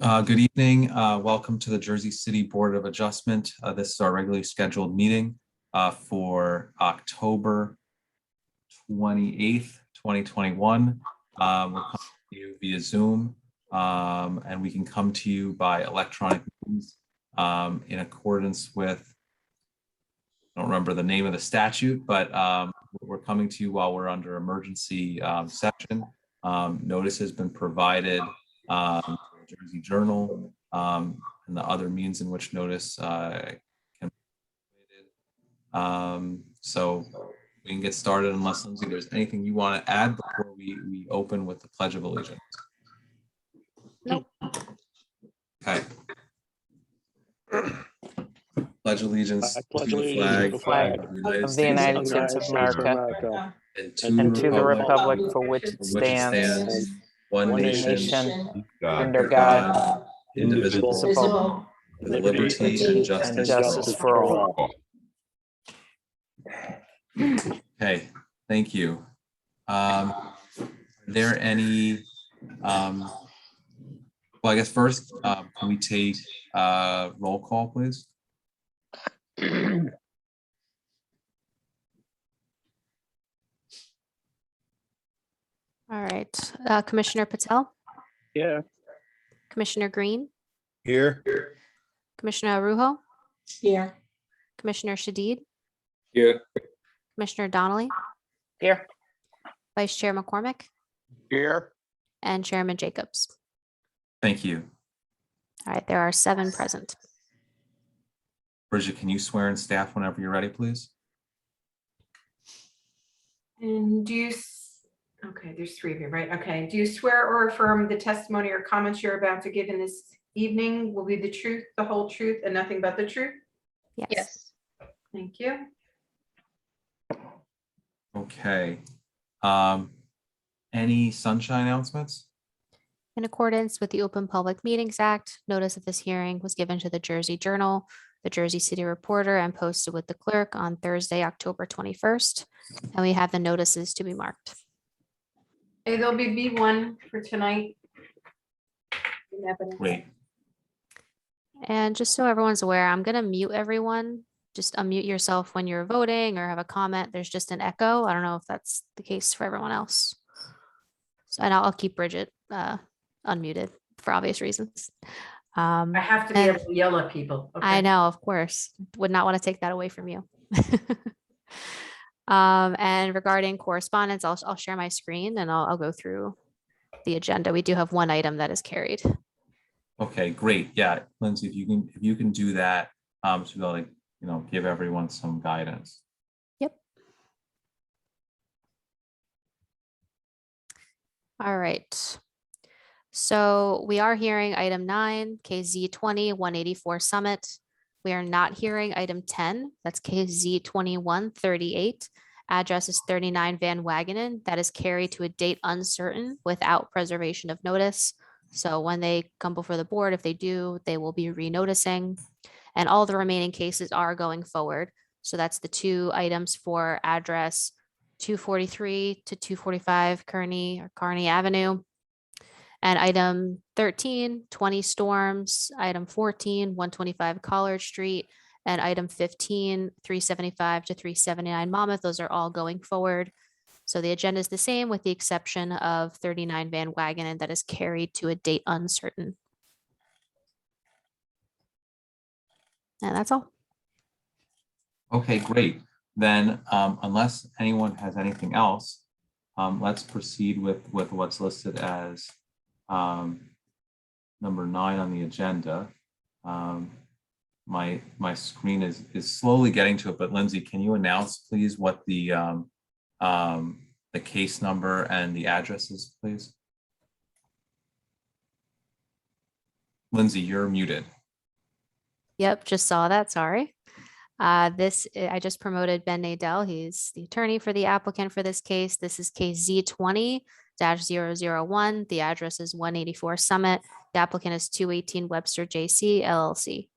Good evening. Welcome to the Jersey City Board of Adjustment. This is our regularly scheduled meeting for October 28th, 2021. We're coming to you via Zoom, and we can come to you by electronic means in accordance with, I don't remember the name of the statute, but we're coming to you while we're under emergency session. Notice has been provided Jersey Journal and the other means in which notice can be provided. So we can get started unless, Lindsay, there's anything you want to add before we open with the Pledge of Allegiance. Nope. Okay. Pledge allegiance pledge to the allegiance flag to the of of the United States of America and and to the republic republic for which it stands, one one nation, under God, indivisible, indivisible, with liberty and justice for all. Okay, thank you. Are there any, well, I guess first, can we take roll call, please? All right, Commissioner Patel, Yeah. Commissioner Green, Here. Commissioner Arujo, Here. Commissioner Shadid, Here. Commissioner Donnelly, Here. Vice Chair McCormick, Here. and Chairman Jacobs. Thank you. All right, there are 7 present. Bridget, can you swear in staff whenever you're ready, please? And do you, okay, there's 3 of you, right? Okay. Do you swear or affirm the testimony or comments you're about to give in this evening will be the truth, the whole truth, and nothing but the truth? Yes. Thank you. Okay. Any sunshine announcements? In accordance with the Open Public Meetings Act, notice of this hearing was given to the Jersey Journal, the Jersey City Reporter, and posted with the clerk on Thursday, October 21st. And we have the notices to be marked. Okay, there'll be B1 for tonight. Great. And just so everyone's aware, I'm going to mute everyone. Just unmute yourself when you're voting or have a comment. There's just an echo. I don't know if that's the case for everyone else. So, and I'll keep Bridget unmuted for obvious reasons. I have to be able to yell at people. I Okay. know, of course, would not want to take that away from you. And regarding correspondence, I'll share my screen and I'll go through the agenda. We do have one item that is carried. Okay, great. Yeah, Lindsay, if you can do that, so we'll, like, give everyone some guidance. Yep. All right. So we are hearing item 9, KZ 20-184 Summit. We are not hearing item 10, that's KZ 2138. Address is 39 Van Wagenen. That is carried to a date uncertain without preservation of notice. So when they come before the board, if they do, they will be renoticing. And all the remaining cases are going forward. So that's the 2 items for address 243 to 245 Kearney Avenue. And item 13, 20 Storms, item 14, 125 Collard Street, and item 15, 375 to 379 Monmouth. Those are all going forward. So the agenda is the same with the exception of 39 Van Wagenen that is carried to a date uncertain. And that's all. Okay, great. Then unless anyone has anything else, let's proceed with what's listed as number 9 on the agenda. My screen is slowly getting to it, but Lindsay, can you announce please what the case number and the address is, please? Lindsay, you're muted. Yep, just saw that, sorry. I just promoted Ben Nadell. He's the attorney for the applicant for this case. This is case Z20-001. The address is 184 Summit. The applicant is 218 Webster JC LLC.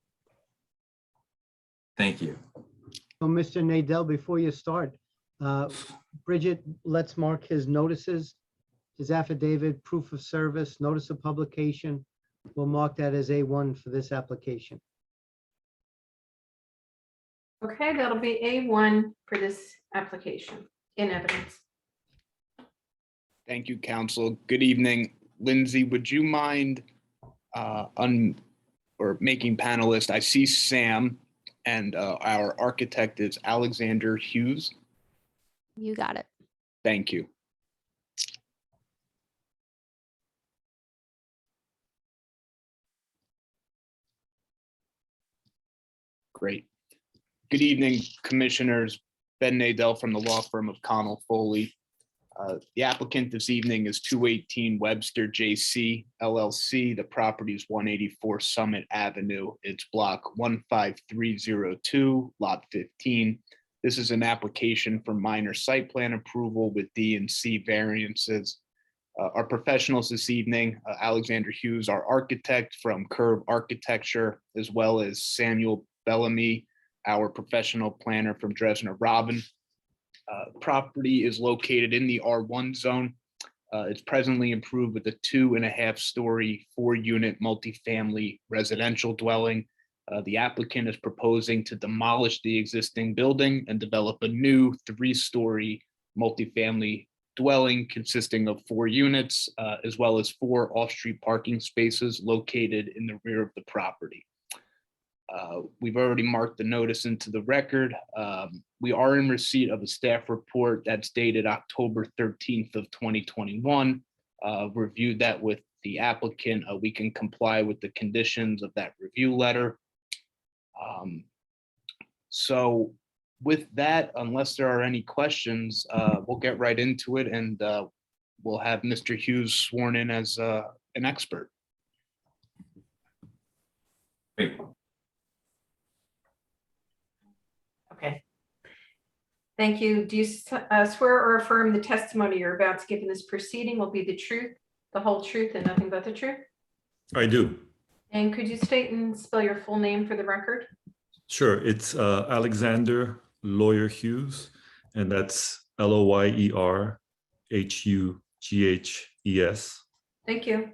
Thank you. So, Mr. Nadell, before you start, Bridget, let's mark his notices, his affidavit, proof of service, notice of publication, We'll mark that as A1 for this application. Okay, that'll be A1 for this application in evidence. Thank you, council. Good evening. Lindsay, would you mind making panelist? I see Sam and our architect is Alexander Hughes. You got it. Thank you. Great. Good evening, commissioners. Ben Nadel from the law firm of Connell Foley. The applicant this evening is 218 Webster JC LLC. The property is 184 Summit Avenue. It's block 15302, lot 15. This is an application for minor site plan approval with D and C variances. Our professionals this evening, Alexander Hughes, our architect from Curve Architecture, as well as Samuel Bellamy, our professional planner from Dresner Robin. Property is located in the R1 zone. It's presently improved with a 2.5-story, 4-unit multifamily residential dwelling. The applicant is proposing to demolish the existing building and develop a new 3-story multifamily dwelling consisting of 4 units, as well as 4 off-street parking spaces located in the rear of the property. We've already marked the notice into the record. We are in receipt of a staff report that's dated October 13th of 2021. Reviewed that with the applicant. We can comply with the conditions of that review letter. So with that, unless there are any questions, we'll get right into it, and we'll have Mr. Hughes sworn in as an expert. Great. Okay. Thank you. Do you swear or affirm the testimony you're about to give in this proceeding will be the truth, the whole truth, and nothing but the truth? I do. And could you state and spell your full name for the record? Sure. It's Alexander Lawyer Hughes, and that's LOYERHUGHES. Thank you.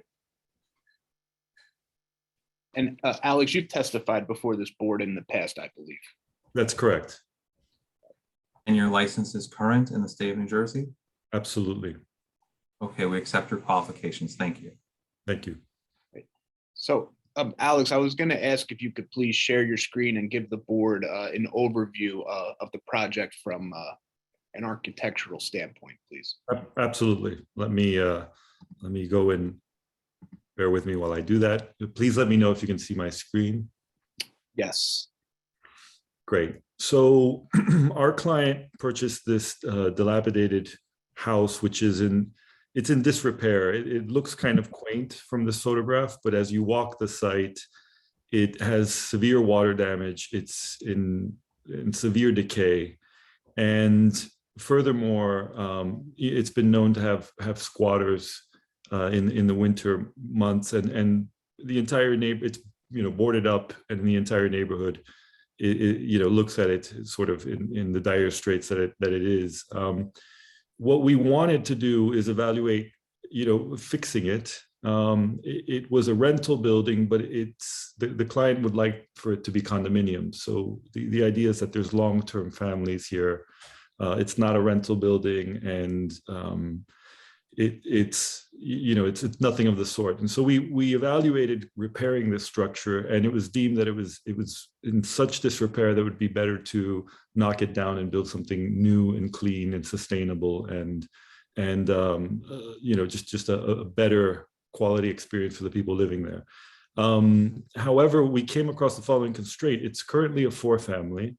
And Alex, you've testified before this board in the past, I believe. That's correct. And your license is current in the state of New Jersey? Absolutely. Okay, we accept your qualifications. Thank you. Thank you. So, Alex, I was going to ask if you could please share your screen and give the board an overview of the project from an architectural standpoint, please. Absolutely. Let me go and bear with me while I do that. Please let me know if you can see my screen. Yes. Great. So our client purchased this dilapidated house, which is in disrepair. It looks kind of quaint from this photograph, but as you walk the site, it has severe water damage. It's in severe decay. And furthermore, it's been known to have squatters in the winter months, and the entire it's boarded up, and the entire neighborhood looks at it sort of in the dire straits that it is. What we wanted to do is evaluate, fixing it. It was a rental building, but the client would like for it to be condominium. So the idea is that there's long-term families here. It's not a rental building, and it's nothing of the sort. And so we evaluated repairing this structure, and it was deemed that it was in such disrepair that it would be better to knock it down and build something new and clean and sustainable, and just a better quality experience for the people living there. However, we came across the following constraint. It's currently a 4-family.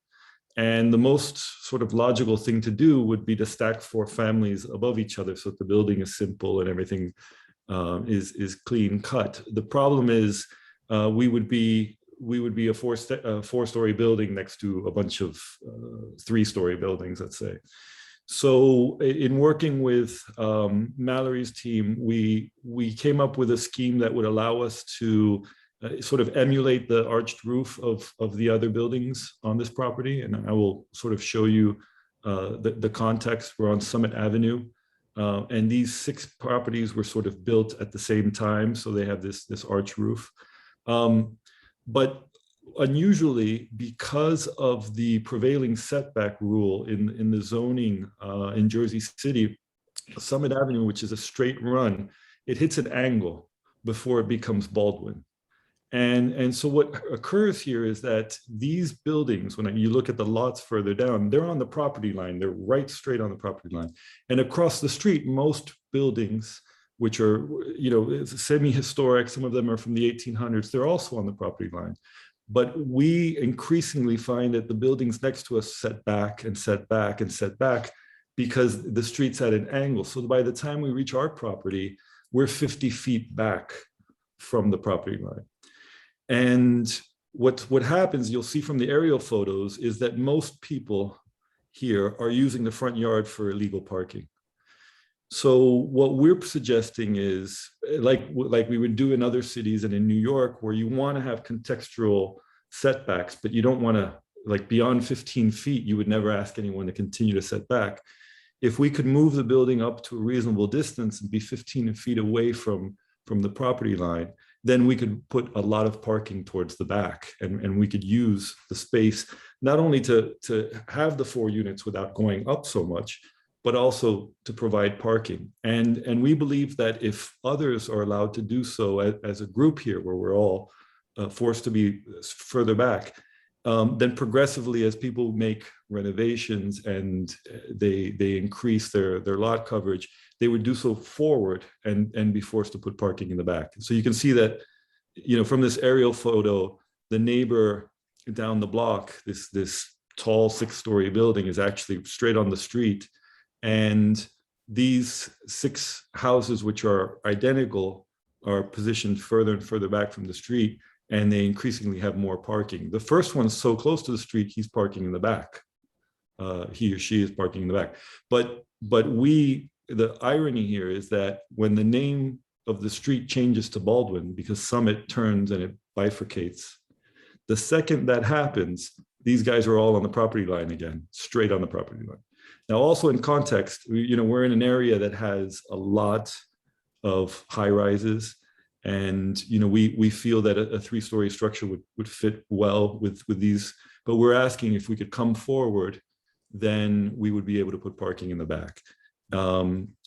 And the most sort of logical thing to do would be to stack 4 families above each other so that the building is simple and everything is clean cut. The problem is we would be a 4-story building next to a bunch of 3-story buildings, let's say. So in working with Mallory's team, we came up with a scheme that would allow us to sort of emulate the arched roof of the other buildings on this property. And I will sort of show you the context. We're on Summit Avenue. And these 6 properties were sort of built at the same time, so they have this arch roof. But unusually, because of the prevailing setback rule in the zoning in Jersey City, Summit Avenue, which is a straight run, it hits an angle before it becomes Baldwin. And so what occurs here is that these buildings, when you look at the lots further down, they're on the property line. They're right straight on the property line. And across the street, most buildings, which are, semi-historic, some of them are from the 1800s, they're also on the property line. But we increasingly find that the buildings next to us set back and set back and set back because the street's at an angle. So by the time we reach our property, we're 50 feet back from the property line. And what happens, you'll see from the aerial photos, is that most people here are using the front yard for illegal parking. So what we're suggesting is, like we would do in other cities and in New York, where you want to have contextual setbacks, but you don't want to, like beyond 15 feet, you would never ask anyone to continue to set back. If we could move the building up to a reasonable distance and be 15 feet away from the property line, then we could put a lot of parking towards the back, and we could use the space not only to have the 4 units without going up so much, but also to provide parking. And we believe that if others are allowed to do so as a group here, where we're all forced to be further back, then progressively, as people make renovations and they increase their lot coverage, they would do so forward and be forced to put parking in the back. So you can see that, from this aerial photo, the neighbor down the block, this tall 6-story building, is actually straight on the street. And these 6 houses, which are identical, are positioned further and further back from the street, and they increasingly have more parking. The first one's so close to the street, he's parking in the back. He or she is parking in the back. But the irony here is that when the name of the street changes to Baldwin, because Summit turns and it bifurcates, the second that happens, these guys are all on the property line again, straight on the property line. Now, also in context, we're in an area that has a lot of high rises, and we feel that a 3-story structure would fit well with these. But we're asking if we could come forward, then we would be able to put parking in the back.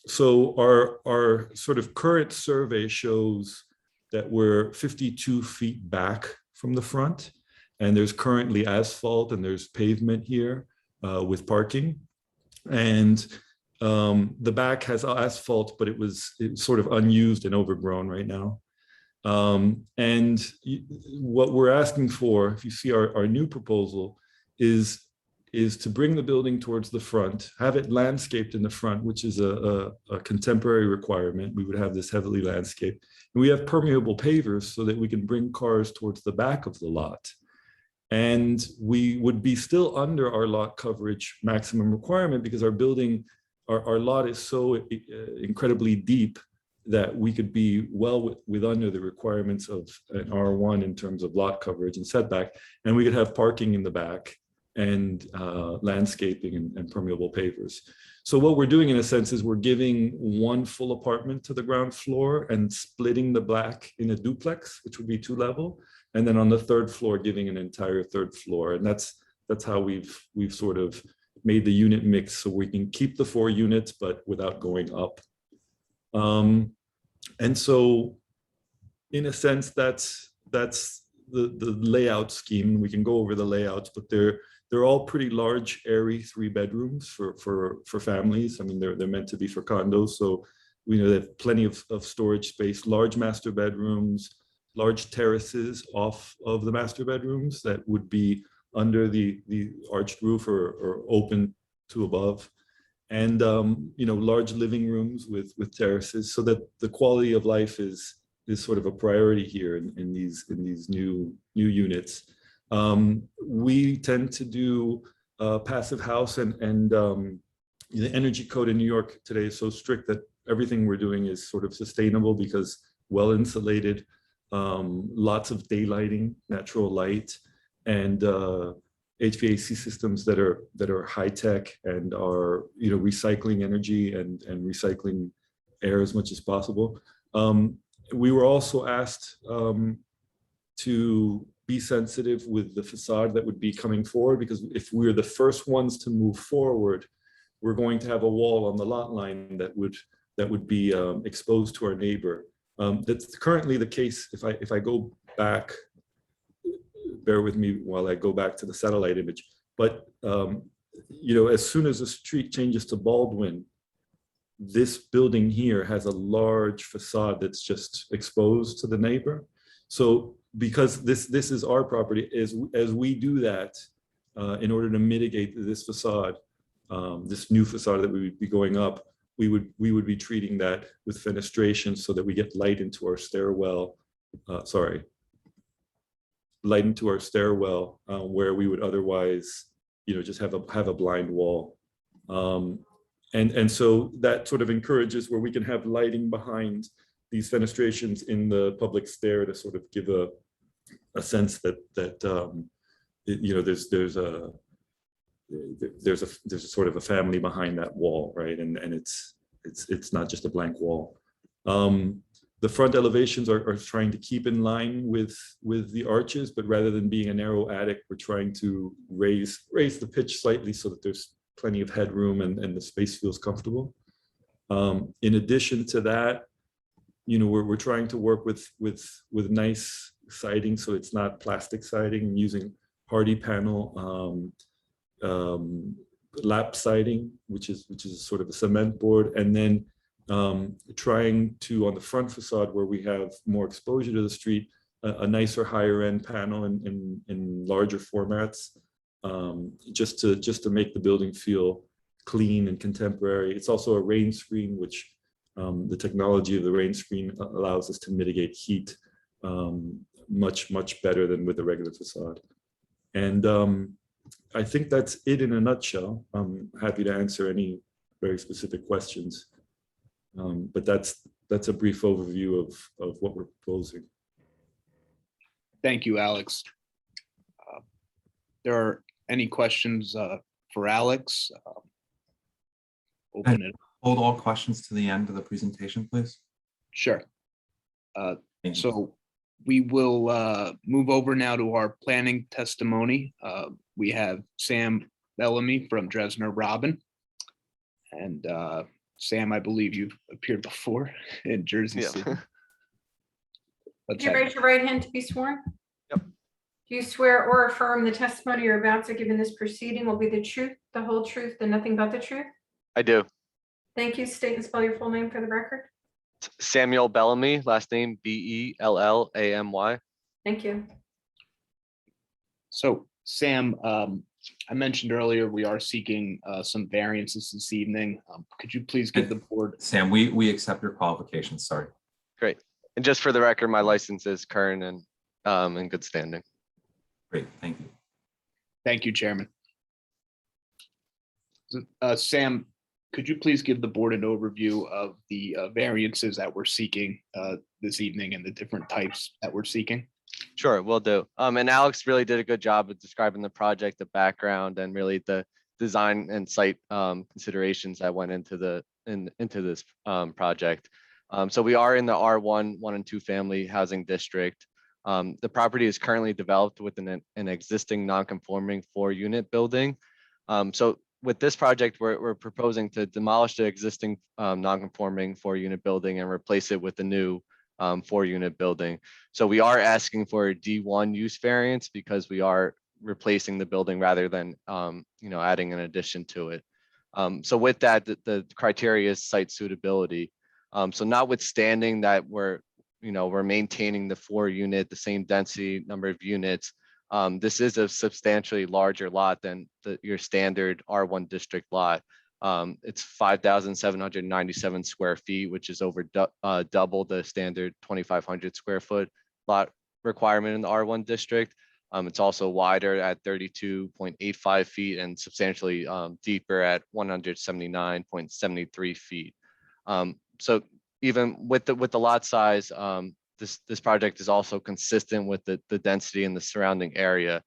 So our sort of current survey shows that we're 52 feet back from the front, and there's currently asphalt and there's pavement here with parking. And the back has asphalt, but it's sort of unused and overgrown right now. And what we're asking for, if you see our new proposal, is to bring the building towards the front, have it landscaped in the front, which is a contemporary requirement. We would have this heavily landscaped. And we have permeable pavers so that we can bring cars towards the back of the lot. And we would be still under our lot coverage maximum requirement because our lot is so incredibly deep that we could be well with under the requirements of an R1 in terms of lot coverage and setback. And we could have parking in the back and landscaping and permeable pavers. So what we're doing in a sense is we're giving one full apartment to the ground floor and splitting the back in a duplex, which would be 2-level. And then on the 3rd floor, giving an entire 3rd floor. And that's how we've sort of made the unit mix so we can keep the 4 units, but without going up. And so in a sense, that's the layout scheme. We can go over the layouts, but they're all pretty large, airy 3-bedrooms for families. I mean, they're meant to be for condos. So we know they have plenty of storage space, large master bedrooms, large terraces off of the master bedrooms that would be under the arched roof or open to above. And large living rooms with terraces, so that the quality of life is sort of a priority here in these new units. We tend to do passive house, and the energy code in New York today is so strict that everything we're doing is sort of sustainable because well insulated, lots of daylighting, natural light, and HVAC systems that are high tech and are recycling energy and recycling air as much as possible. We were also asked to be sensitive with the facade that would be coming forward, because if we're the first ones to move forward, we're going to have a wall on the lot line that would be exposed to our neighbor. That's currently the case. If I go back, bear with me while I go back to the satellite image. But as soon as the street changes to Baldwin, this building here has a large facade that's just exposed to the neighbor. So because this is our property, as we do that, in order to mitigate this facade, this new facade that we would be going up, we would be treating that with fenestration so that we get light into our stairwell. Light into our stairwell, where we would otherwise, just have a blind wall. And so that sort of encourages where we can have lighting behind these fenestrations in the public stair to sort of give a sense that there's a sort of a family behind that wall, right? And it's not just a blank wall. The front elevations are trying to keep in line with the arches, but rather than being a narrow attic, we're trying to raise the pitch slightly so that there's plenty of headroom and the space feels comfortable. In addition to that, we're trying to work with nice siding, so it's not plastic siding, and using hardy panel lap siding, which is sort of a cement board, and then trying to, on the front facade where we have more exposure to the street, a nicer higher end panel in larger formats, just to make the building feel clean and contemporary. It's also a rain screen, which the technology of the rain screen allows us to mitigate heat much better than with a regular facade. And I think that's it in a nutshell. I'm happy to answer any very specific questions. But that's a brief overview of what we're proposing. Thank you, Alex. There are any questions for Alex? Open it. Hold all questions to the end of the presentation, please. Sure. Thank you. So we will move over now to our planning testimony. We have Sam Bellamy from Dresner Robin. And Sam, I believe you've appeared before in Jersey City. Can you raise your right hand to be sworn? Yep. Do you swear or affirm the testimony you're about to give in this proceeding will be the truth, the whole truth, and nothing but the truth? I do. Thank you. State and spell your full name for the record. Samuel Bellamy, last name Bellamy. Thank you. So Sam, I mentioned earlier we are seeking some variances this evening. Could you please give the board? Sam, we accept your qualifications. Sorry. Great. And just for the record, my license is current and in good standing. Great. Thank you. Thank you, Chairman. Sam, could you please give the board an overview of the variances that we're seeking this evening and the different types that we're seeking? Sure, will do. And Alex really did a good job of describing the project, the background, and really the design and site considerations that went into this project. So we are in the R1, 1 and 2 family housing district. The property is currently developed within an existing non-conforming 4-unit building. So with this project, we're proposing to demolish the existing non-conforming 4-unit building and replace it with a new 4-unit building. So we are asking for a D1 use variance because we are replacing the building rather than adding an addition to it. So with that, the criteria is site suitability. So notwithstanding that we're maintaining the 4-unit, the same density number of units, this is a substantially larger lot than your standard R1 district lot. It's 5,797 square feet, which is over double the standard 2,500 square foot lot requirement in the R1 district. It's also wider at 32.85 feet and substantially deeper at 179.73 feet. So even with the lot size, this project is also consistent with the density in the surrounding area.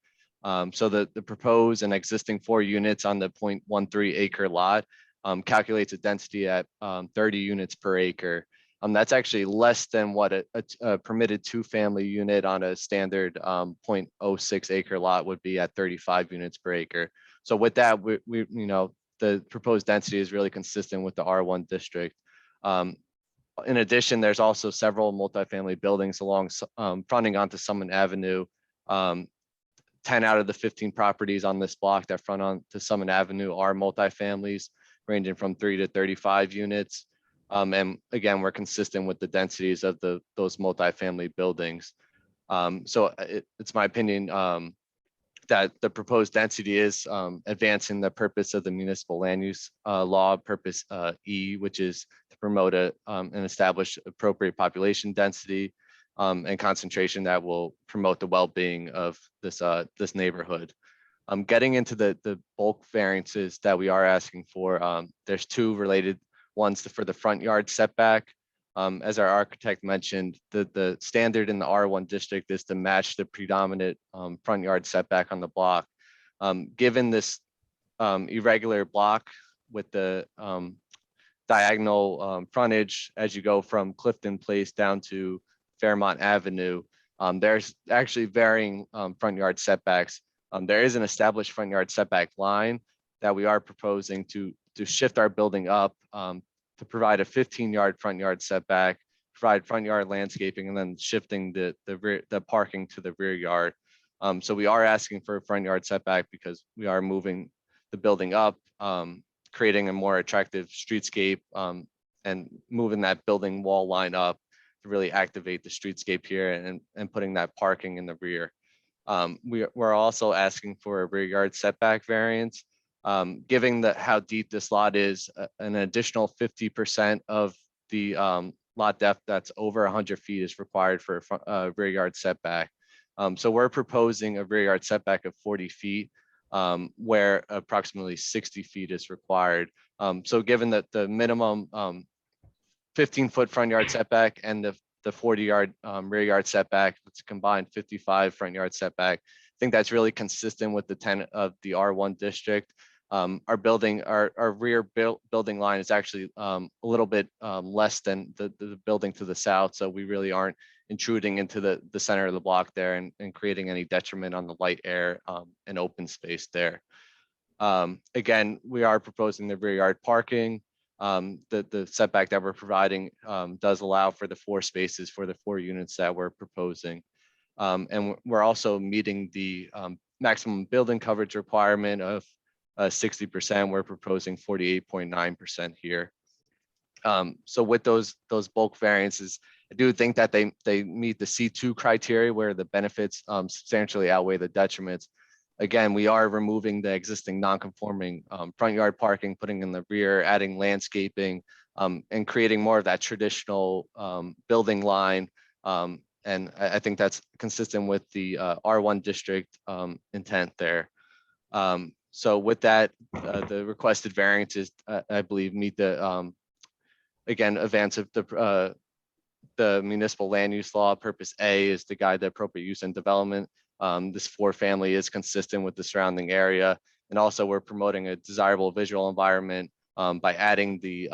So the proposed and existing 4 units on the 0.13 acre lot calculates a density at 30 units per acre. That's actually less than what a permitted 2-family unit on a standard 0.06 acre lot would be at 35 units per acre. So with that, we the proposed density is really consistent with the R1 district. In addition, there's also several multifamily buildings along fronting onto Summit Avenue. 10 out of the 15 properties on this block that front onto Summit Avenue are multifamilies, ranging from 3 to 35 units. And again, we're consistent with the densities of those multifamily buildings. So it's my opinion that the proposed density is advancing the purpose of the municipal land use law, purpose E, which is to promote and establish appropriate population density and concentration that will promote the well-being of this neighborhood. Getting into the bulk variances that we are asking for, there's 2 related ones for the front yard setback. As our architect mentioned, the standard in the R1 district is to match the predominant front yard setback on the block. Given this irregular block with the diagonal frontage as you go from Clifton Place down to Fairmont Avenue, there's actually varying front yard setbacks. There is an established front yard setback line that we are proposing to shift our building up to provide a 15-yard front yard setback, provide front yard landscaping, and then shifting the parking to the rear yard. So we are asking for a front yard setback because we are moving the building up, creating a more attractive streetscape, and moving that building wall line up to really activate the streetscape here and putting that parking in the rear. We're also asking for a rear yard setback variance. Given how deep this lot is, an additional 50% of the lot depth that's over 100 feet is required for a rear yard setback. So we're proposing a rear yard setback of 40 feet, where approximately 60 feet is required. So given that the minimum 15-foot front yard setback and the 40-yard rear yard setback, it's a combined 55 front yard setback, I think that's really consistent with the tenet of the R1 district. Our rear building line is actually a little bit less than the building to the south. So we really aren't intruding into the center of the block there and creating any detriment on the light, air, and open space there. Again, we are proposing the rear yard parking. The setback that we're providing does allow for the 4 spaces for the 4 units that we're proposing. And we're also meeting the maximum building coverage requirement of 60%. We're proposing 48.9% here. So with those bulk variances, I do think that they meet the C2 criteria where the benefits substantially outweigh the detriments. Again, we are removing the existing non-conforming front yard parking, putting in the rear, adding landscaping, and creating more of that traditional building line. And I think that's consistent with the R1 district intent there. So with that, the requested variances, I believe, meet the, again, advance of the municipal land use law. Purpose A is to guide the appropriate use and development. This 4-family is consistent with the surrounding area. And also we're promoting a desirable visual environment by adding the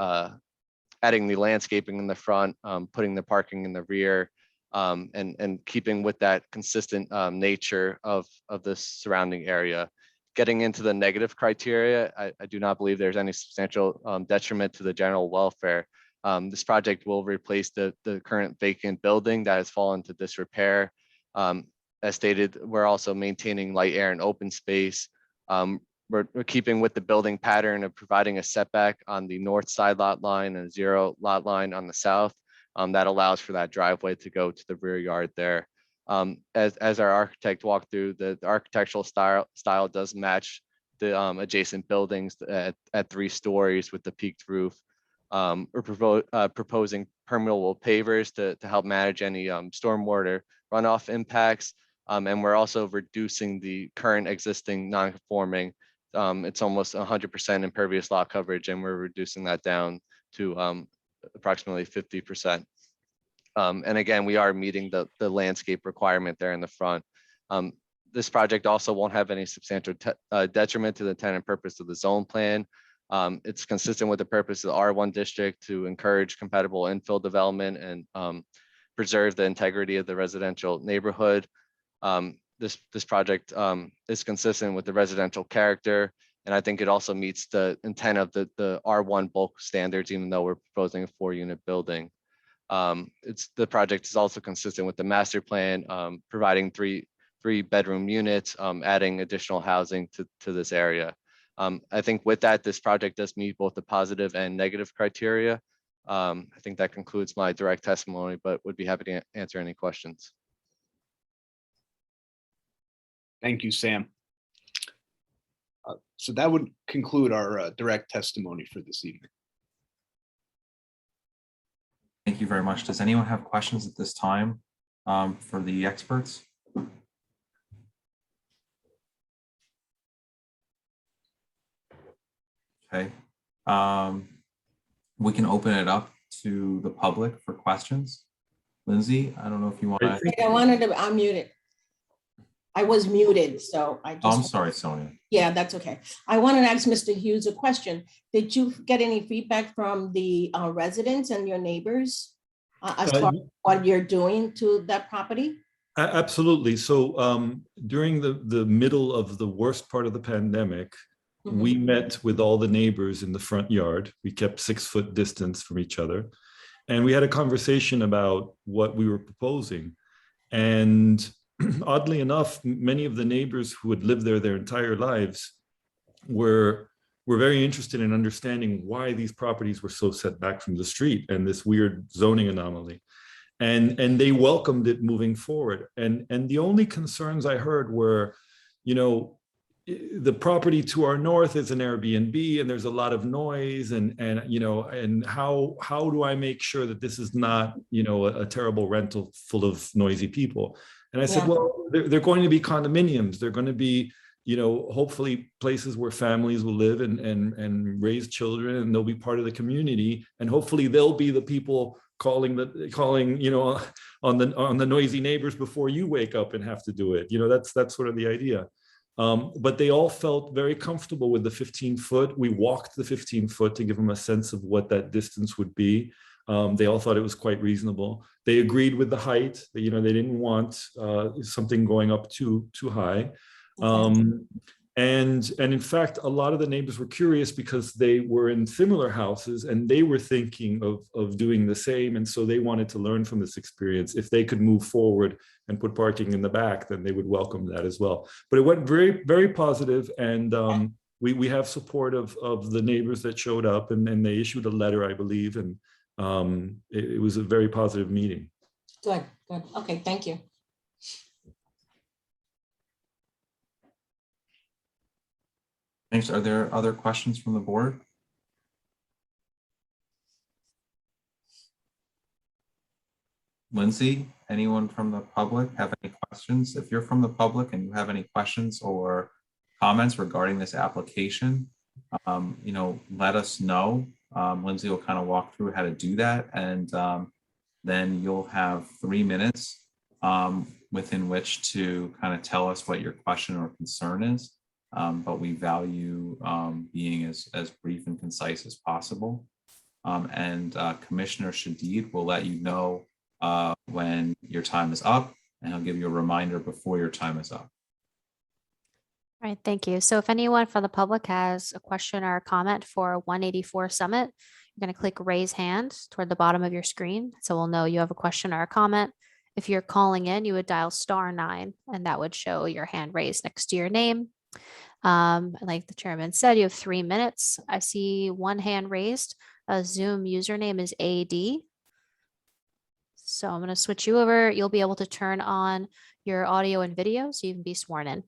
landscaping in the front, putting the parking in the rear, and keeping with that consistent nature of the surrounding area. Getting into the negative criteria, I do not believe there's any substantial detriment to the general welfare. This project will replace the current vacant building that has fallen into disrepair. As stated, we're also maintaining light, air, and open space. We're keeping with the building pattern of providing a setback on the north side lot line and a 0 lot line on the south. That allows for that driveway to go to the rear yard there. As our architect walked through, the architectural style does match the adjacent buildings at 3 stories with the peaked roof. We're proposing permeable pavers to help manage any stormwater runoff impacts. And we're also reducing the current existing non-conforming. It's almost 100% impervious lot coverage, and we're reducing that down to approximately 50%. And again, we are meeting the landscape requirement there in the front. This project also won't have any substantial detriment to the intent and purpose of the zone plan. It's consistent with the purpose of the R1 district to encourage compatible infill development and preserve the integrity of the residential neighborhood. This project is consistent with the residential character, and I think it also meets the intent of the R1 bulk standards, even though we're proposing a 4-unit building. The project is also consistent with the master plan, providing three bedroom units, adding additional housing to this area. I think with that, this project does meet both the positive and negative criteria. I think that concludes my direct testimony, but would be happy to answer any questions. Thank you, Sam. So that would conclude our direct testimony for this evening. Thank you very much. Does anyone have questions at this time for the experts? Okay. We can open it up to the public for questions. Lindsay, I don't know if you want to. I wanted to unmute it. I was muted, so I just. Oh, I'm sorry, Sonia. Yeah, that's okay. I wanted to ask Mr. Hughes a question. Did you get any feedback from the residents and your neighbors as far as what you're doing to that property? Absolutely. So during the middle of the worst part of the pandemic, we met with all the neighbors in the front yard. We kept 6-foot distance from each other. And we had a conversation about what we were proposing. And oddly enough, many of the neighbors who had lived there their entire lives were very interested in understanding why these properties were so set back from the street and this weird zoning anomaly. And they welcomed it moving forward. And the only concerns I heard were, you know, the property to our north is an Airbnb and there's a lot of noise and you know, and how do I make sure that this is not, you know, a terrible rental full of noisy people? And I said, well, they're going to be condominiums. They're going to be, you know, hopefully places where families will live and raise children, and they'll be part of the community. And hopefully they'll be the people calling, you know, on the noisy neighbors before you wake up and have to do it. You know, that's sort of the idea. But they all felt very comfortable with the 15-foot. We walked the 15-foot to give them a sense of what that distance would be. They all thought it was quite reasonable. They agreed with the height. You know, they didn't want something going up too high. And in fact, a lot of the neighbors were curious because they were in similar houses and they were thinking of doing the same. And so they wanted to learn from this experience. If they could move forward and put parking in the back, then they would welcome that as well. But it went very, very positive, and we have support of the neighbors that showed up, and they issued a letter, I believe, and it was a very positive meeting. Good. Okay, thank you. Thanks. Are there other questions from the board? Lindsay, anyone from the public have any questions? If you're from the public and you have any questions or comments regarding this application, you know, let us know. Lindsay will kind of walk through how to do that, and then you'll have 3 minutes within which to kind of tell us what your question or concern is. But we value being as brief and concise as possible. And Commissioner Shadid will let you know when your time is up, and he'll give you a reminder before your time is up. All right, thank you. So if anyone from the public has a question or a comment for 184 Summit, you're going to click raise hand toward the bottom of your screen. So we'll know you have a question or a comment. If you're calling in, you would dial *9, and that would show your hand raised next to your name. Like the chairman said, you have 3 minutes. I see one hand raised. A Zoom username is AD. So I'm going to switch you over. You'll be able to turn on your audio and video so you can be sworn in.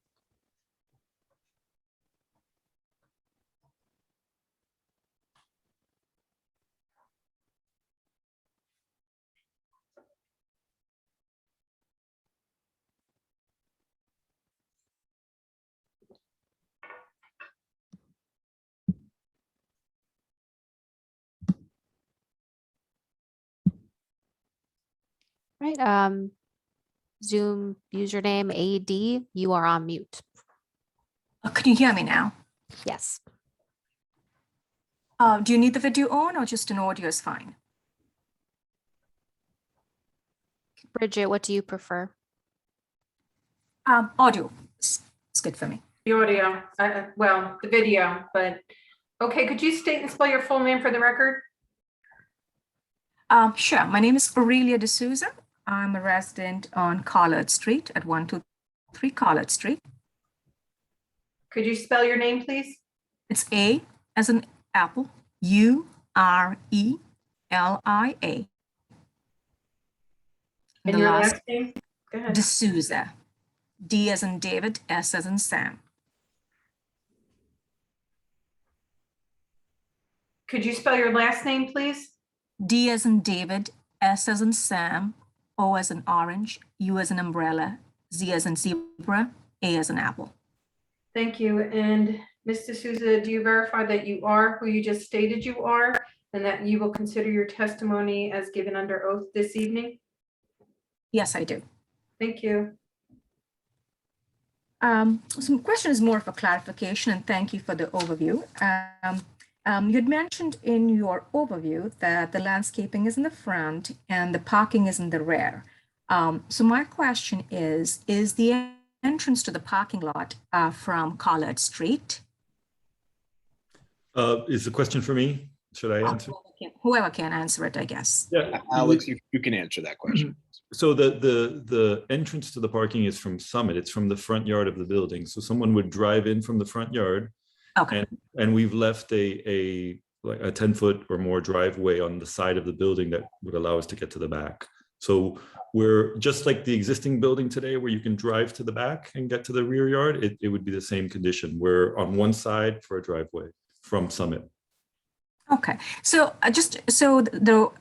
Right. Zoom username AD, you are on mute. Can you hear me now? Yes. Do you need the video on or just an audio is fine? Bridget, what do you prefer? Audio is good for me. The audio, well, the video, but, okay, could you state and spell your full name for the record? Sure. My name is Aurelia D'Souza. I'm a resident on Collard Street at 123 Collard Street. Could you spell your name, please? It's A as in apple, U-R-E-L-I-A. And your last name? Go ahead. D'Souza. D as in David, S as in Sam. Could you spell your last name, please? D as in David, S as in Sam, O as in orange, U as in umbrella, Z as in zebra, A as in apple. Thank you. And Ms. D'Souza, do you verify that you are who you just stated you are and that you will consider your testimony as given under oath this evening? Yes, I do. Thank you. So my question is more of a clarification, and thank you for the overview. You had mentioned in your overview that the landscaping is in the front and the parking is in the rear. So my question is the entrance to the parking lot from Collard Street? Is the question for me? Should I answer? Whoever can answer it, I guess. Yeah, Alex, you can answer that question. So the entrance to the parking is from Summit. It's from the front yard of the building. So someone would drive in from the front yard. Okay. And we've left a 10-foot or more driveway on the side of the building that would allow us to get to the back. So we're just like the existing building today where you can drive to the back and get to the rear yard. It would be the same condition. We're on one side for a driveway from Summit. Okay. So the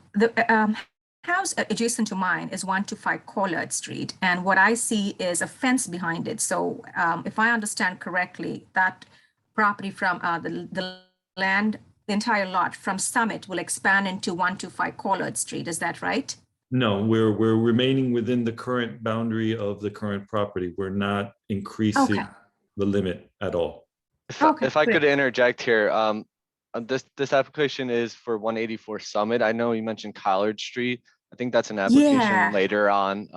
house adjacent to mine is 125 Collard Street, and what I see is a fence behind it. So if I understand correctly, that property from the land, the entire lot from Summit will expand into 125 Collard Street. Is that right? No, we're remaining within the current boundary of the current property. We're not increasing the limit at all. If I could interject here, this application is for 184 Summit. I know you mentioned Collard Street. I think that's an application later on.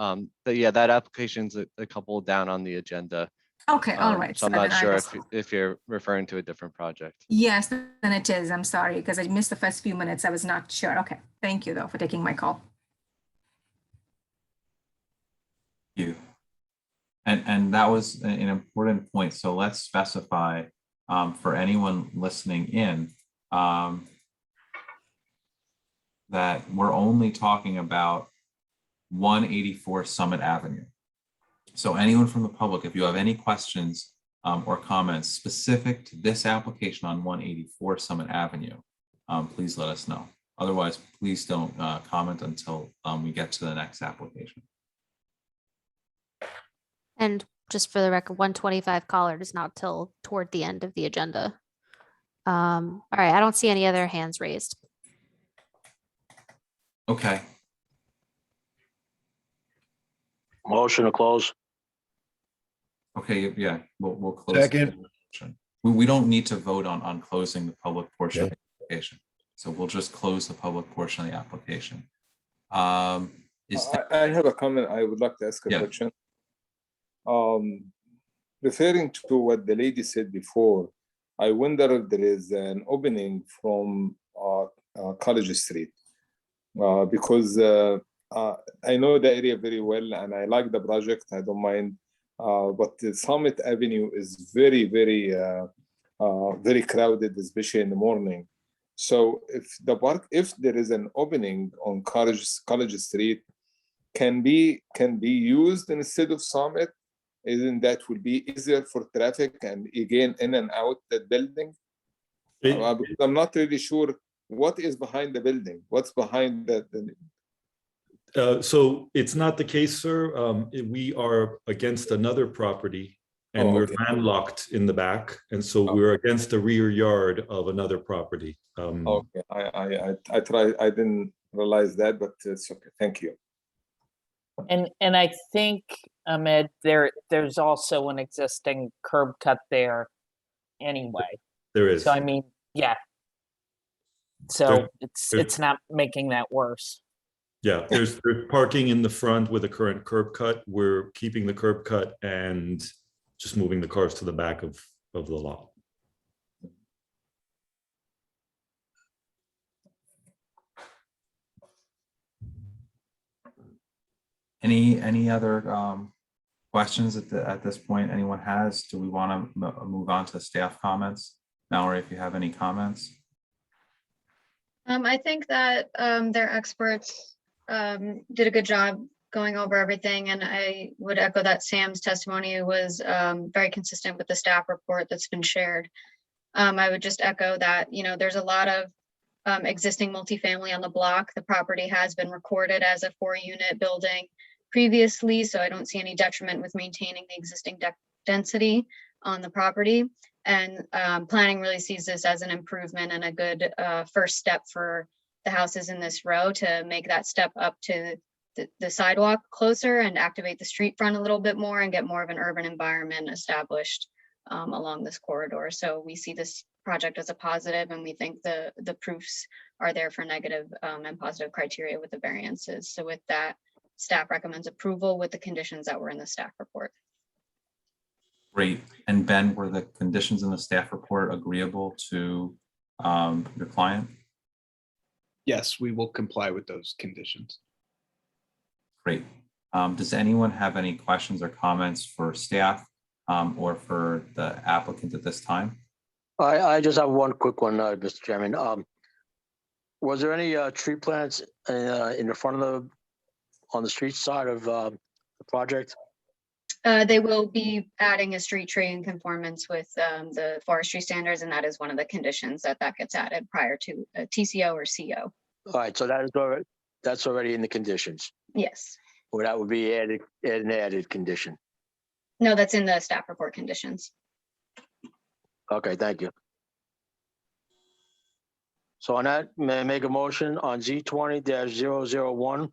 But yeah, that application's a couple down on the agenda. Okay, all right. So I'm not sure if you're referring to a different project. Yes, then it is. I'm sorry, because I missed the first few minutes. I was not sure. Okay, thank you though for taking my call. Thank you. And that was an important point. So let's specify for anyone listening in that we're only talking about 184 Summit Avenue. So anyone from the public, if you have any questions or comments specific to this application on 184 Summit Avenue, please let us know. Otherwise, please don't comment until we get to the next application. And just for the record, 125 Collard is not till toward the end of the agenda. All right, I don't see any other hands raised. Okay. Motion to close. Okay, yeah, we'll close. Second. We don't need to vote on closing the public portion of the application. So we'll just close the public portion of the application. I have a comment. I would like to ask a question. Referring to what the lady said before, I wonder if there is an opening from College Street because I know the area very well and I like the project. I don't mind, but the Summit Avenue is very, very, very crowded, especially in the morning. So if there is an opening on College Street, can be used instead of Summit. Isn't that will be easier for traffic and again in and out that building? Because I'm not really sure what is behind the building. What's behind that? So it's not the case, sir. We are against another property and we're landlocked in the back. And so we're against the rear yard of another property. Okay, I didn't realize that, but it's okay. Thank you. And I think, Ahmed, there's also an existing curb cut there anyway. There is. So I mean, yeah. So There- it's not making that worse. Yeah, there's parking in the front with a current curb cut. We're keeping the curb cut and just moving the cars to the back of the lot. Any other questions at this point anyone has? Do we want to move on to staff comments? Mallory, if you have any comments. I think that their experts did a good job going over everything, and I would echo that Sam's testimony was very consistent with the staff report that's been shared. I would just echo that, you know, there's a lot of existing multifamily on the block. The property has been recorded as a 4-unit building previously, so I don't see any detriment with maintaining the existing density on the property. And planning really sees this as an improvement and a good first step for the houses in this row to make that step up to the sidewalk closer and activate the street front a little bit more and get more of an urban environment established along this corridor. So we see this project as a positive, and we think the proofs are there for negative and positive criteria with the variances. So with that, staff recommends approval with the conditions that were in the staff report. Great. And Ben, were the conditions in the staff report agreeable to your client? Yes, we will comply with those conditions. Great. Does anyone have any questions or comments for staff or for the applicant at this time? I just have one quick one, Mr. Chairman. Was there any tree plants in the front of on the street side of the project? They will be adding a street tree in conformance with the forestry standards, and that is one of the conditions that gets added prior to a TCO or CO. All right, so that's already in the conditions. Yes. Or that would be an added condition. No, that's in the staff report conditions. Okay, thank you. So on that, may I make a motion on Z20-001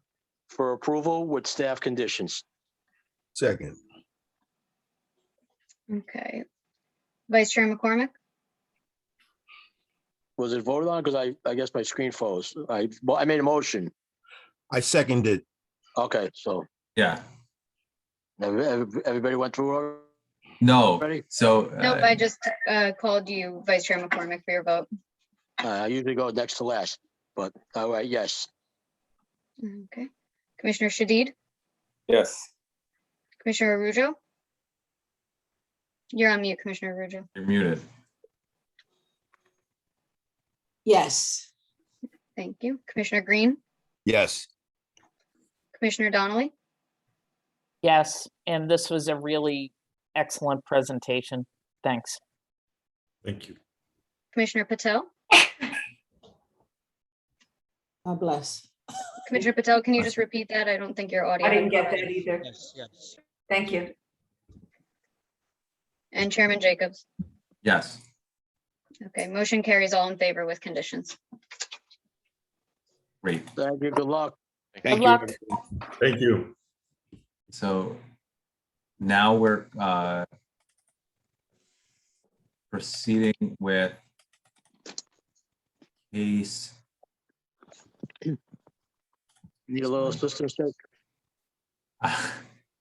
for approval with staff conditions? Second. Okay. Vice Chair McCormick? Was it voted on? Because I guess my screen froze. I made a motion. I seconded. Okay, so Yeah. everybody went through No. already? So Nope, I just called you Vice Chair McCormick for your vote. I usually go next to last, but all right, yes. Okay. Commissioner Shadid? Yes. Commissioner Arujo? You're on mute, Commissioner Arujo. you're muted. Yes. Thank you. Commissioner Green? Yes. Commissioner Donnelly? Yes, and this was a really excellent presentation. Thanks. Thank you. Commissioner Patel? God bless. Commissioner Patel, can you just repeat that? I don't think your audio. I didn't get that either. Yes. Thank you. And Chairman Jacobs? Yes. Okay, motion carries all in favor with conditions. Great. Thank you, good luck. Thank Good you. luck. Thank you. So now we're proceeding with case. Need a little assistance, Dick? I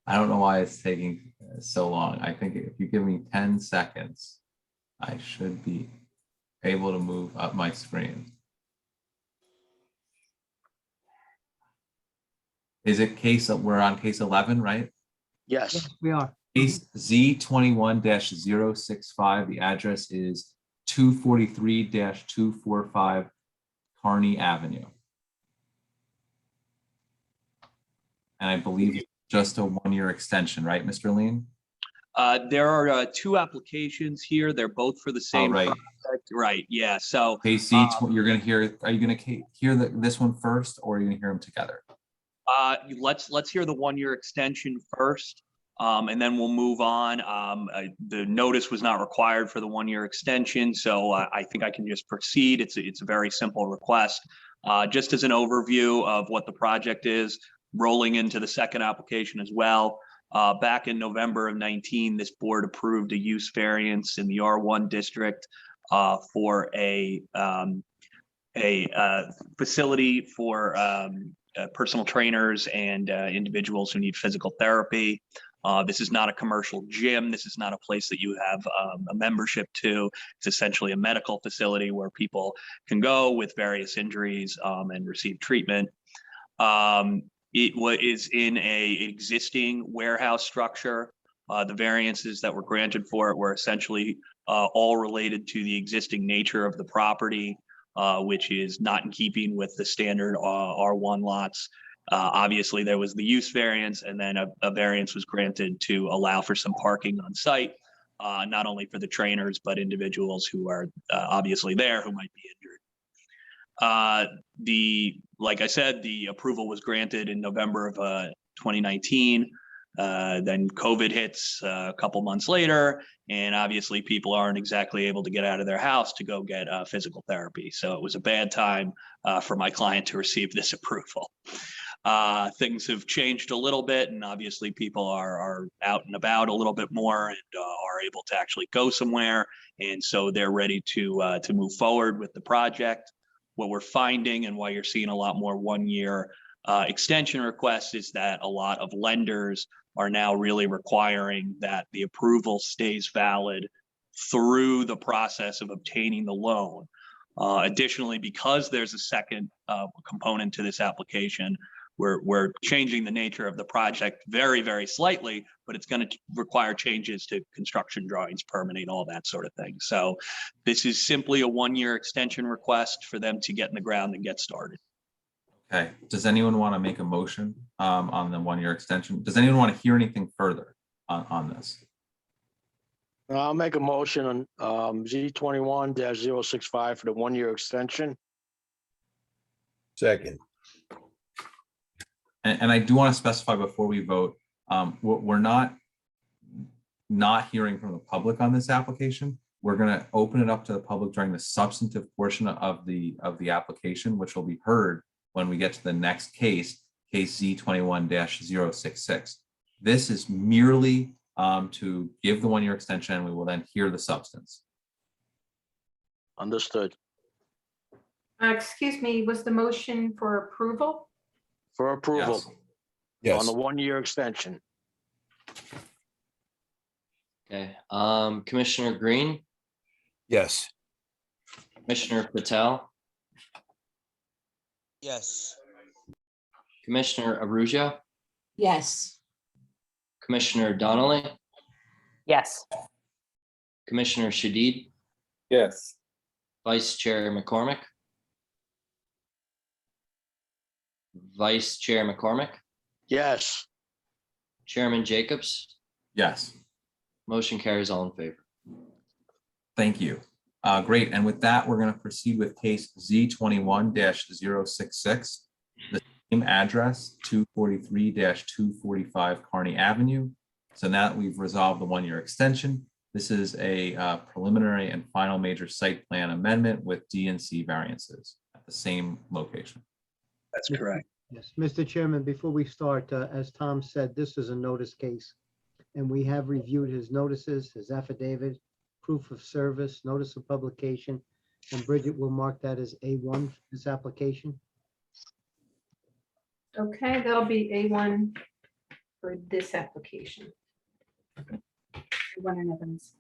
don't know why it's taking so long. I think if you give me 10 seconds, I should be able to move up my screen. Is it we're on case 11, right? Yes. We are. Case Z21-065, the address is 243-245 Kearney Avenue. And I believe it's just a 1-year extension, right, Mr. Lean? There are two applications here. They're both for the same right. project. Right, yeah, so. Case Z, you're gonna hear, are you gonna hear this one first, or are you gonna hear them together? Let's hear the 1-year extension first, and then we'll move on. The notice was not required for the 1-year extension, so I think I can just proceed. It's a very simple request. Just as an overview of what the project is, rolling into the second application as well. Back in November of 19, this board approved a use variance in the R1 district for a facility for personal trainers and individuals who need physical therapy. This is not a commercial gym. This is not a place that you have a membership to. It's essentially a medical facility where people can go with various injuries and receive treatment. It is in a existing warehouse structure. The variances that were granted for it were essentially all related to the existing nature of the property, which is not in keeping with the standard R1 lots. Obviously, there was the use variance, and then a variance was granted to allow for some parking on site, not only for the trainers, but individuals who are obviously there who might be injured. Like I said, the approval was granted in November of 2019. Then COVID hits a couple months later, and obviously people aren't exactly able to get out of their house to go get physical therapy. So it was a bad time for my client to receive this approval. Things have changed a little bit, and obviously people are out and about a little bit more and are able to actually go somewhere. And so they're ready to move forward with the project. What we're finding, and why you're seeing a lot more one-year extension requests, is that a lot of lenders are now really requiring that the approval stays valid through the process of obtaining the loan. Additionally, because there's a second component to this application, we're changing the nature of the project very, very slightly, but it's going to require changes to construction drawings, permitting, all that sort of thing. So this is simply a one-year extension request for them to get in the ground and get started. Okay, does anyone want to make a motion on the one-year extension? Does anyone want to hear anything further on this? I'll make a motion on Z21-065 for the one-year extension. Second. And I do want to specify before we vote, we're not hearing from the public on this application. We're going to open it up to the public during the substantive portion of the application, which will be heard when we get to the next case, case Z21-066. This is merely to give the one-year extension, and we will then hear the substance. Understood. Excuse me, was the motion for approval? For approval. Yes. On the one-year extension. Okay, Commissioner Green, Yes. Commissioner Patel, Yes. Commissioner Arujo, Yes. Commissioner Donnelly, Yes. Commissioner Shadid, Yes. Vice Chair McCormick, Vice Chair McCormick, Yes. Chairman Jacobs, Yes. motion carries all in favor. Thank you. Great. And with that, we're going to proceed with case Z21-066, the same address, 243-245 Kearney Avenue. So now that we've resolved the one-year extension, this is a preliminary and final major site plan amendment with D&C variances at the same location. That's correct. Yes, Mr. Chairman, before we start, as Tom said, this is a notice case. And we have reviewed his notices, his affidavit, proof of service, notice of publication, and Bridget will mark that as A1 for this application. Okay, that'll be A1 for this application. A1 in evidence.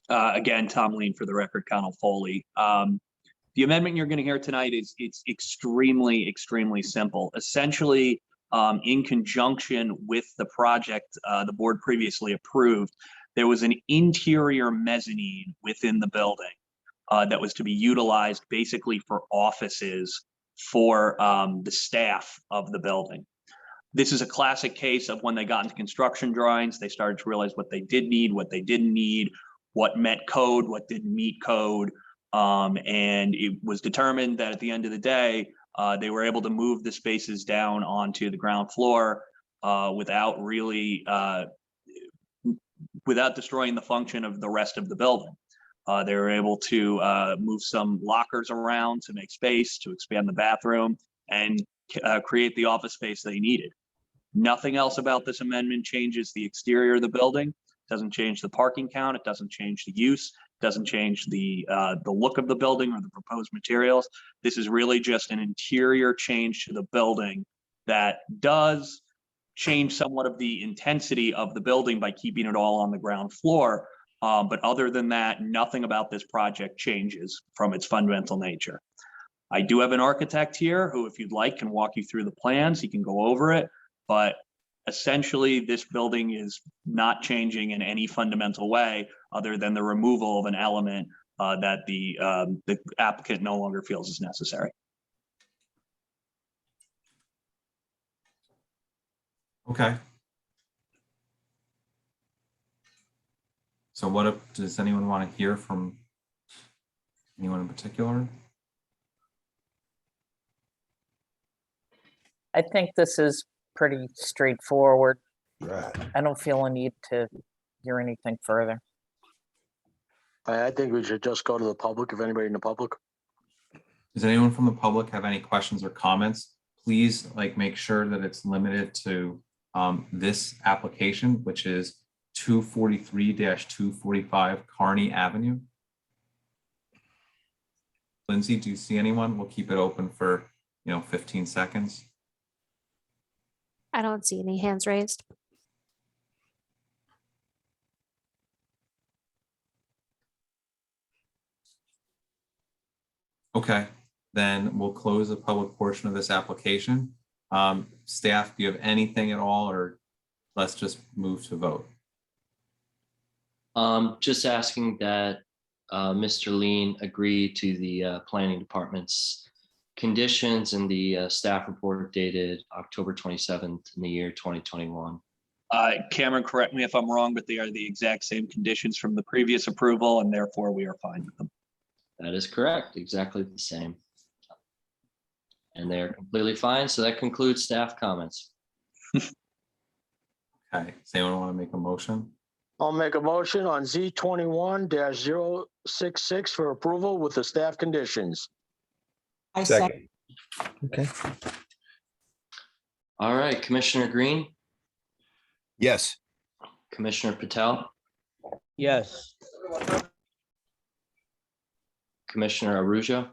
Again, Tom Lean for the record, Connell Foley. The amendment you're going to hear tonight is extremely simple. Essentially, in conjunction with the project the board previously approved, there was an interior mezzanine within the building that was to be utilized basically for offices for the staff of the building. This is a classic case of when they got into construction drawings, they started to realize what they did need, what they didn't need, what met code, what didn't meet code. And it was determined that at the end of the day, they were able to move the spaces down onto the ground floor without really, without destroying the function of the rest of the building. They were able to move some lockers around to make space, to expand the bathroom, and create the office space they needed. Nothing else about this amendment changes the exterior of the building, doesn't change the parking count, it doesn't change the use, doesn't change the look of the building or the proposed materials. This is really just an interior change to the building that does change somewhat of the intensity of the building by keeping it all on the ground floor. But other than that, nothing about this project changes from its fundamental nature. I do have an architect here who, if you'd like, can walk you through the plans. He can go over it, but essentially this building is not changing in any fundamental way other than the removal of an element that the applicant no longer feels is necessary. Okay. So does anyone want to hear from anyone in particular? I think this is pretty straightforward. Right. I don't feel a need to hear anything further. I think we should just go to the public, if anybody in the public. Does anyone from the public have any questions or comments? Please make sure that it's limited to this application, which is 243-245 Kearney Avenue. Lindsay, do you see anyone? We'll keep it open for 15 seconds. I don't see any hands raised. Okay, then we'll close the public portion of this application. Staff, do you have anything at all, or let's just move to vote? Just asking that Mr. Lean agree to the planning department's conditions in the staff report dated October 27th in the year 2021. Cameron, correct me if I'm wrong, but they are the exact same conditions from the previous approval, and therefore we are fine with them. That is correct, exactly the same. And they're completely fine. So that concludes staff comments. Okay, does anyone want to make a motion? I'll make a motion on Z21-066 for approval with the staff conditions. I second. Okay. All right, Commissioner Green, Yes. Commissioner Patel, Yes. Commissioner Arujo,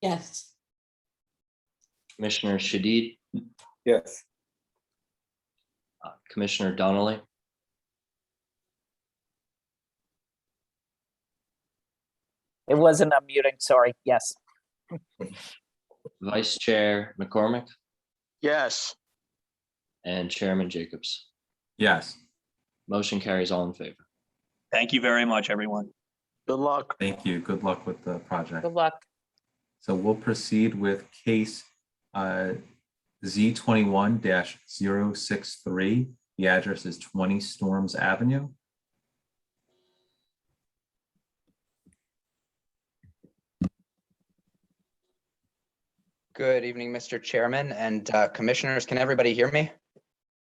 Yes. Commissioner Shadid, Yes. Commissioner Donnelly, It wasn't unmuting, sorry. Yes. Vice Chair McCormick, Yes. and Chairman Jacobs. Yes. Motion carries all in favor. Thank you very much, everyone. Good luck. Thank you. Good luck with the project. Good luck. So we'll proceed with case Z21-063. The address is 20 Storms Avenue. Good evening, Mr. Chairman and commissioners. Can everybody hear me?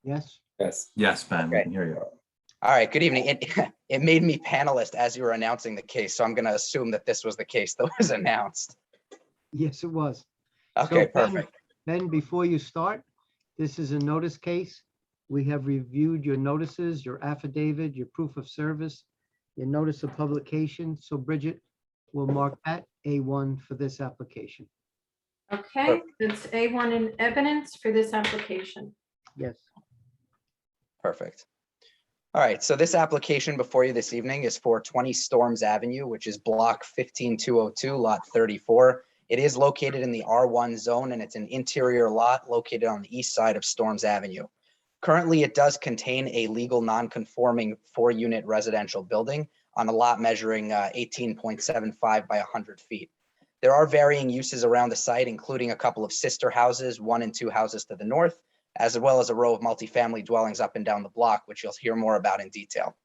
Yes. Yes. Yes, Ben, we Okay. can hear you. All right, good evening. It made me panelist as you were announcing the case, so I'm going to assume that this was the case that was announced. Yes, it was. Okay, So, Ben- perfect. Ben, before you start, this is a notice case. We have reviewed your notices, your affidavit, your proof of service, your notice of publication. So Bridget will mark that A1 for this application. Okay, it's A1 in evidence for this application. Yes. Perfect. All right, so this application before you this evening is for 20 Storms Avenue, which is block 15202, lot 34. It is located in the R1 zone, and it's an interior lot located on the east side of Storms Avenue. Currently, it does contain a legal non-conforming 4-unit residential building on a lot measuring 18.75 by 100 feet. There are varying uses around the site, including a couple of sister houses, 1 and 2 houses to the north, as well as a row of multifamily dwellings up and down the block, which you'll hear more about in detail.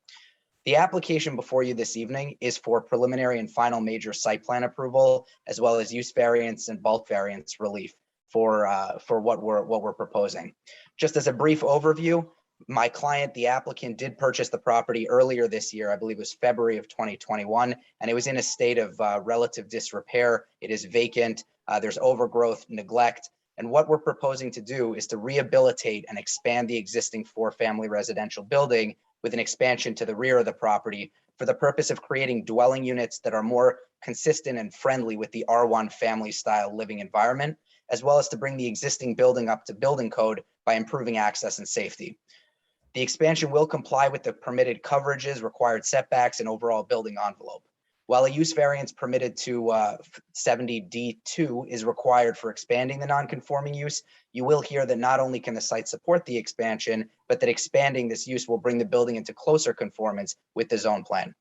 The application before you this evening is for preliminary and final major site plan approval, as well as use variance and bulk variance relief for what we're proposing. Just as a brief overview, My client, the applicant, did purchase the property earlier this year. I believe it was February of 2021, and it was in a state of relative disrepair. It is vacant. There's overgrowth, neglect. And what we're proposing to do is to rehabilitate and expand the existing 4-family residential building with an expansion to the rear of the property for the purpose of creating dwelling units that are more consistent and friendly with the R1 family style living environment, as well as to bring the existing building up to building code by improving access and safety. The expansion will comply with the permitted coverages, required setbacks, and overall building envelope. While a use variance permitted to 70D2 is required for expanding the non-conforming use, you will hear that not only can the site support the expansion, but that expanding this use will bring the building into closer conformance with the zone plan.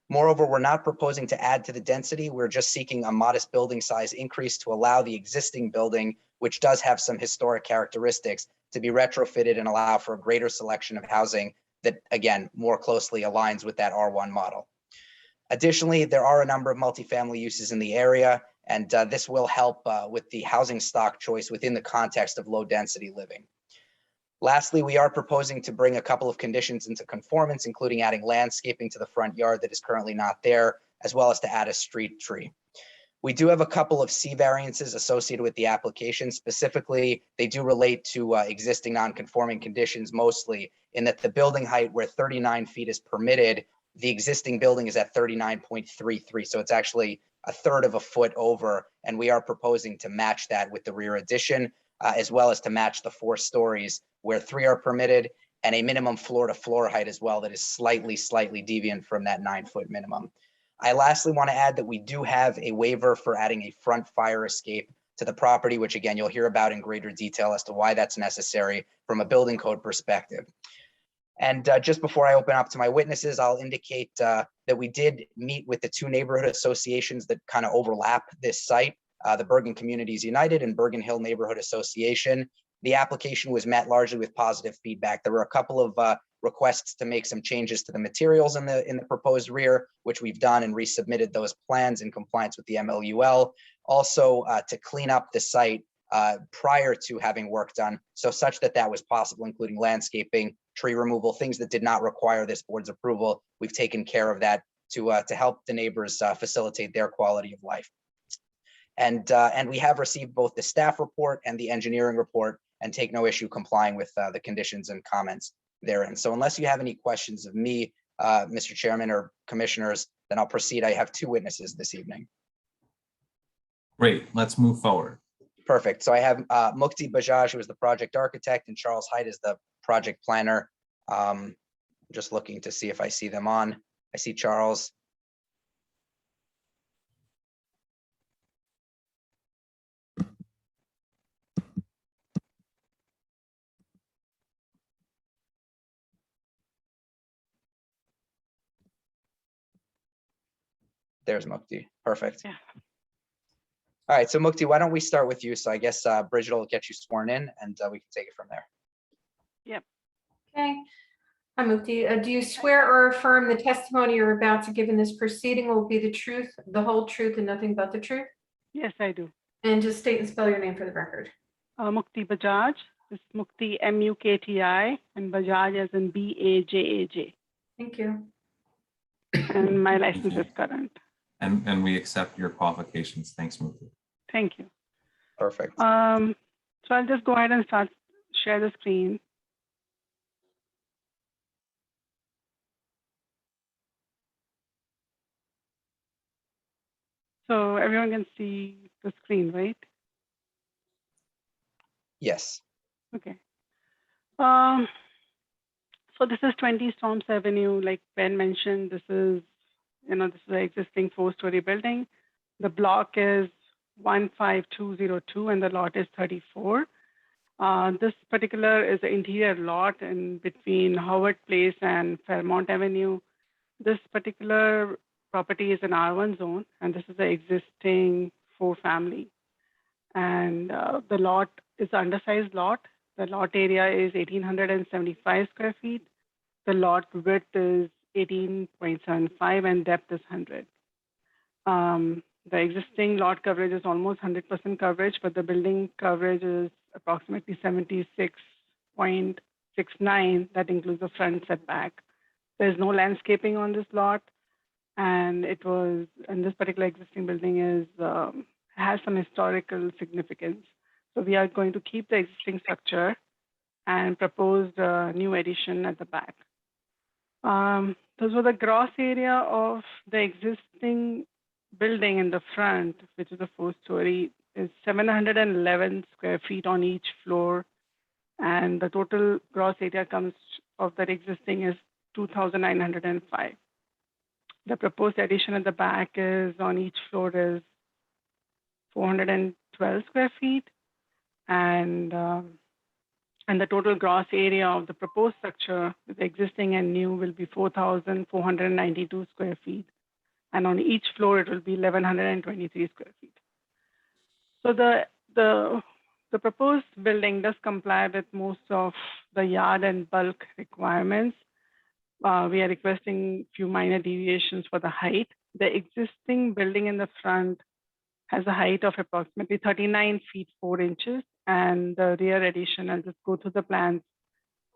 Moreover, we're not proposing to add to the density. We're just seeking a modest building size increase to allow the existing building, which does have some historic characteristics, to be retrofitted and allow for a greater selection of housing that, again, more closely aligns with that R1 model. Additionally, there are a number of multifamily uses in the area, and this will help with the housing stock choice within the context of low density living. Lastly, we are proposing to bring a couple of conditions into conformance, including adding landscaping to the front yard that is currently not there, as well as to add a street tree. We do have a couple of C variances associated with the application. Specifically, they do relate to existing non-conforming conditions mostly, in that the building height where 39 feet is permitted, the existing building is at 39.33. So it's actually a third of a foot over, and we are proposing to match that with the rear addition, as well as to match the 4 stories where 3 are permitted, and a minimum floor to floor height as well that is slightly deviant from that 9-foot minimum. I lastly want to add that we do have a waiver for adding a front fire escape to the property, which again, you'll hear about in greater detail as to why that's necessary from a building code perspective. And just before I open up to my witnesses, I'll indicate that we did meet with the 2 neighborhood associations that kind of overlap this site, the Bergen Communities United and Bergen Hill Neighborhood Association. The application was met largely with positive feedback. There were a couple of requests to make some changes to the materials in the proposed rear, which we've done and resubmitted those plans in compliance with the MLUL. Also to clean up the site prior to having work done, so such that that was possible, including landscaping, tree removal, things that did not require this board's approval. We've taken care of that to help the neighbors facilitate their quality of life. And we have received both the staff report and the engineering report and take no issue complying with the conditions and comments therein. So unless you have any questions of me, Mr. Chairman or commissioners, then I'll proceed. I have 2 witnesses this evening. Great, let's move forward. Perfect. So I have Mukti Bajaj, who is the project architect, and Charles Height is the project planner. Just looking to see if I see them on. I see Charles. There's Mukti. Perfect. Yeah. All right, so Mukti, why don't we start with you? So I guess Bridget will get you sworn in, and we can take it from there. Yep. Okay. Hi, Mukti. Do you swear or affirm the testimony you're about to give in this proceeding will be the truth, the whole truth, and nothing but the truth? Yes, I do. And just state and spell your name for the record. Mukti Bajaj. It's Mukti Mukti, and Bajaj as in Bajaj. Thank you. And my license is current. And we accept your qualifications. Thanks, Mukti. Thank you. Perfect. So I'll just go ahead and share the screen. So everyone can see the screen, right? Yes. Okay. So this is 20 Storms Avenue. Like Ben mentioned, this is an existing 4-story building. The block is 15202 and the lot is 34. This particular is the interior lot in between Howard Place and Fairmont Avenue. This particular property is an R1 zone, and this is the existing 4-family. And the lot is an undersized lot. The lot area is 1,875 square feet. The lot width is 18.75 and depth is 100. The existing lot coverage is almost 100% coverage, but the building coverage is approximately 76.6%. 0.69 that includes the front setback. There's no landscaping on this lot, and this particular existing building has some historical significance. So we are going to keep the existing structure and propose a new addition at the back. So the gross area of the existing building in the front, which is a 4-story, is 711 square feet on each floor. And the total gross area of that existing is 2,905. The proposed addition at the back is on each floor is 412 square feet. And the total gross area of the proposed structure with existing and new will be 4,492 square feet. And on each floor, it will be 1,123 square feet. So the proposed building does comply with most of the yard and bulk requirements. We are requesting a few minor deviations for the height. The existing building in the front has a height of approximately 39 feet 4 inches, and the rear addition, I'll just go through the plans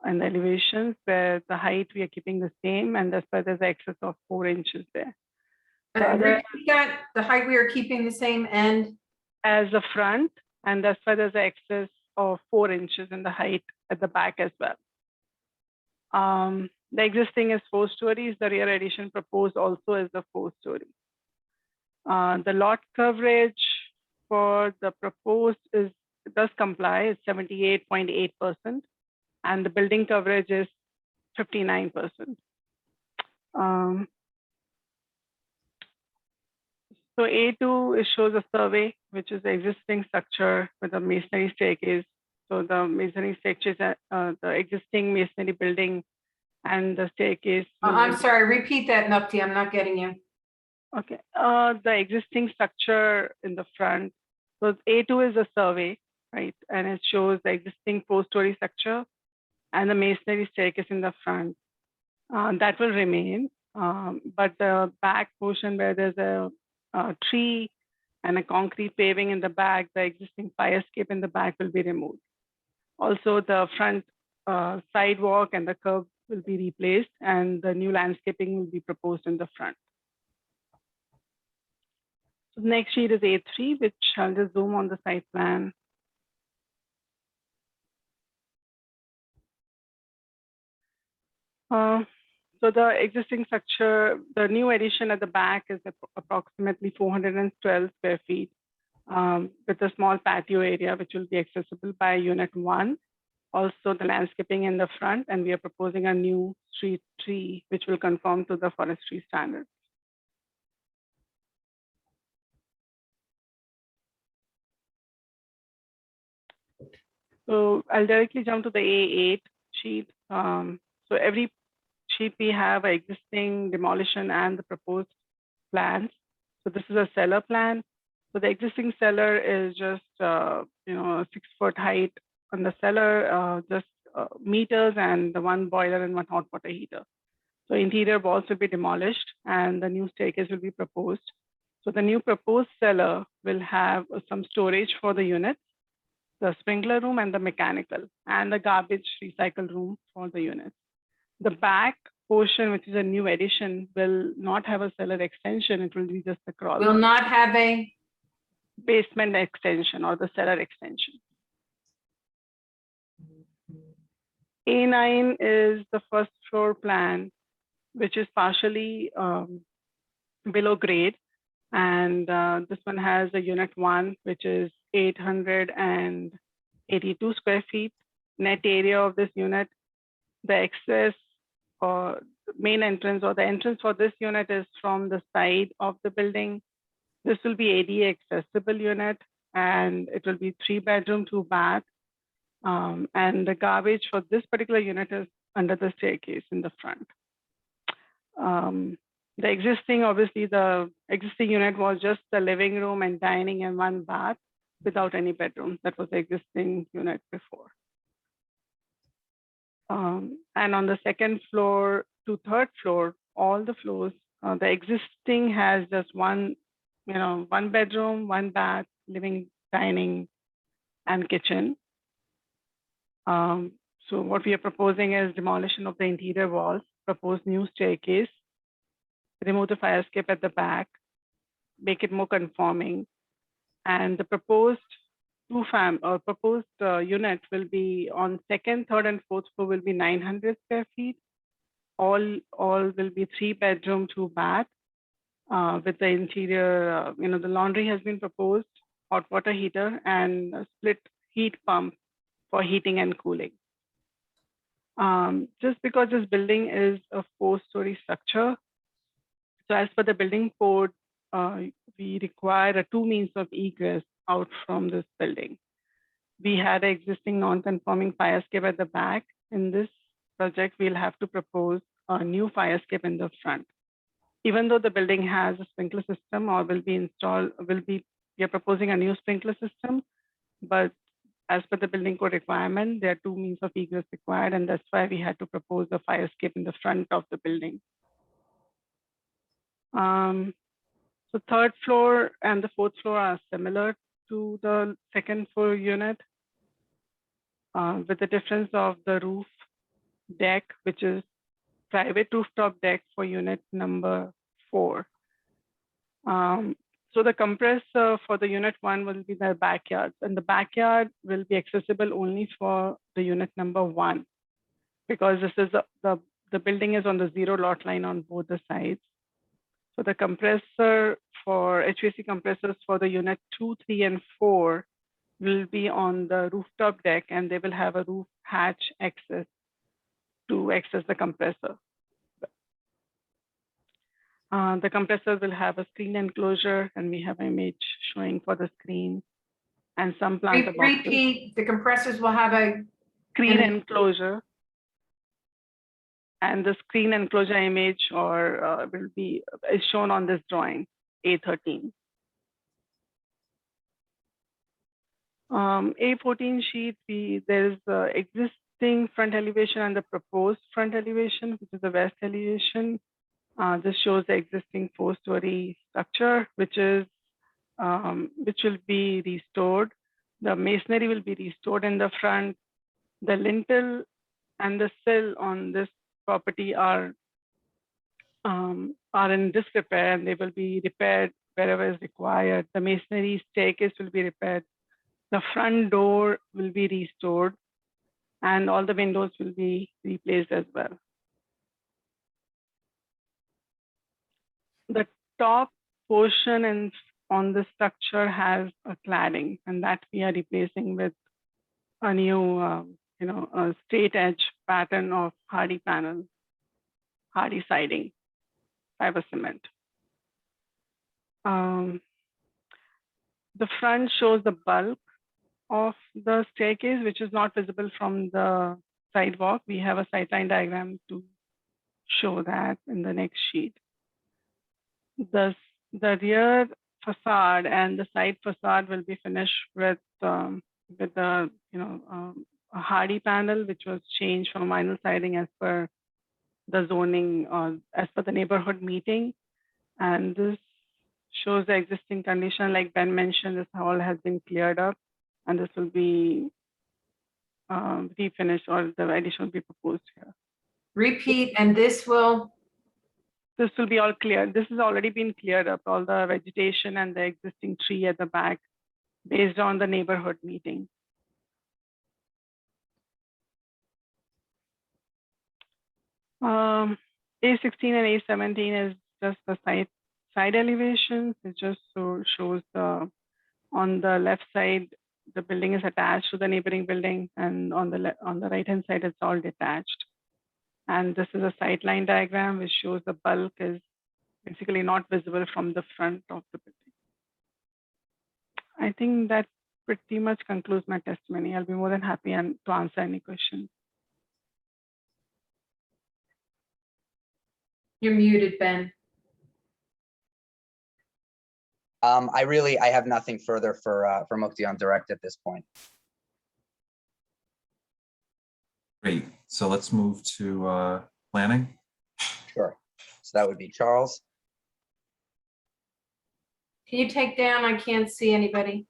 and the elevations where the height we are keeping the same, and that's why there's an excess of 4 inches there. Repeat that, the height we are keeping the same and? As the front, and that's why there's an excess of 4 inches in the height at the back as well. The existing is 4 stories. The rear addition proposed also is the 4-story. The lot coverage for the proposed does comply, is 78.8%, and the building coverage is 59%. So A2, it shows a survey, which is the existing structure with a masonry staircase. So the masonry staircase, the existing masonry building and the staircase. I'm sorry, repeat that, Nupti, I'm not getting you. Okay, the existing structure in the front. So A2 is a survey, right? And it shows the existing 4-story structure and the masonry staircase in the front. That will remain, but the back portion where there's a tree and a concrete paving in the back, the existing fire escape in the back will be removed. Also, the front sidewalk and the curb will be replaced, and the new landscaping will be proposed in the front. So the next sheet is A3, which I'll just zoom on the site plan. So the existing structure, the new addition at the back is approximately 412 square feet with a small patio area, which will be accessible by Unit 1. Also the landscaping in the front, and we are proposing a new street tree, which will conform to the forestry standards. So I'll directly jump to the A8 sheet. So every sheet we have existing demolition and the proposed plans. So this is a cellar plan. So the existing cellar is just a 6-foot height on the cellar, just meters and the 1 boiler and 1 hot water heater. So interior walls will be demolished and the new staircase will be proposed. So the new proposed cellar will have some storage for the units, the sprinkler room and the mechanical, and the garbage recycle room for the units. The back portion, which is a new addition, will not have a cellar extension. It will be just a crawl. Will not have a basement extension or the cellar extension. A9 is the first floor plan, which is partially below grade. And this one has a unit 1, which is 882 square feet. Net area of this unit, the excess or main entrance or the entrance for this unit is from the side of the building. This will be ADA accessible unit, and it will be 3-bedroom, 2-bath. And the garbage for this particular unit is under the staircase in the front. The existing unit was just the living room and dining and 1 bath without any bedroom. That was the existing unit before. And on the 2nd floor to 3rd floor, all the floors, the existing has just 1 bedroom, 1 bath, living, dining, and kitchen. So what we are proposing is demolition of the interior walls, proposed new staircase, remove the fire escape at the back, make it more conforming, and the proposed proposed unit will be on second, third, and fourth floor will be 900 square feet. All will be 3-bedroom, 2-bath, with the interior. The laundry has been proposed, hot water heater, and a split heat pump for heating and cooling. Just because this building is a 4-story structure, so as per the building code, we require 2 means of egress out from this building. We had an existing non-conforming fire escape at the back. In this project, we'll have to propose a new fire escape in the front. Even though the building has a sprinkler system or will be installed, we are proposing a new sprinkler system, but as per the building code requirement, there are 2 means of egress required, and that's why we had to propose the fire escape in the front of the building. So third floor and the fourth floor are similar to the second floor unit, with the difference of the roof deck, which is private rooftop deck for unit number 4. So the compressor for the unit 1 will be the backyard, and the backyard will be accessible only for the unit number 1, because this is the building is on the 0 lot line on both the sides. So the compressor for HVAC compressors for the unit 2, 3, and 4 will be on the rooftop deck, and they will have a roof hatch access to access the compressor. The compressor will have a screen enclosure, and we have an image showing for the screen and some planter boxes. Repeat, the compressors will have a Screen enclosure, and the screen enclosure image is shown on this drawing, A13. A14 sheet, there's the existing front elevation and the proposed front elevation, which is the west elevation. This shows the existing 4-story structure, which will be restored. The masonry will be restored in the front. The lintel and the sill on this property are in disrepair, and they will be repaired wherever is required. The masonry staircase will be repaired. The front door will be restored, and all the windows will be replaced as well. The top portion on the structure has a cladding, and that we are replacing with a new, a straight edge pattern of hardy panel, hardy siding, fiber cement. The front shows the bulk of the staircase, which is not visible from the sidewalk. We have a sightline diagram to show that in the next sheet. The rear facade and the side facade will be finished with a hardy panel, which was changed from vinyl siding as per the zoning or as per the neighborhood meeting. And this shows the existing condition. Like Ben mentioned, this all has been cleared up, and this will be refinished, or the addition will be proposed here. Repeat, and this will be all clear. This has already been cleared up, all the vegetation and the existing tree at the back, based on the neighborhood meeting. A16 and A17 is just the side elevations. It just shows on the left side, the building is attached to the neighboring building, and on the right hand side, it's all detached. And this is a sightline diagram which shows the bulk is basically not visible from the front of the building. I think that pretty much concludes my testimony. I'll be more than happy to answer any questions. You're muted, Ben. I have nothing further for Mukti on direct at this point. Great. So let's move to planning. Sure. So that would be Charles. Can you take down? I can't see anybody.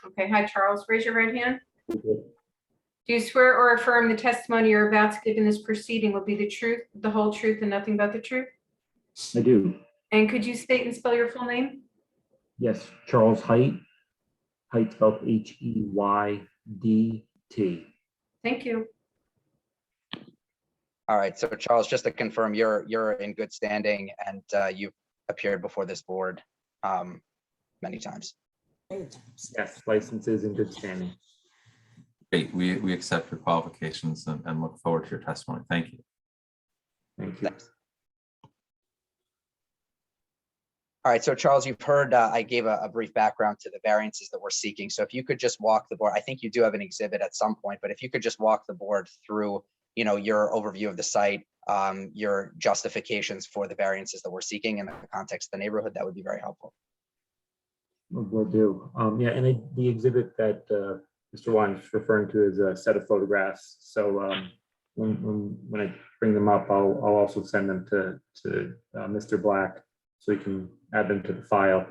Okay, hi, Charles. Raise your right hand. Do you swear or affirm the testimony you're about to give in this proceeding will be the truth, the whole truth, and nothing but the truth? I do. And could you state and spell your full name? Yes, Charles Height. Height spelled Heydt. Thank you. All right, so Charles, just to confirm, you're in good standing and you've appeared before this board many times. Yes, licenses in good standing. Great, we accept your qualifications and look forward to your testimony. Thank you. Thank you. Thanks. All right, so Charles, you've heard I gave a brief background to the variances that we're seeking. So if you could just walk the board, I think you do have an exhibit at some point, but if you could just walk the board through, your overview of the site, your justifications for the variances that we're seeking in the context of the neighborhood, that would be very helpful. Will do. Yeah, and the exhibit that Mr. Wine is referring to is a set of photographs. So when I bring them up, I'll also send them to Mr. Black so he can add them to the file.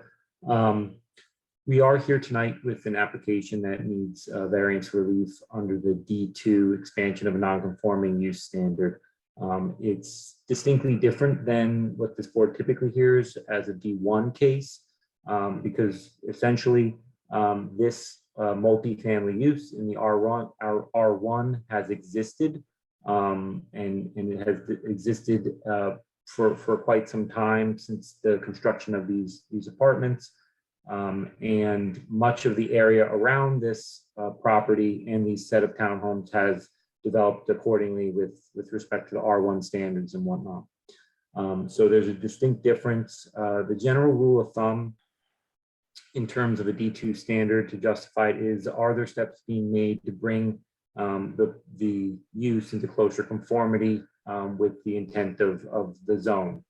We are here tonight with an application that needs variance relief under the D2 expansion of a non-conforming use standard. It's distinctly different than what this board typically hears as a D1 case, because essentially this multifamily use in the R1 has existed, and it has existed for quite some time since the construction of these apartments. And much of the area around this property and these set of townhomes has developed accordingly with respect to the R1 standards and whatnot. So there's a distinct difference. The general rule of thumb in terms of a D2 standard to justify it is, are there steps being made to bring the use into closer conformity with the intent of the zone?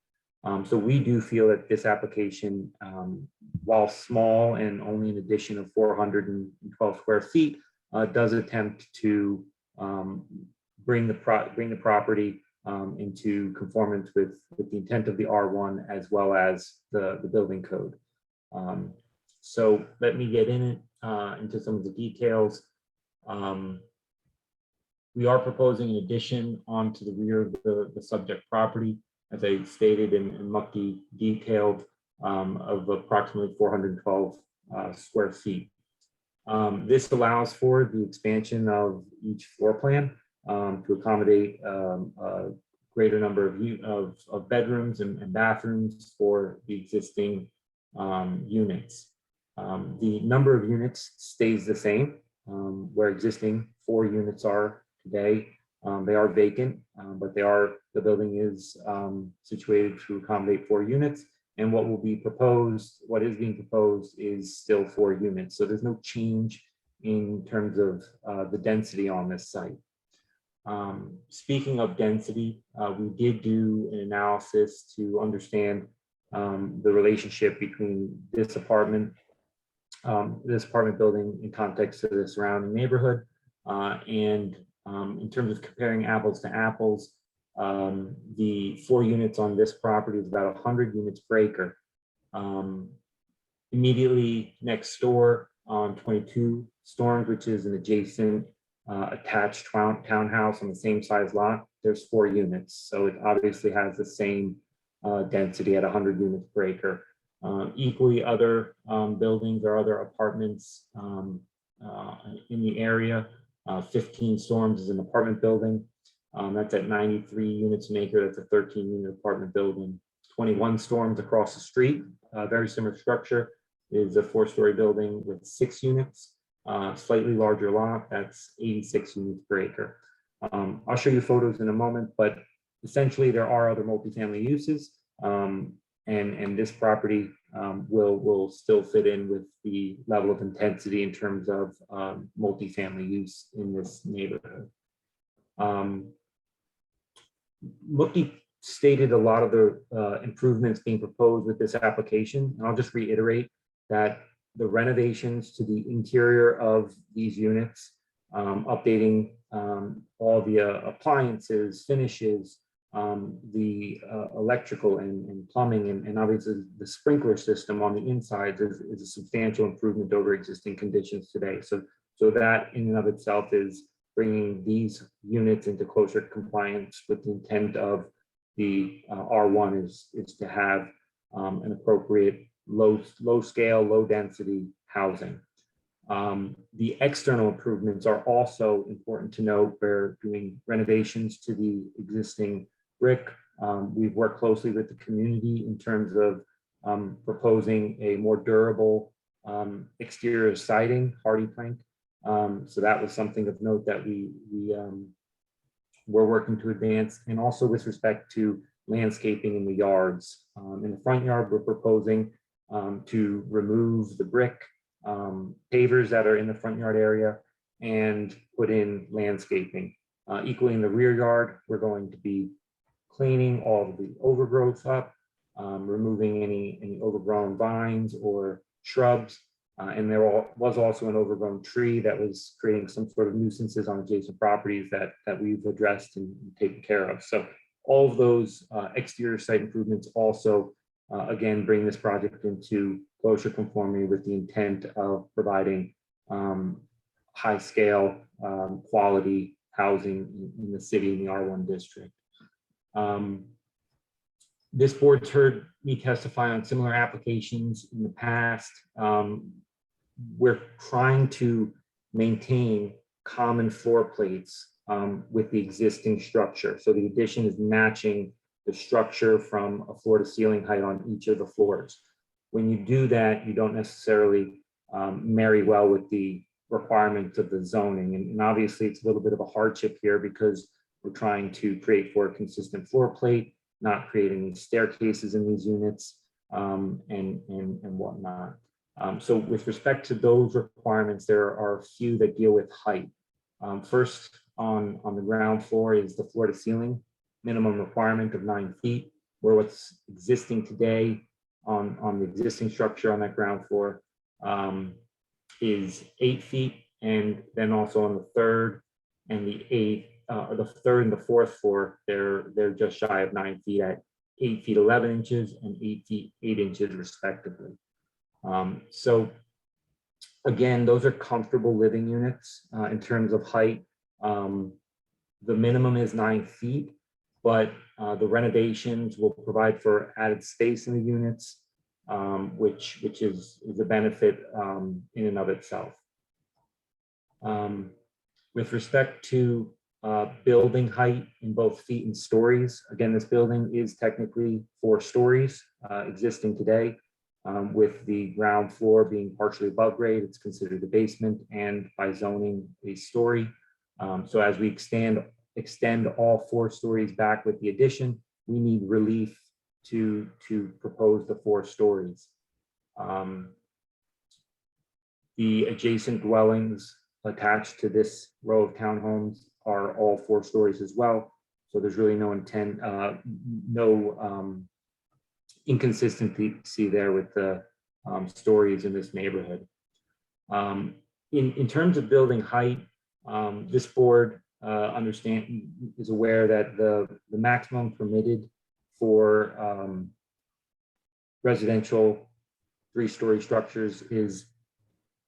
So we do feel that this application, while small and only an addition of 412 square feet, does attempt to bring the property into conformance with the intent of the R1 as well as the building code. So let me get into some of the details. We are proposing an addition onto the rear of the subject property, as I stated and Mukti detailed, of approximately 412 square feet. This allows for the expansion of each floor plan to accommodate a greater number of bedrooms and bathrooms for the existing units. The number of units stays the same, where existing 4 units are today. They are vacant, but the building is situated to accommodate 4 units. And what is being proposed is still 4 units. So there's no change in terms of the density on this site. Speaking of density, we did do an analysis to understand the relationship between this apartment building in context of the surrounding neighborhood, and in terms of comparing apples to apples, the 4 units on this property is about 100 units per acre. Immediately next door on 22 Storms, which is an adjacent attached townhouse on the same size lot, there's 4 units. So it obviously has the same density at 100 units per acre. Equally, other buildings or other apartments in the area. 15 Storms is an apartment building. That's at 93 units an acre. That's a 13-unit apartment building. 21 Storms across the street, very similar structure, is a 4-story building with 6 units, slightly larger lot. That's 86 units per acre. I'll show you photos in a moment, but essentially there are other multifamily uses, and this property will still fit in with the level of intensity in terms of multifamily use in this neighborhood. Mukti stated a lot of the improvements being proposed with this application, and I'll just reiterate that the renovations to the interior of these units, updating all the appliances, finishes, the electrical and plumbing and obviously the sprinkler system on the inside is a substantial improvement over existing conditions today. So that in and of itself is bringing these units into closer compliance with the intent of the R1 is to have an appropriate low scale, low density housing. The external improvements are also important to note. We're doing renovations to the existing brick. We've worked closely with the community in terms of proposing a more durable exterior siding, hardy plank. So that was something of note that we're working to advance. And also with respect to landscaping in the yards. In the front yard, we're proposing to remove the brick pavers that are in the front yard area and put in landscaping. Equally in the rear yard, we're going to be cleaning all of the overgrowth up, removing any overgrown vines or shrubs. And there was also an overgrown tree that was creating some sort of nuisances on adjacent properties that we've addressed and taken care of. So all of those exterior site improvements also, again, bring this project into closer conformity with the intent of providing high scale quality housing in the city in the R1 district. This board's heard me testify on similar applications in the past. We're trying to maintain common floor plates with the existing structure. So the addition is matching the structure from a floor to ceiling height on each of the floors. When you do that, you don't necessarily marry well with the requirements of the zoning. And obviously it's a little bit of a hardship here because we're trying to create for a consistent floor plate, not creating staircases in these units and whatnot. So with respect to those requirements, there are a few that deal with height. First, on the ground floor is the floor to ceiling minimum requirement of 9 feet, where what's existing today on the existing structure on that ground floor is 8 feet. And then also on the third and the third and the fourth floor, they're just shy of 9 feet at 8 feet 11 inches and 8 feet 8 inches respectively. So again, those are comfortable living units in terms of height. The minimum is 9 feet, but the renovations will provide for added space in the units, which is a benefit in and of itself. With respect to building height in both feet and stories, again, this building is technically 4 stories existing today. With the ground floor being partially above grade, it's considered a basement and by zoning a story. So as we extend all 4 stories back with the addition, we need relief to propose the 4 stories. The adjacent dwellings attached to this row of townhomes are all 4 stories as well. So there's really no inconsistency there with the stories in this neighborhood. In terms of building height, this board is aware that the maximum permitted for residential 3-story structures is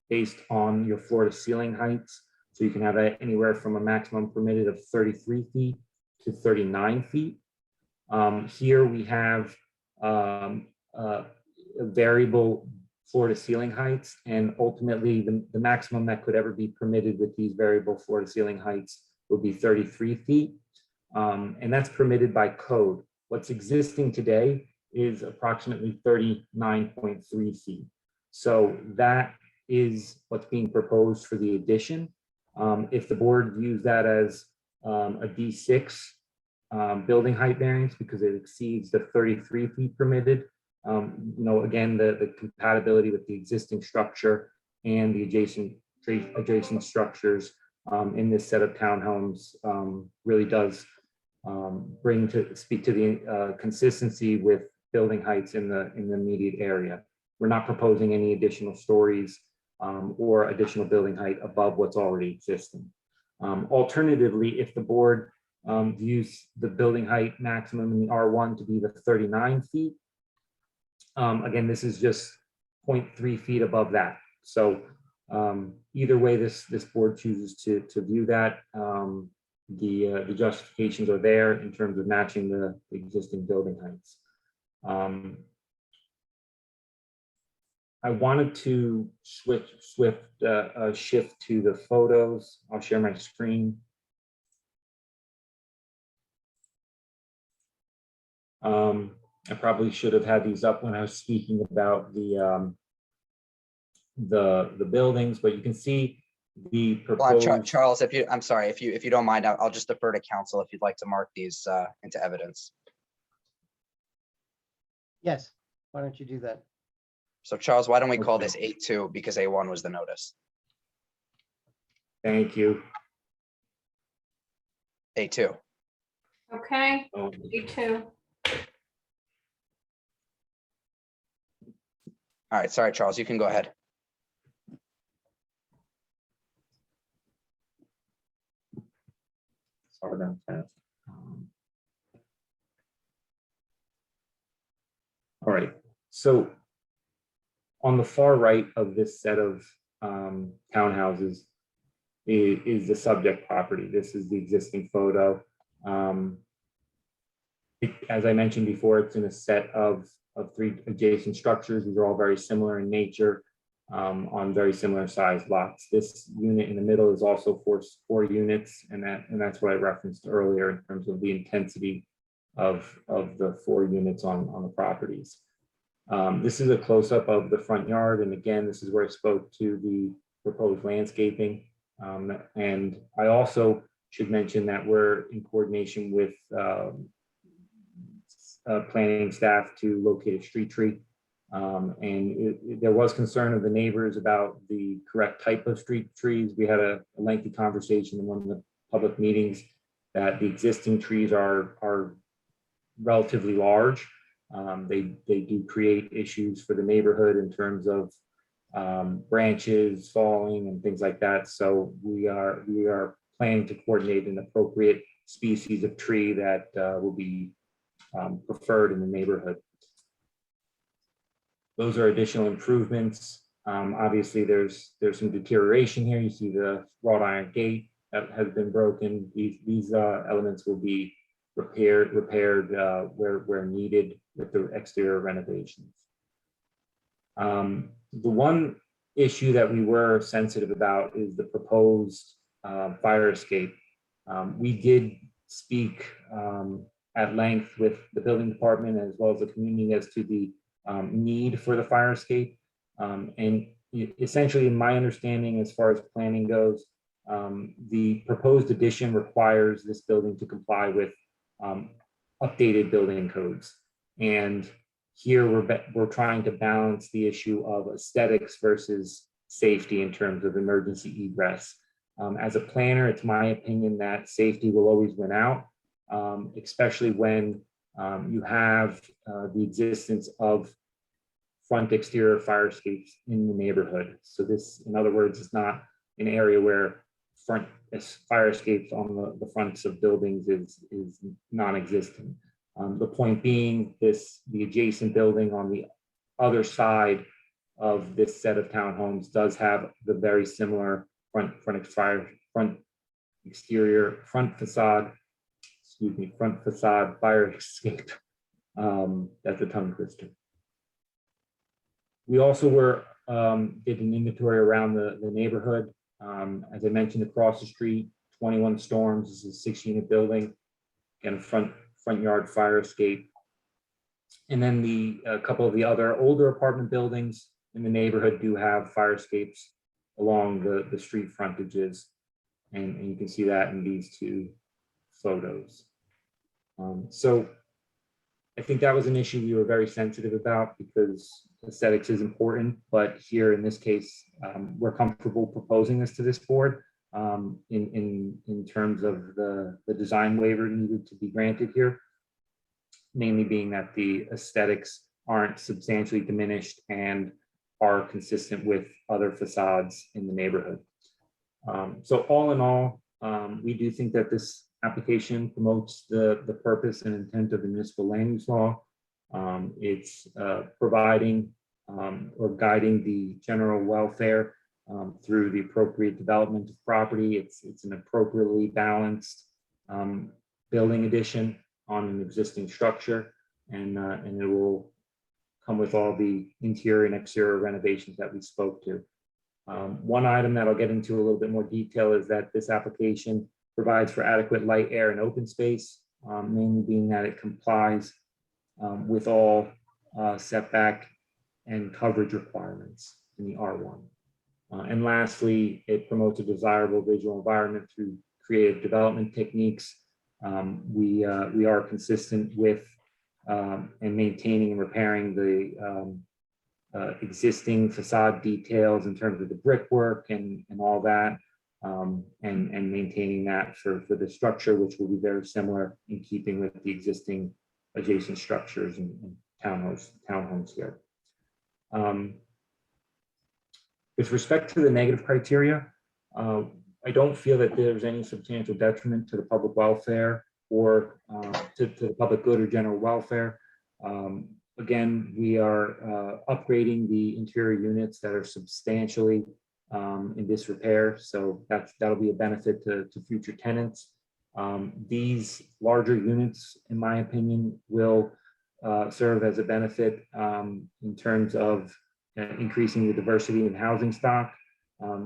based on your floor to ceiling heights. So you can have anywhere from a maximum permitted of 33 feet to 39 feet. Here we have variable floor to ceiling heights, and ultimately the maximum that could ever be permitted with these variable floor to ceiling heights would be 33 feet. And that's permitted by code. What's existing today is approximately 39.3 feet. So that is what's being proposed for the addition. If the board views that as a D6 building height variance because it exceeds the 33 feet permitted, again, the compatibility with the existing structure and the adjacent structures in this set of townhomes really does speak to the consistency with building heights in the immediate area. We're not proposing any additional stories or additional building height above what's already existing. Alternatively, if the board views the building height maximum in the R1 to be the 39 feet. Again, this is just 0.3 feet above that. So either way this board chooses to view that, the justifications are there in terms of matching the existing building heights. I wanted to shift to the photos. I'll share my screen. I probably should have had these up when I was speaking about the buildings, but you can see the proposed. Charles, I'm sorry, if you don't mind, I'll just defer to council if you'd like to mark these into evidence. Yes, why don't you do that? So Charles, why don't we call this A2 because A1 was the notice? Thank you. A2. Okay, Oh, me too. All right, sorry, Charles, you can go ahead. sorry about that. All right, so on the far right of this set of townhouses is the subject property. This is the existing photo. As I mentioned before, it's in a set of 3 adjacent structures. These are all very similar in nature on very similar sized lots. This unit in the middle is also 4 units, and that's what I referenced earlier in terms of the intensity of the 4 units on the properties. This is a close-up of the front yard, and again, this is where I spoke to the proposed landscaping. And I also should mention that we're in coordination with planning staff to locate a street tree. There was concern of the neighbors about the correct type of street trees. We had a lengthy conversation in one of the public meetings that the existing trees are relatively large. They do create issues for the neighborhood in terms of branches falling and things like that. So we are planning to coordinate an appropriate species of tree that will be preferred in the neighborhood. Those are additional improvements. Obviously, there's some deterioration here. You see the wrought iron gate that has been broken. These elements will be repaired where needed with the exterior renovations. The one issue that we were sensitive about is the proposed fire escape. We did speak at length with the building department as well as the community as to the need for the fire escape. And essentially, my understanding as far as planning goes, the proposed addition requires this building to comply with updated building codes. And here we're trying to balance the issue of aesthetics versus safety in terms of emergency egress. As a planner, it's my opinion that safety will always win out, especially when you have the existence of front exterior fire escapes in the neighborhood. So this, in other words, is not an area where front fire escapes on the fronts of buildings is non-existent. The point being, the adjacent building on the other side of this set of townhomes does have the very similar front facade fire escape. That's a tongue twister. We also did an inventory around the neighborhood. As I mentioned, across the street, 21 Storms, this is a 6-unit building, and a front yard fire escape. And then a couple of the other older apartment buildings in the neighborhood do have fire escapes along the street frontages. And you can see that in these 2 photos. So I think that was an issue we were very sensitive about because aesthetics is important, but here in this case, we're comfortable proposing this to this board in terms of the design waiver needed to be granted here, mainly being that the aesthetics aren't substantially diminished and are consistent with other facades in the neighborhood. So all in all, we do think that this application promotes the purpose and intent of the municipal land use law. It's providing or guiding the general welfare through the appropriate development of property. It's an appropriately balanced building addition on an existing structure, and it will come with all the interior and exterior renovations that we spoke to. One item that I'll get into a little bit more detail is that this application provides for adequate light, air, and open space, mainly being that it complies with all setback and coverage requirements in the R1. And lastly, it promotes a desirable visual environment through creative development techniques. We are consistent with and maintaining and repairing the existing facade details in terms of the brickwork and all that, and maintaining that for the structure, which will be very similar in keeping with the existing adjacent structures and townhomes here. With respect to the negative criteria, I don't feel that there's any substantial detriment to the public welfare or to the public good or general welfare. Again, we are upgrading the interior units that are substantially in disrepair, so that'll be a benefit to future tenants. These larger units, in my opinion, will serve as a benefit in terms of increasing the diversity in housing stock.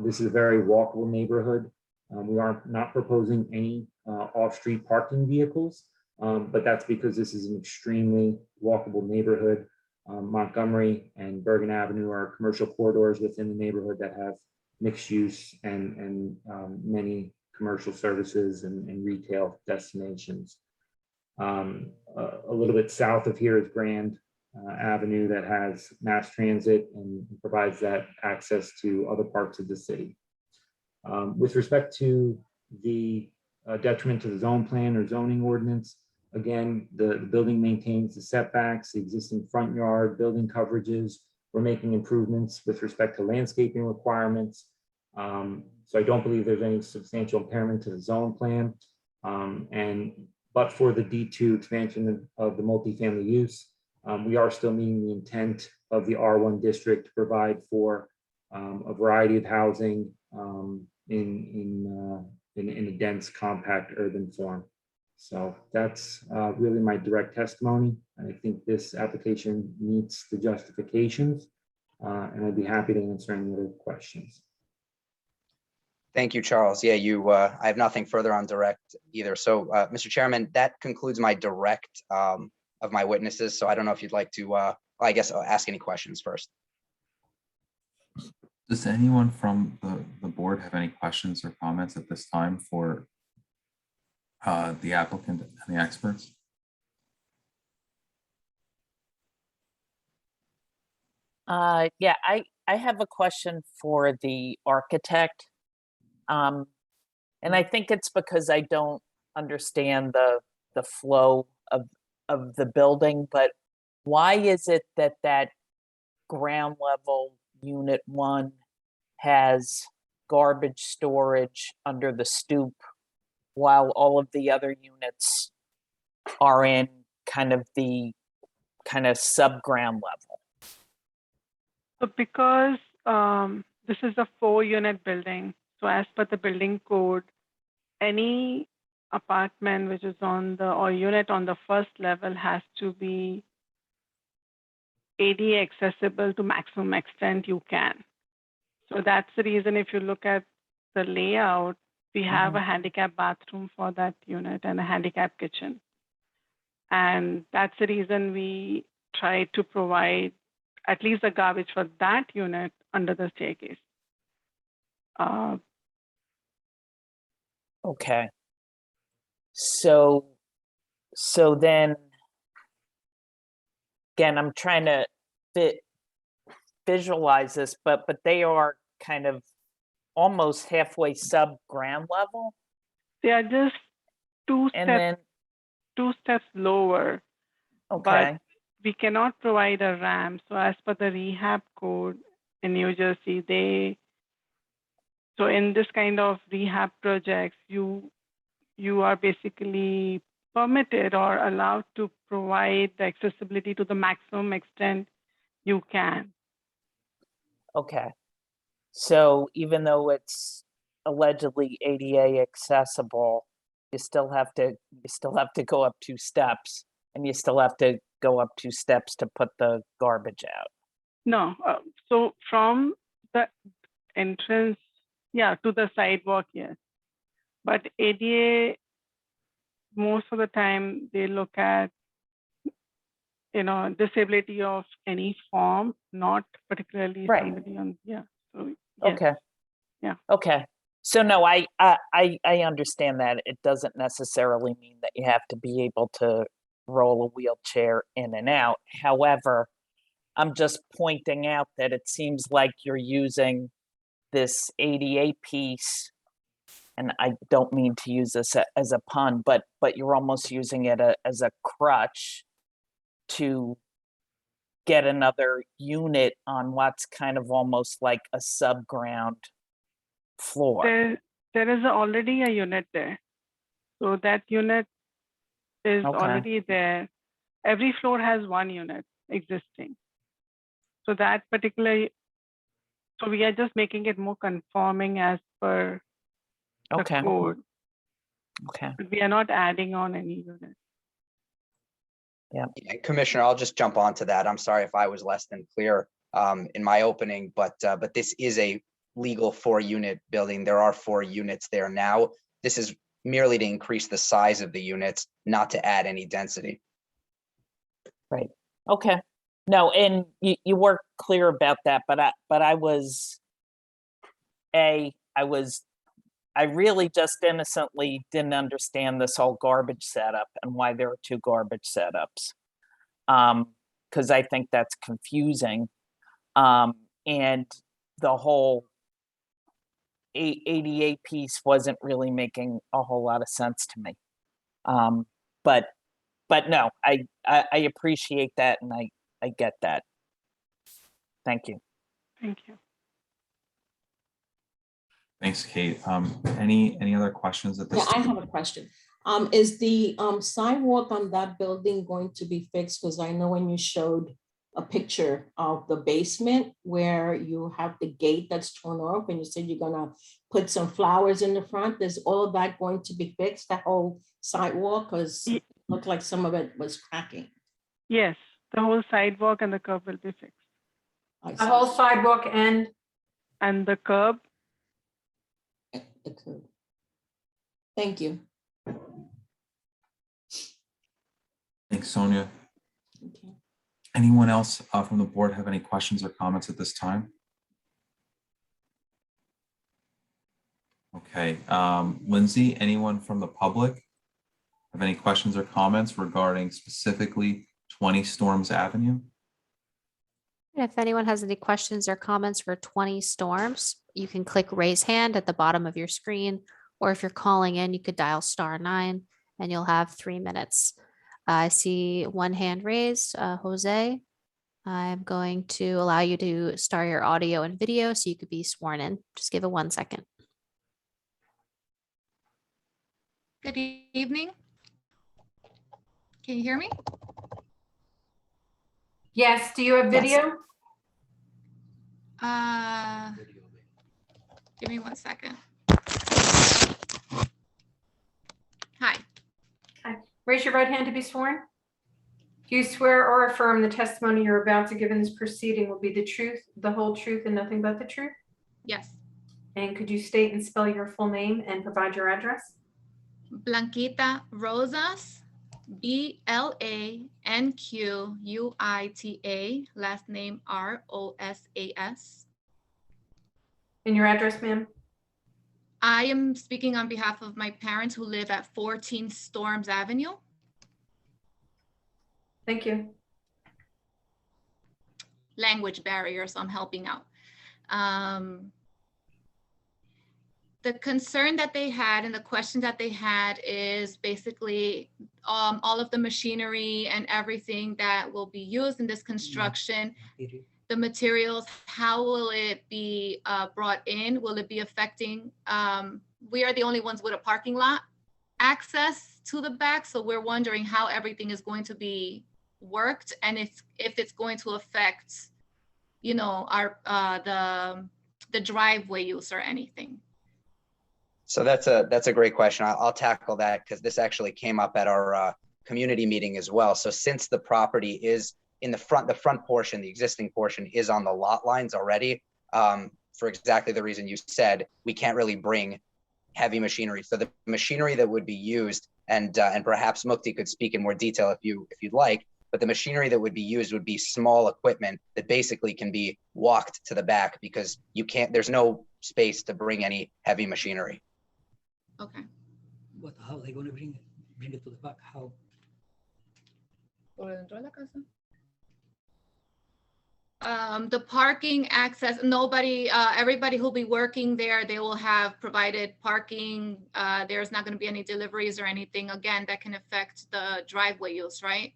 This is a very walkable neighborhood. We are not proposing any off-street parking vehicles, but that's because this is an extremely walkable neighborhood. Montgomery and Bergen Avenue are commercial corridors within the neighborhood that have mixed use and many commercial services and retail destinations. A little bit south of here is Grand Avenue that has mass transit and provides that access to other parts of the city. With respect to the detriment to the zone plan or zoning ordinance, again, the building maintains the setbacks, the existing front yard, building coverages. We're making improvements with respect to landscaping requirements. So I don't believe there's any substantial impairment to the zone plan. But for the D2 expansion of the multifamily use, we are still meeting the intent of the R1 district to provide for a variety of housing in a dense, compact urban form. So that's really my direct testimony. I think this application meets the justifications, and I'd be happy to answer any other questions. Thank you, Charles. Yeah, I have nothing further on direct either. So, Mr. Chairman, that concludes my direct of my witnesses. So I don't know if you'd like to, I guess I'll ask any questions first. Does anyone from the board have any questions or comments at this time for the applicant and the experts? Yeah, I have a question for the architect. And I think it's because I don't understand the flow of the building, but why is it that ground level unit 1 has garbage storage under the stoop while all of the other units are in kind of sub-ground level? So because this is a 4-unit building, so as per the building code, any apartment which is on or unit on the first level has to be ADA accessible to maximum extent you can. So that's the reason if you look at the layout, we have a handicap bathroom for that unit and a handicap kitchen. And that's the reason we try to provide at least the garbage for that unit under the staircase. Okay. So then, again, I'm trying to visualize this, but they are kind of almost halfway sub-ground level. They are just two steps lower. Okay. But we cannot provide a ramp. So as per the rehab code in New Jersey, so in this kind of rehab projects, you you are basically permitted or allowed to provide the accessibility to the maximum extent you can. Okay. So even though it's allegedly ADA accessible, you still have to go up 2 steps, and you still have to go up 2 steps to put the garbage out. No, so from the entrance, yeah, to the sidewalk, yes. But ADA, most of the time, they look at, disability of any form, not particularly Right. somebody on, yeah. So, yes. Okay. Yeah. Okay. So no, I understand that it doesn't necessarily mean that you have to be able to roll a wheelchair in and out. However, I'm just pointing out that it seems like you're using this ADA piece, and I don't mean to use this as a pun, but you're almost using it as a crutch to get another unit on what's kind of almost like a subground floor. There is already a unit there. So that unit is Okay. already there. Every floor has 1 unit existing. So that particular, so we are just making it more conforming as per the Okay. code. Okay. But we are not adding on any unit. Yeah. Commissioner, I'll just jump onto that. I'm sorry if I was less than clear in my opening, but this is a legal 4-unit building. There are 4 units there now. This is merely to increase the size of the units, not to add any density. Right. Okay. No, and you were clear about that, but I really just innocently didn't understand this whole garbage setup and why there are 2 garbage setups. Because I think that's confusing. And the whole ADA piece wasn't really making a whole lot of sense to me. But no, I appreciate that, and I get that. Thank you. Thank you. Thanks, Kate. Any other questions at this Yeah, I time? have a question. Is the sidewalk on that building going to be fixed? Because I know when you showed a picture of the basement where you have the gate that's torn off and you said you're gonna put some flowers in the front, is all of that going to be fixed, that whole sidewalk? Because it looked like some of it was cracking. Yes, the whole sidewalk and the curb will be fixed. The whole sidewalk and the curb. The curb. Thank you. Thanks, Sonia. Okay. Anyone else from the board have any questions or comments at this time? Okay, Lindsay, anyone from the public have any questions or comments regarding specifically 20 Storms Avenue? If anyone has any questions or comments for 20 Storms, you can click raise hand at the bottom of your screen, or if you're calling in, you could dial *9 and you'll have 3 minutes. I see 1 hand raised, Jose. I'm going to allow you to start your audio and video so you could be sworn in. Just give it 1 second. Good evening. Can you hear me? yes, do you have video? Give me 1 second. Hi. Hi. Raise your right hand to be sworn. Do you swear or affirm the testimony you're about to give in this proceeding will be the truth, the whole truth, and nothing but the truth? Yes. And could you state and spell your full name and provide your address? Blanquita Rosas, BLANQUITA, last name ROSAS. And your address, ma'am? I am speaking on behalf of my parents who live at 14 Storms Avenue. Thank you. Language barrier, so I'm helping out. The concern that they had and the question that they had is basically all of the machinery and everything that will be used in this construction, the materials, how will it be brought in? Will it be affecting, we are the only ones with a parking lot access to the back. So we're wondering how everything is going to be worked and if it's going to affect, you know, our the driveway use or anything. So that's a great question. I'll tackle that because this actually came up at our community meeting as well. So since the property is in the front portion, the existing portion is on the lot lines already, for exactly the reason you said, we can't really bring heavy machinery. So the machinery that would be used, and perhaps Mukti could speak in more detail if you'd like, but the machinery that would be used would be small equipment that basically can be walked to the back because there's no space to bring any heavy machinery. Okay. How are they going to bring it to the back? How? The parking access, nobody, everybody who'll be working there, they will have provided parking. There's not going to be any deliveries or anything, again, that can affect the driveway use, right?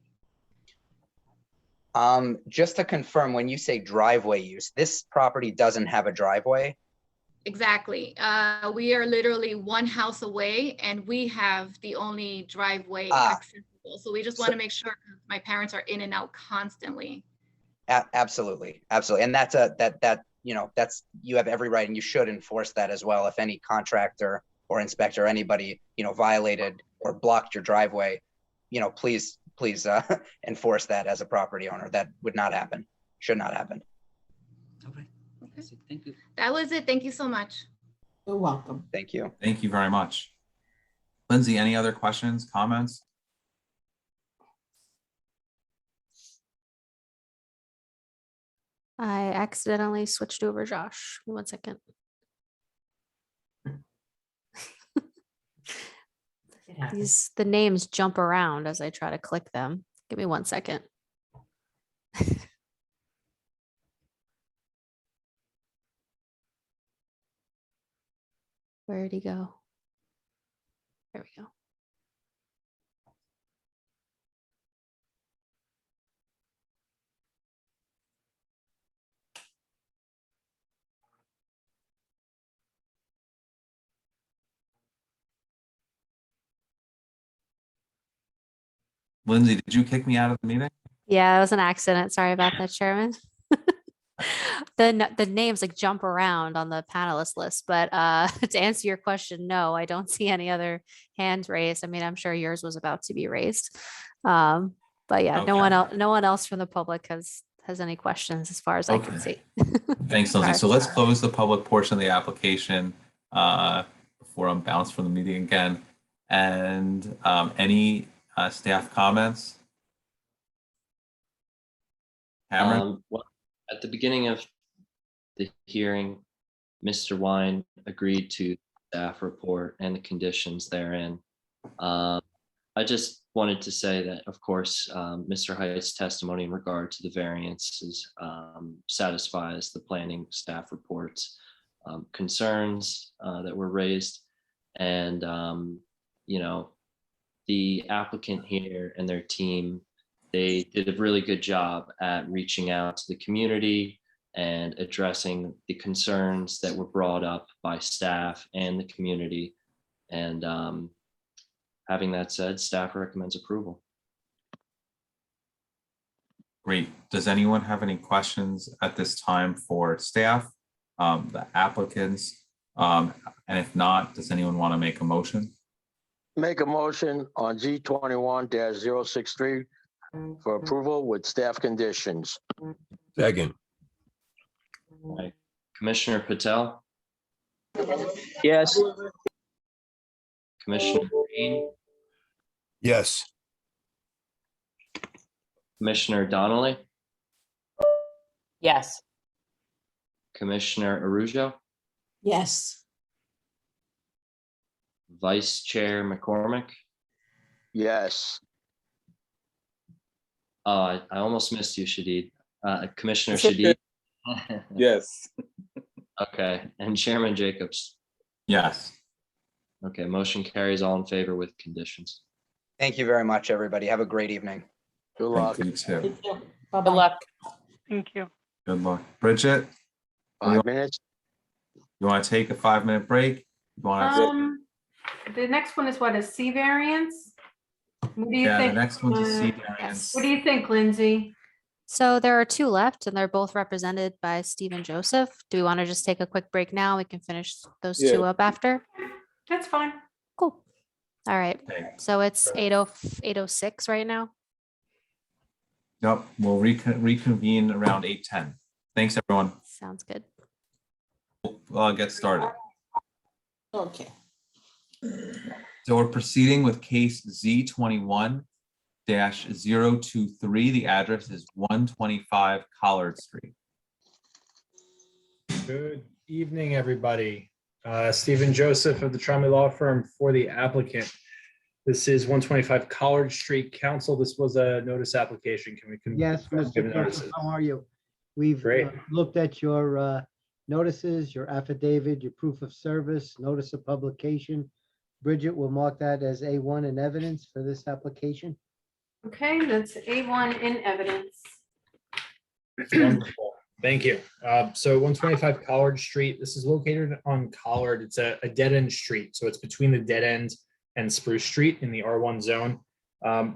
Just to confirm, when you say driveway use, this property doesn't have a driveway? Exactly. We are literally one house away and we have the only driveway accessible. So we just want to make sure my parents are in and out constantly. Absolutely. And that's you have every right and you should enforce that as well. If any contractor or inspector, anybody, violated or blocked your driveway, please enforce that as a property owner. That would not happen, should not happen. Okay. Thank you. That was it. Thank you so much. You're welcome. Thank you. Thank you very much. Lindsay, any other questions, comments? I accidentally switched over Josh. Give me 1 second. The names jump around as I try to click them. Give me 1 second. Where did he go? There we go. Lindsay, did you kick me out of the meeting? Yeah, it was an accident. Sorry about that, Chairman. The names like jump around on the panelist list, but to answer your question, no, I don't see any other hands raised. I mean, I'm sure yours was about to be raised. But yeah, no one else from the public has any questions as far as I can see. Thanks, Lindsay. So let's close the public portion of the application before I'm bounced from the meeting again. And any staff comments? Cameron? Well, at the beginning of the hearing, Mr. Wine agreed to staff report and the conditions therein. I just wanted to say that, of course, Mr. Hite's testimony in regard to the variances satisfies the planning staff report's concerns that were raised. And, the applicant here and their team, they did a really good job at reaching out to the community and addressing the concerns that were brought up by staff and the community. And having that said, staff recommends approval. Great. Does anyone have any questions at this time for staff, the applicants? And if not, does anyone want to make a motion? Make a motion on G21-063 for approval with staff conditions. Second. Right. Commissioner Patel, Yes. Commissioner Green, Yes. Commissioner Donnelly, Yes. Commissioner Arujo, Yes. Vice Chair McCormick. Yes. I almost missed you, Shadid. Commissioner Shadid. Yes. Okay, and Chairman Jacobs. Yes. Okay, motion carries, all in favor with conditions. Thank you very much, everybody. Have a great evening. Good luck. Thank you too. Good luck. Thank you. Good luck. Bridget, 5 minutes. you want to take a 5-minute break? You want to? The next one is what, a C variance? What do you Yeah, the think? next one's a C uh, variance. What do you think, Lindsay? So there are two left and they're both represented by Stephen Joseph. Do we want to just take a quick break now? We can finish those Yeah. two up after. That's fine. Cool. All right. Okay. So it's 8:06 right now. Yep, we'll reconvene around 8:10. Thanks, everyone. Sounds good. We'll get started. Okay. So we're proceeding with case Z21-023. The address is 125 Collard Street. Good evening, everybody. Stephen Joseph of the Trombley Law Firm for the applicant. This is 125 Collard Street. Council, this was a notice application. Can we Yes, confirm Mr. given Joseph, notices? how are you? We've Great. looked at your notices, your affidavit, your proof of service, notice of publication. Bridget will mark that as A1 in evidence for this application. Okay, that's A1 in evidence. Wonderful. Thank you. So 125 Collard Street, this is located on Collard. It's a dead-end street. So it's between the dead end and Spruce Street in the R1 zone.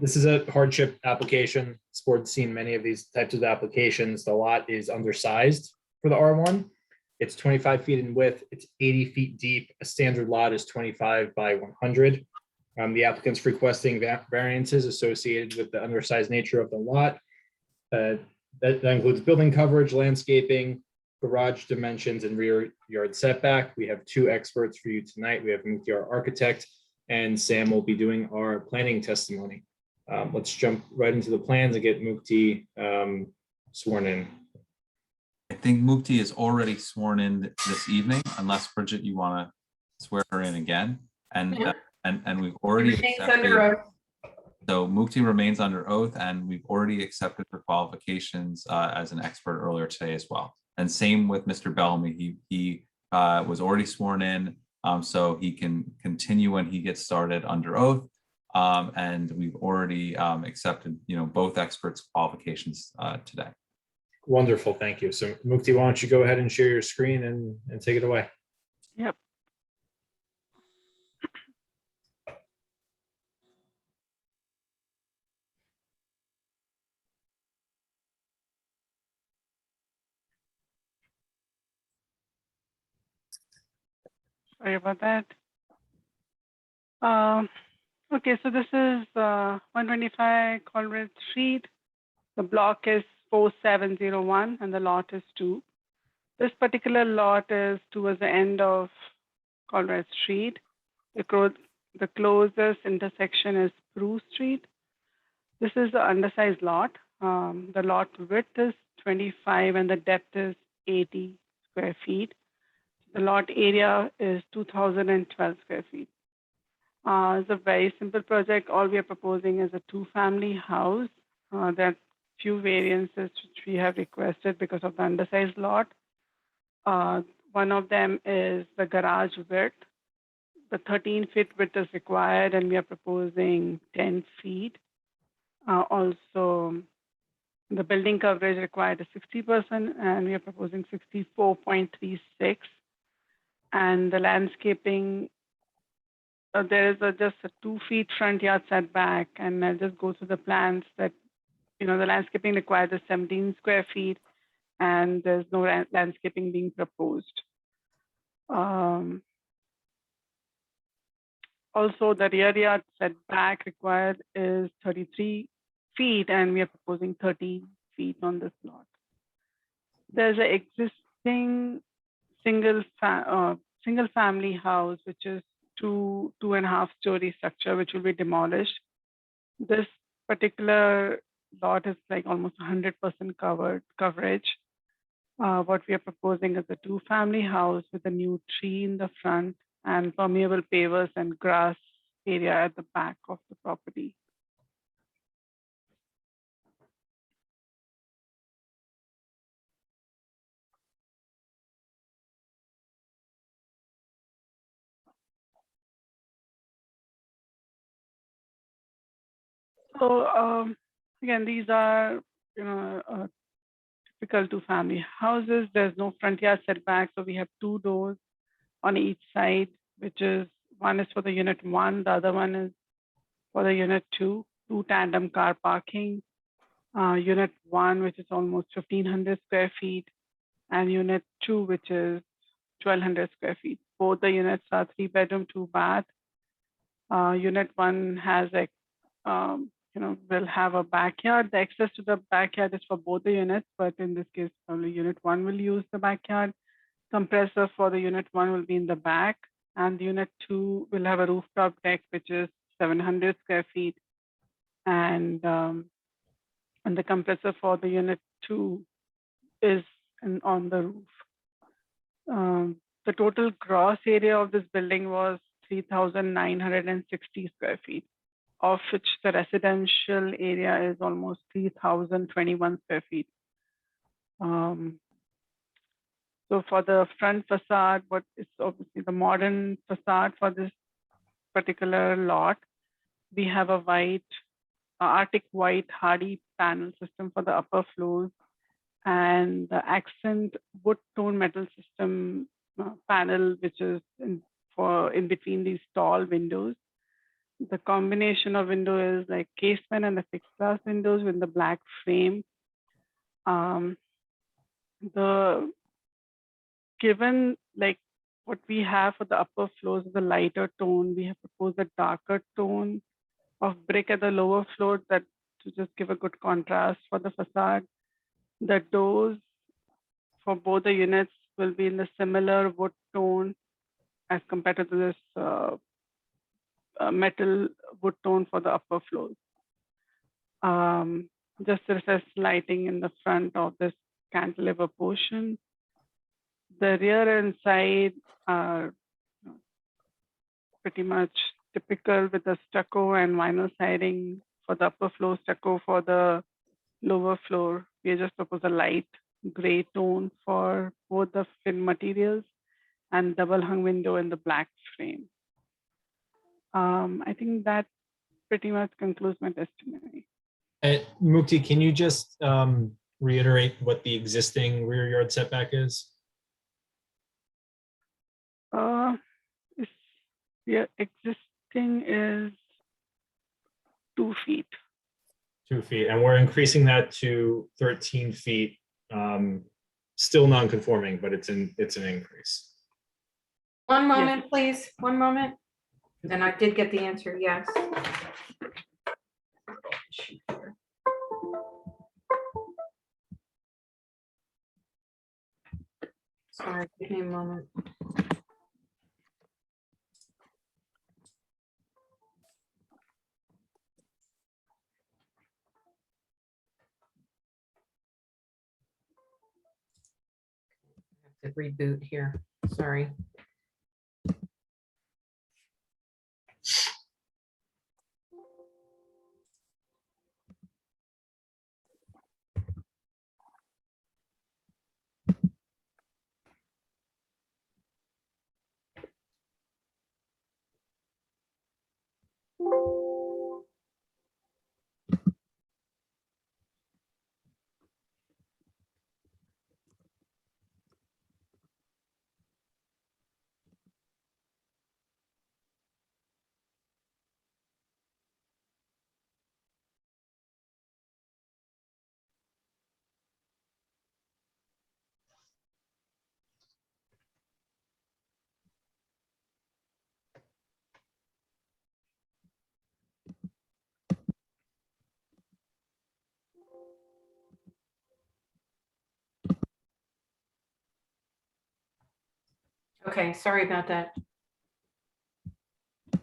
This is a hardship application. This board's seen many of these types of applications. The lot is undersized for the R1. It's 25 feet in width. It's 80 feet deep. A standard lot is 25 by 100. The applicant's requesting variances associated with the undersized nature of the lot. That includes building coverage, landscaping, garage dimensions, and rear yard setback. We have two experts for you tonight. We have Mukti, our architect, and Sam will be doing our planning testimony. Let's jump right into the plans and get Mukti sworn in. I think Mukti is already sworn in this evening, unless Bridget, you want to swear her in again. And we've already Remains accepted. under oath. So Mukti remains under oath, and we've already accepted her qualifications as an expert earlier today as well. And same with Mr. Bellamy. He was already sworn in, so he can continue when he gets started under oath. And we've already accepted, both experts' qualifications today. Wonderful, thank you. So Mukti, why don't you go ahead and share your screen and take it away? Yep. Sorry about that. Okay, so this is 125 Colbert Street. The block is 4701 and the lot is 2. This particular lot is towards the end of Colbert Street. The closest intersection is Spruce Street. This is the undersized lot. The lot width is 25 and the depth is 80 square feet. The lot area is 2012 square feet. It's a very simple project. All we are proposing is a 2-family house. There are few variances which we have requested because of the undersized lot. One of them is the garage width. The 13-foot width is required and we are proposing 10 feet. Also, the building coverage required is 60% and we are proposing 64.36. And the landscaping, there is just a 2 feet front yard setback, and I'll just go through the plans that, the landscaping required is 17 square feet and there's no landscaping being proposed. Also, the rear yard setback required is 33 feet and we are proposing 13 feet on this lot. There's an existing single family house, which is 2.5-story structure, which will be demolished. This particular lot is like almost 100% coverage. What we are proposing is a 2-family house with a new tree in the front and permeable pavers and grass area at the back of the property. So again, these are typical 2-family houses. There's no front yard setback, so we have 2 doors on each side, which is One is for the unit 1, the other one is for the unit 2, 2 tandem car parking. Unit 1, which is almost 1,500 square feet, and unit 2, which is 1,200 square feet. Both the units are 3-bedroom, 2-bath. Unit 1 has will have a backyard. The access to the backyard is for both the units, but in this case, only unit 1 will use the backyard. Compressor for the unit 1 will be in the back, and unit 2 will have a rooftop deck, which is 700 square feet. And the compressor for the unit 2 is on the roof. The total gross area of this building was 3,960 square feet, of which the residential area is almost 3,021 square feet. So for the front facade, what is obviously the modern facade for this particular lot, we have a Arctic white hardy panel system for the upper floors, and the accent wood tone metal system panel, which is in between these tall windows. The combination of window is like casement and the fixed glass windows with the black frame. Given like what we have for the upper floors is a lighter tone, we have proposed a darker tone of brick at the lower floor that to just give a good contrast for the facade. The doors for both the units will be in the similar wood tone as compared to this metal wood tone for the upper floors. Just recessed lighting in the front of this cantilever portion. The rear and side are pretty much typical with the stucco and vinyl siding for the upper floor, stucco for the lower floor. We just proposed a light gray tone for both the fin materials and double hung window in the black frame. I think that pretty much concludes my testimony. Mukti, can you just reiterate what the existing rear yard setback is? Yeah, existing is 2 feet. 2 feet, and we're increasing that to 13 feet. Still non-conforming, but it's an increase. One moment, please. One moment. And I did get the answer, yes. Sorry, give me a moment. I have to reboot here. Sorry. Okay, sorry about that. Go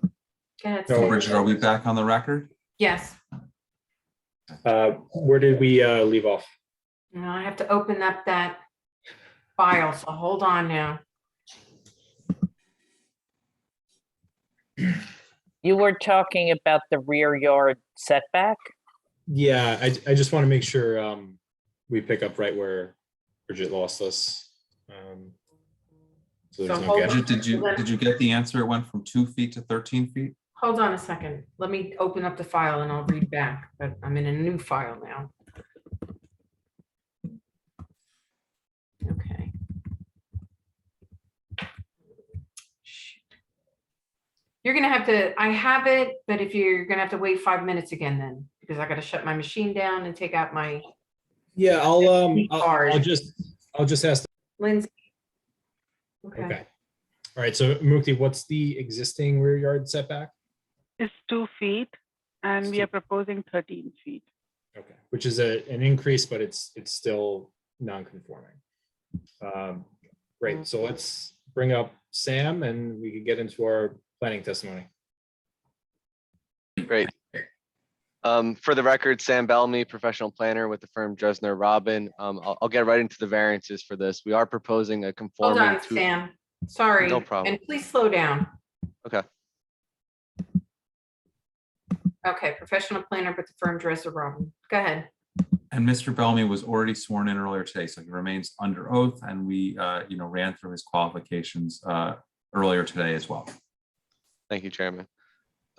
ahead. So Bridget, are we back on the record? Yes. Where did we leave off? Now I have to open up that file, so hold on now. You were talking about the rear yard setback? Yeah, I just want to make sure we pick up right where Bridget lost us. So there's no gap. Bridget, did you get the answer? It went from 2 feet to 13 feet? Hold on a second. Let me open up the file and I'll read back, but I'm in a new file now. Okay. You're gonna have to, I have it, but if you're gonna have to wait 5 minutes again then, because I gotta shut my machine down and take out my Yeah, I'll card. just ask. Lindsay. Okay. All right, so Mukti, what's the existing rear yard setback? It's 2 feet and we are proposing 13 feet. Okay, which is an increase, but it's still non-conforming. Great, so let's bring up Sam and we can get into our planning testimony. Great. For the record, Sam Bellamy, professional planner with the firm Dresner Robin. I'll get right into the variances for this. We are proposing a Hold conforming on, Sam. Sorry. No problem. And please slow down. Okay. Okay, professional planner with the firm Dresser Robin. Go ahead. And Mr. Bellamy was already sworn in earlier today, so he remains under oath, and we, ran through his qualifications earlier today as well. Thank you, Chairman.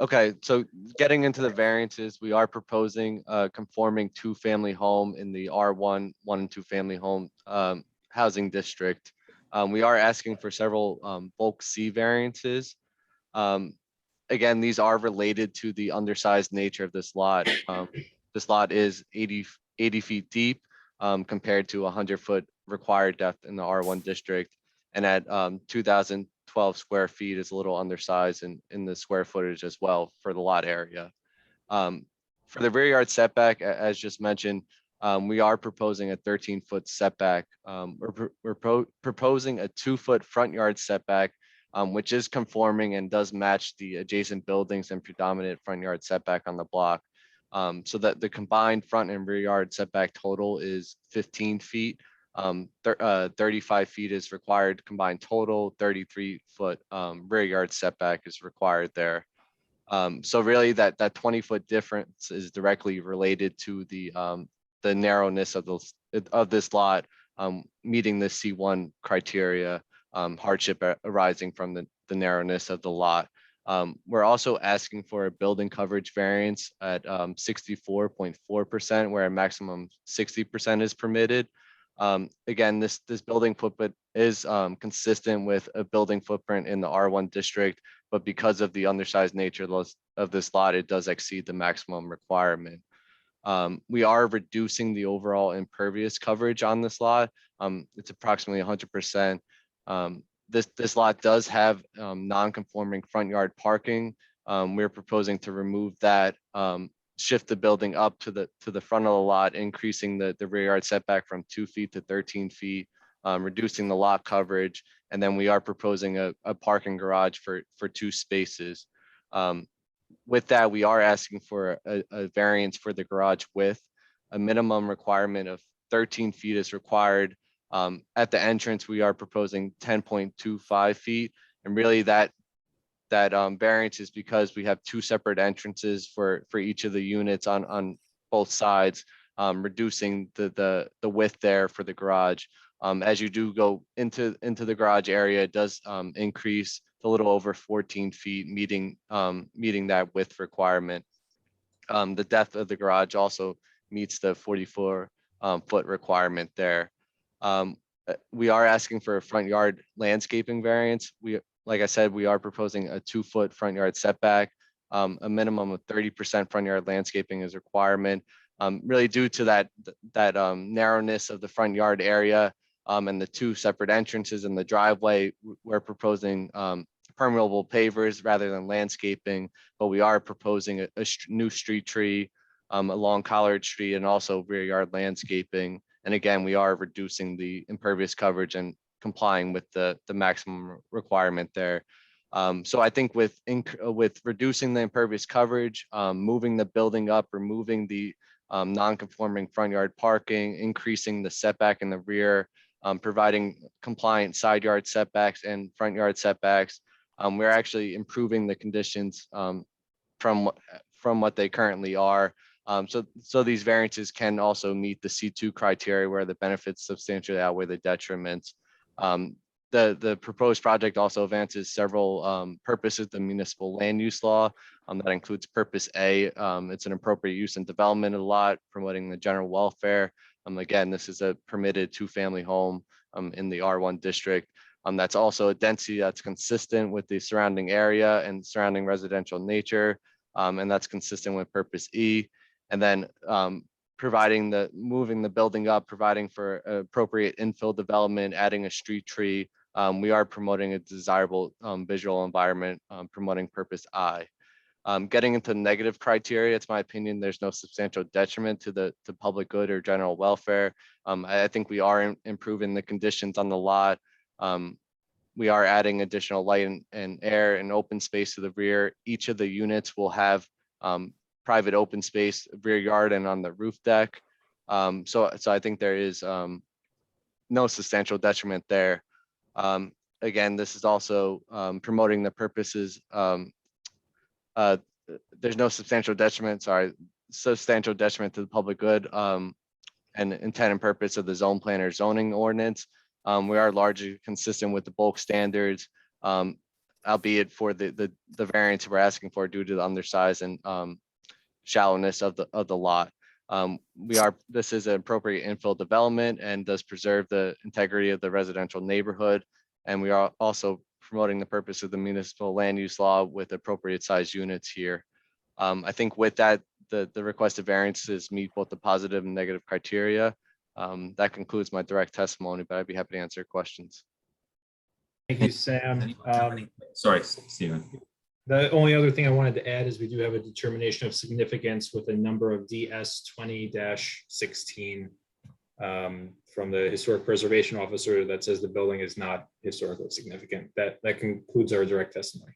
Okay, so getting into the variances, we are proposing a conforming 2-family home in the R1, 1 and 2 family home housing district. We are asking for several bulk C variances. Again, these are related to the undersized nature of this lot. This lot is 80 feet deep compared to 100-foot required depth in the R1 district, and at 2,012 square feet is a little undersized in the square footage as well for the lot area. For the rear yard setback, as just mentioned, we are proposing a 13-foot setback. We're proposing a 2-foot front yard setback, which is conforming and does match the adjacent buildings and predominant front yard setback on the block. So that the combined front and rear yard setback total is 15 feet. 35 feet is required combined total, 33-foot rear yard setback is required there. So really that 20-foot difference is directly related to the narrowness of this lot, meeting the C1 criteria, hardship arising from the narrowness of the lot. We're also asking for a building coverage variance at 64.4%, where a maximum 60% is permitted. Again, this building footprint is consistent with a building footprint in the R1 district, but because of the undersized nature of this lot, it does exceed the maximum requirement. We are reducing the overall impervious coverage on this lot. It's approximately 100%. This lot does have non-conforming front yard parking. We're proposing to remove that, shift the building up to the front of the lot, increasing the rear yard setback from 2 feet to 13 feet, reducing the lot coverage. And then we are proposing a parking garage for 2 spaces. With that, we are asking for a variance for the garage width. A minimum requirement of 13 feet is required. At the entrance, we are proposing 10.25 feet. And really that variance is because we have 2 separate entrances for each of the units on both sides, reducing the width there for the garage. As you do go into the garage area, it does increase a little over 14 feet, meeting that width requirement. The depth of the garage also meets the 44-foot requirement there. We are asking for a front yard landscaping variance. Like I said, we are proposing a 2-foot front yard setback. A minimum of 30% front yard landscaping is a requirement. Really due to that narrowness of the front yard area and the 2 separate entrances in the driveway, we're proposing permeable pavers rather than landscaping, but we are proposing a new street tree along Collard Street and also rear yard landscaping. And again, we are reducing the impervious coverage and complying with the maximum requirement there. So I think with reducing the impervious coverage, moving the building up, removing the non-conforming front yard parking, increasing the setback in the rear, providing compliant side yard setbacks and front yard setbacks, we're actually improving the conditions from what they currently are. So these variances can also meet the C2 criteria where the benefits substantially outweigh the detriments. The proposed project also advances several purposes of the municipal land use law. That includes purpose A. It's an appropriate use and development of the lot, promoting the general welfare. Again, this is a permitted 2-family home in the R1 district. That's also a density that's consistent with the surrounding area and surrounding residential nature. And that's consistent with purpose E. And then moving the building up, providing for appropriate infill development, adding a street tree. We are promoting a desirable visual environment, promoting purpose I. Getting into negative criteria, it's my opinion, there's no substantial detriment to public good or general welfare. I think we are improving the conditions on the lot. We are adding additional light and air and open space to the rear. Each of the units will have private open space, rear yard and on the roof deck. So I think there is no substantial detriment there. Again, this is also promoting the purposes. There's no substantial detriment to the public good and intent and purpose of the zone plan or zoning ordinance. We are largely consistent with the bulk standards, albeit for the variance we're asking for due to the undersize and shallowness of the lot. This is an appropriate infill development and does preserve the integrity of the residential neighborhood. And we are also promoting the purpose of the municipal land use law with appropriate size units here. I think with that, the requested variances meet both the positive and negative criteria. That concludes my direct testimony, but I'd be happy to answer questions. Thank you, Sam. Sorry, Stephen. The only other thing I wanted to add is we do have a determination of significance with a number of DS 20-16 from the historic preservation officer that says the building is not historically significant. That concludes our direct testimony.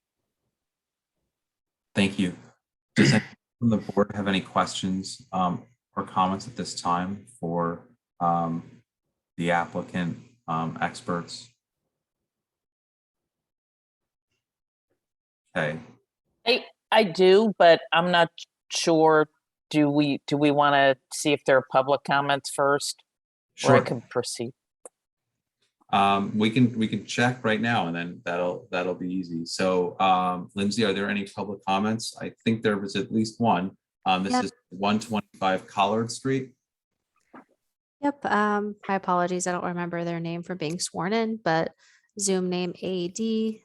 Thank you. Does anyone from the board have any questions or comments at this time for the applicant, experts? Okay. I do, but I'm not sure. Do we want to see if there are public comments first? Sure. Or I can proceed. We can check right now, and then that'll be easy. So, Lindsay, are there any public comments? I think there was at least one. This is 125 Collard Street. Yep. My apologies. I don't remember their name for being sworn in, but Zoom name AD.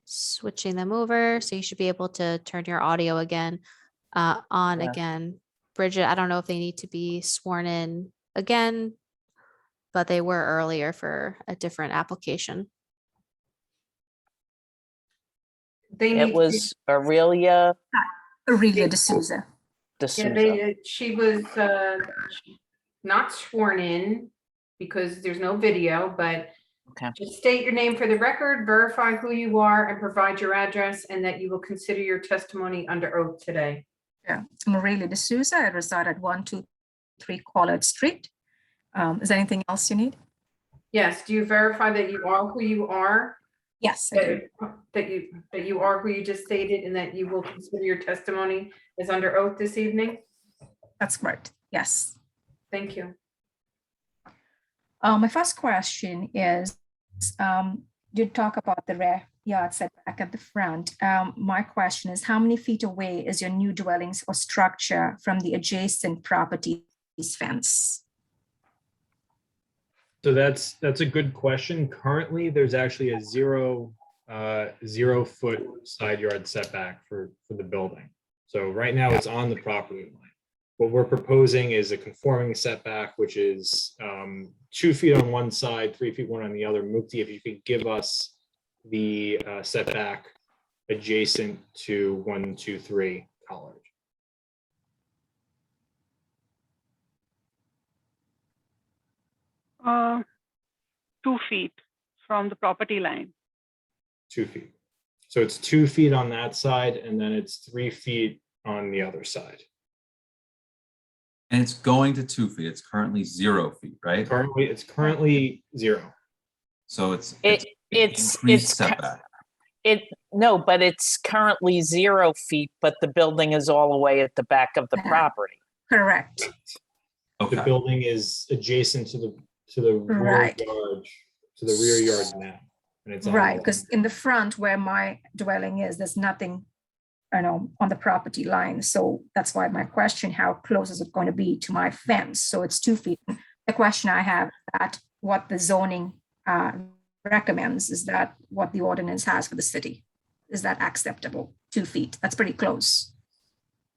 Switching them over, so you should be able to turn your audio again on again. Bridget, I don't know if they need to be sworn in again, but they were earlier for a different application. It was Aurelia D'Souza. D'Souza. Yeah, she was not sworn in because there's no video, but just state your name for the record, verify who you are, and provide your address, and that you will consider your testimony under oath today. Yeah, I'm Aurelia D'Souza. I reside at 123 Collard Street. Is there anything else you need? Yes. Do you verify that you are who you are? Yes, I do. That you are who you just stated, and that you will consider your testimony as under oath this evening? That's correct. Yes. Thank you. My first question is, you talk about the rear yard setback at the front. My question is, how many feet away is your new dwellings or structure from the adjacent property's fence? So that's a good question. Currently, there's actually a 0 foot side yard setback for the building. So right now it's on the property line. What we're proposing is a conforming setback, which is 2 feet on one side, 3 feet one on the other. Mukti, if you could give us the setback adjacent to 123 Collard. Uh, 2 feet from the property line. 2 feet. So it's 2 feet on that side, and then it's 3 feet on the other side. And it's going to 2 feet. It's currently 0 feet, right? It's currently 0. So it's setback. No, but it's currently 0 feet, but the building is all the way at the back of the property. Correct. Okay. The building is adjacent to the rear yard, to the rear yard now. And it's right, because in the front where my dwelling is, there's nothing, on the property line. So that's why my question, how close is it going to be to my fence? So it's 2 feet. The question I have is that what the zoning recommends? Is that what the ordinance has for the city? Is that acceptable? 2 feet, that's pretty close.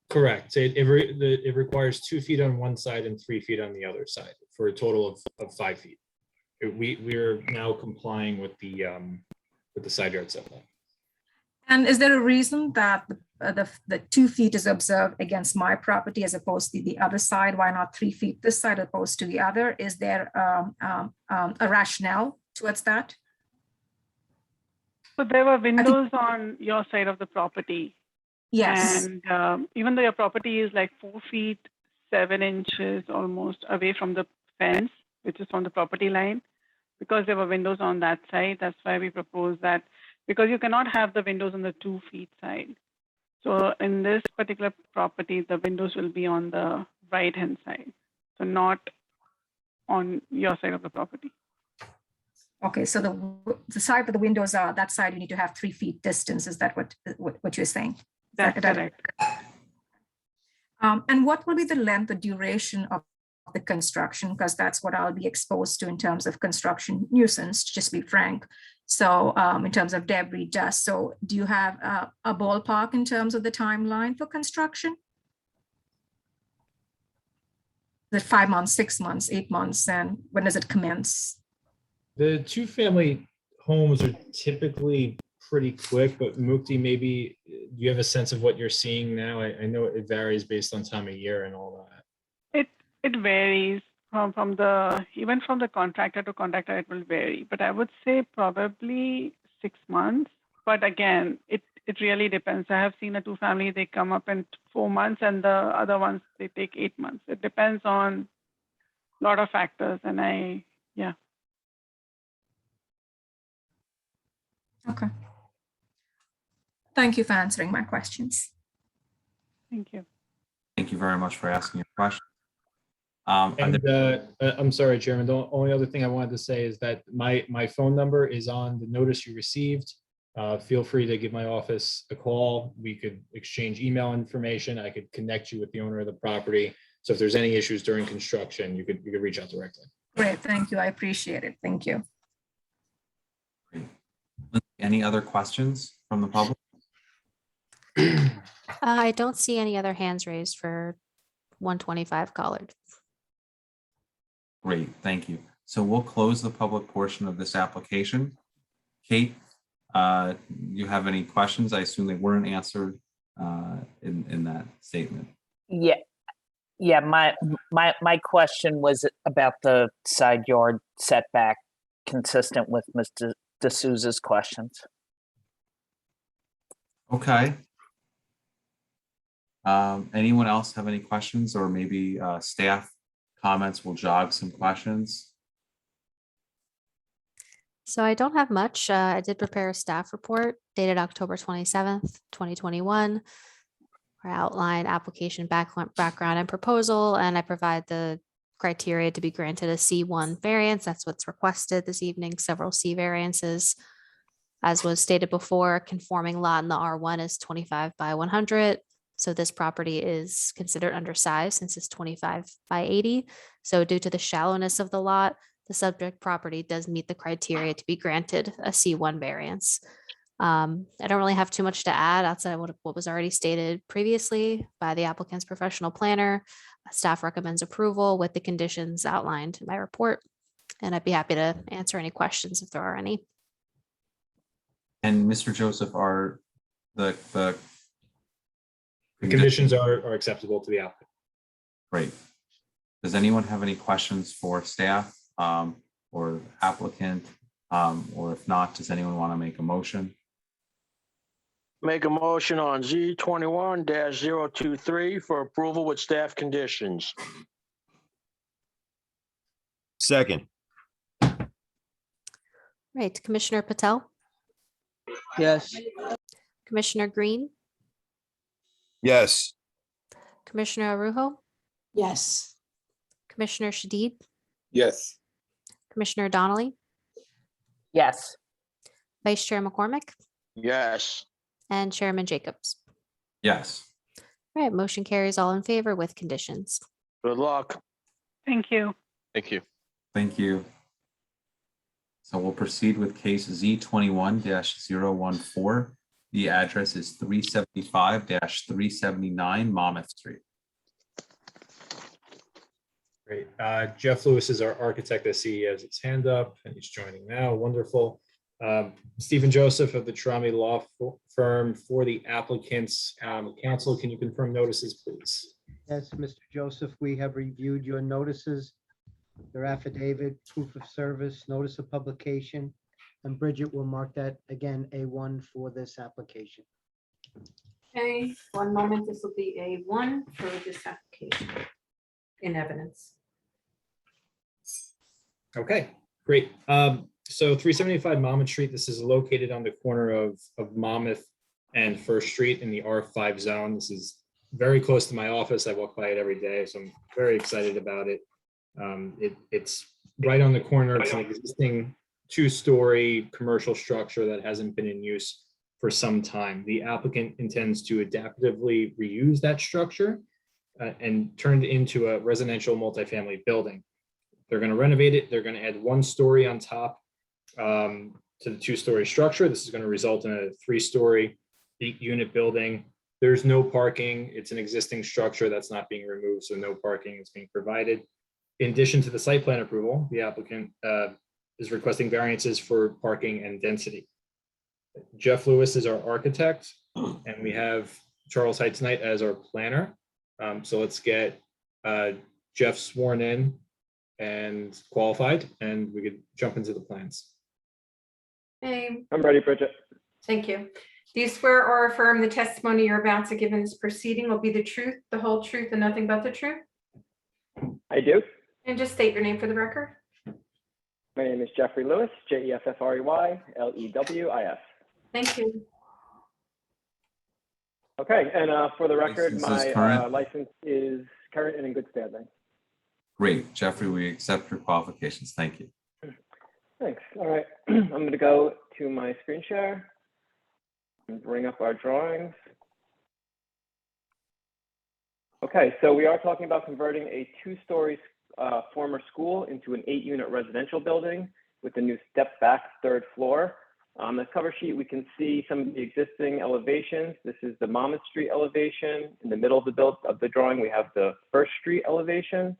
Correct. It requires 2 feet on one side and 3 feet on the other side for a total of 5 feet. We're now complying with the side yard setback. And is there a reason that the 2 feet is observed against my property as opposed to the other side? Why not 3 feet this side opposed to the other? Is there a rationale towards that? So there were windows on your side of the property. Yes. And even though your property is like 4 feet, 7 inches almost away from the fence, which is on the property line, because there were windows on that side, that's why we proposed that, because you cannot have the windows on the 2 feet side. So in this particular property, the windows will be on the right-hand side, so not on your side of the property. Okay, so the side where the windows are, that side you need to have 3 feet distance. Is that what you're saying? That's correct. And what will be the length or duration of the construction? Because that's what I'll be exposed to in terms of construction nuisance, just to be frank. So in terms of debris, dust. So do you have a ballpark in terms of the timeline for construction? Is it 5 months, 6 months, 8 months? And when does it commence? The 2-family homes are typically pretty quick, but Mukti, maybe you have a sense of what you're seeing now? I know it varies based on time of year and all that. It varies from the, even from the contractor to contractor, it will vary. But I would say probably 6 months. But again, it really depends. I have seen a 2-family, they come up in 4 months, and the other ones, they take 8 months. It depends on a lot of factors. And yeah. Okay. Thank you for answering my questions. Thank you. Thank you very much for asking your question. I'm sorry, Chairman. The only other thing I wanted to say is that my phone number is on the notice you received. Feel free to give my office a call. We could exchange email information. I could connect you with the owner of the property. So if there's any issues during construction, you could reach out directly. Great, thank you. I appreciate it. Thank you. Any other questions from the public? I don't see any other hands raised for 125 Collard. Great, thank you. So we'll close the public portion of this application. Kate, you have any questions? I assume they weren't answered in that statement. Yeah. My question was about the side yard setback, consistent with Mr. D'Souza's questions. Okay. Anyone else have any questions, or maybe staff comments will jog some questions? So I don't have much. I did prepare a staff report dated October 27th, 2021. Where I outline application background and proposal, and I provide the criteria to be granted a C1 variance. That's what's requested this evening, several C variances. As was stated before, conforming lot in the R1 is 25 by 100. So this property is considered undersized since it's 25 by 80. So due to the shallowness of the lot, the subject property does meet the criteria to be granted a C1 variance. I don't really have too much to add outside of what was already stated previously by the applicant's professional planner. Staff recommends approval with the conditions outlined in my report, and I'd be happy to answer any questions if there are any. And Mr. Joseph, are the conditions are acceptable to the applicant? Great. Does anyone have any questions for staff or applicant? Or if not, does anyone want to make a motion? Make a motion on Z21-023 for approval with staff conditions. Second. Right, Commissioner Patel, Yes. Commissioner Green, Yes. Commissioner Arujo, Yes. Commissioner Shadid, Yes. Commissioner Donnelly, Yes. Vice Chair McCormick, Yes. and Chairman Jacobs. Yes. All right, motion carries all in favor with conditions. Good luck. Thank you. Thank you. Thank you. So we'll proceed with case Z21-014. The address is 375-379 Monmouth Street. Great. Jeff Lewis is our architect. I see he has his hand up and he's joining now. Wonderful. Stephen Joseph of the Trami Law Firm for the applicants. Counsel, can you confirm notices, please? Yes, Mr. Joseph, we have reviewed your notices, your affidavit, proof of service, notice of publication, and Bridget will mark that again A1 for this application. Okay, one moment. This will be A1 for this application in evidence. Okay, great. So 375 Monmouth Street, this is located on the corner of Monmouth and First Street in the R5 zone. This is very close to my office. I walk by it every day, so I'm very excited about it. It's right on the corner. It's an existing two-story commercial structure that hasn't been in use for some time. The applicant intends to adaptively reuse that structure and turn it into a residential multifamily building. They're going to renovate it. They're going to add one story on top to the two-story structure. This is going to result in a three-story 8-unit building. There's no parking. It's an existing structure that's not being removed, so no parking is being provided. In addition to the site plan approval, the applicant is requesting variances for parking and density. Jeff Lewis is our architect, and we have Charles Heights Knight as our planner. So let's get Jeff sworn in and qualified, and we could jump into the plans. Hey, I'm ready, Bridget. thank you. Do you swear or affirm the testimony you're about to give in this proceeding will be the truth, the whole truth, and nothing but the truth? I do. And just state your name for the record. My name is Jeffrey Lewis, Jeffrey-Lewis. Thank you. Okay, and for the record, License is my current. license is current and in good standing. Great, Jeffrey, we accept your qualifications. Thank you. Thanks. All right, I'm going to go to my screen share and bring up our drawings. Okay, so we are talking about converting a 2-story former school into an 8-unit residential building with a new step-back 3rd floor. On the cover sheet, we can see some of the existing elevations. This is the Monmouth Street elevation. In the middle of the drawing, we have the First Street elevation.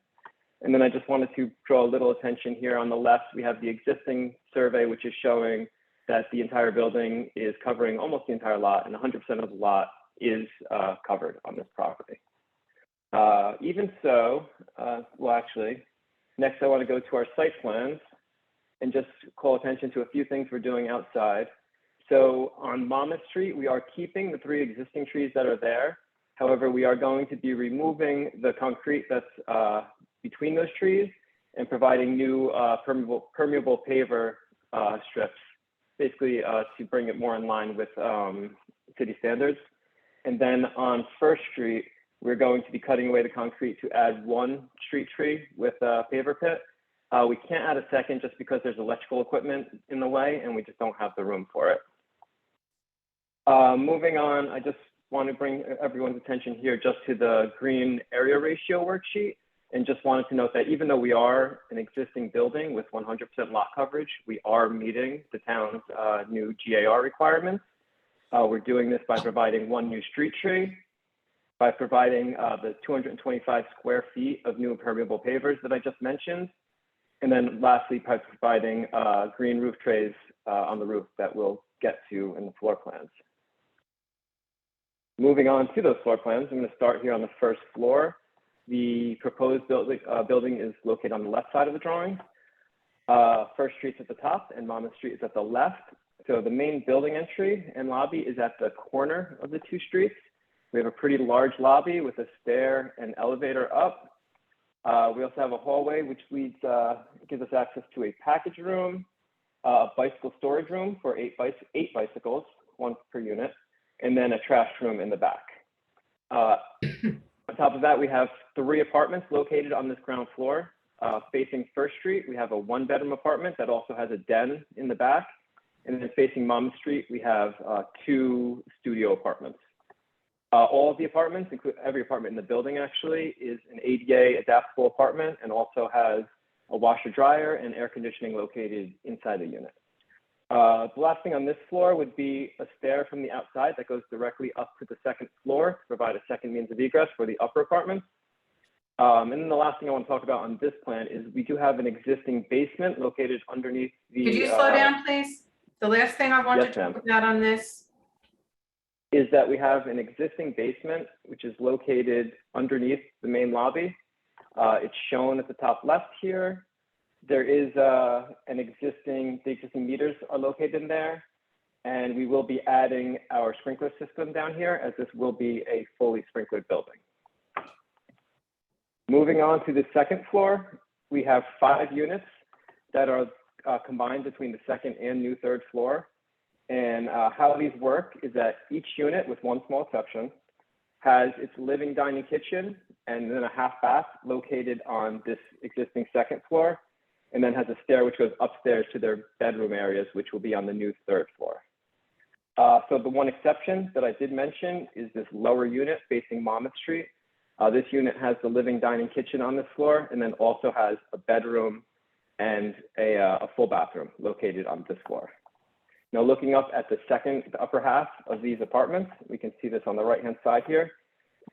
And then I just wanted to draw a little attention here. On the left, we have the existing survey, which is showing that the entire building is covering almost the entire lot, and 100% of the lot is covered on this property. Even so, well, actually, next I want to go to our site plans and just call attention to a few things we're doing outside. So on Monmouth Street, we are keeping the 3 existing trees that are there. However, we are going to be removing the concrete that's between those trees and providing new permeable paver strips, basically to bring it more in line with city standards. And then on First Street, we're going to be cutting away the concrete to add 1 street tree with a paver pit. We can't add a second just because there's electrical equipment in the way and we just don't have the room for it. Moving on, I just want to bring everyone's attention here just to the green area ratio worksheet, and just wanted to note that even though we are an existing building with 100% lot coverage, we are meeting the town's new GAR requirements. We're doing this by providing 1 new street tree, by providing the 225 square feet of new impermeable pavers that I just mentioned, and then lastly, by providing green roof trays on the roof that we'll get to in the floor plans. Moving on to those floor plans, I'm going to start here on the first floor. The proposed building is located on the left side of the drawing. First Street's at the top and Monmouth Street is at the left. So the main building entry and lobby is at the corner of the 2 streets. We have a pretty large lobby with a stair and elevator up. We also have a hallway which leads, gives us access to a package room, a bicycle storage room for 8 bicycles, 1 per unit, and then a trash room in the back. On top of that, we have 3 apartments located on this ground floor. Facing First Street, we have a 1-bedroom apartment that also has a den in the back. And then facing Monmouth Street, we have 2 studio apartments. All of the apartments, include every apartment in the building actually, is an ADA adaptable apartment and also has a washer dryer, and air conditioning located inside the unit. The last thing on this floor would be a stair from the outside that goes directly up to the second floor to provide a second means of egress for the upper apartments. And then the last thing I want to talk about on this plan is we do have an existing basement located underneath the. Could you slow down, please? The last thing I wanted Yes, to ma'am. talk about on this. Is that we have an existing basement, which is located underneath the main lobby. It's shown at the top left here. There is the existing meters are located in there. And we will be adding our sprinkler system down here, as this will be a fully sprinklered building. Moving on to the second floor, we have 5 units that are combined between the second and new third floor. And how these work is that each unit, with one small exception, has its living, dining, kitchen, and then a half bath located on this existing second floor, and then has a stair which goes upstairs to their bedroom areas, which will be on the new third floor. So the one exception that I did mention is this lower unit facing Monmouth Street. This unit has the living, dining, kitchen on this floor, and then also has a bedroom and a full bathroom located on this floor. Now, looking up at the upper half of these apartments, we can see this on the right-hand side here.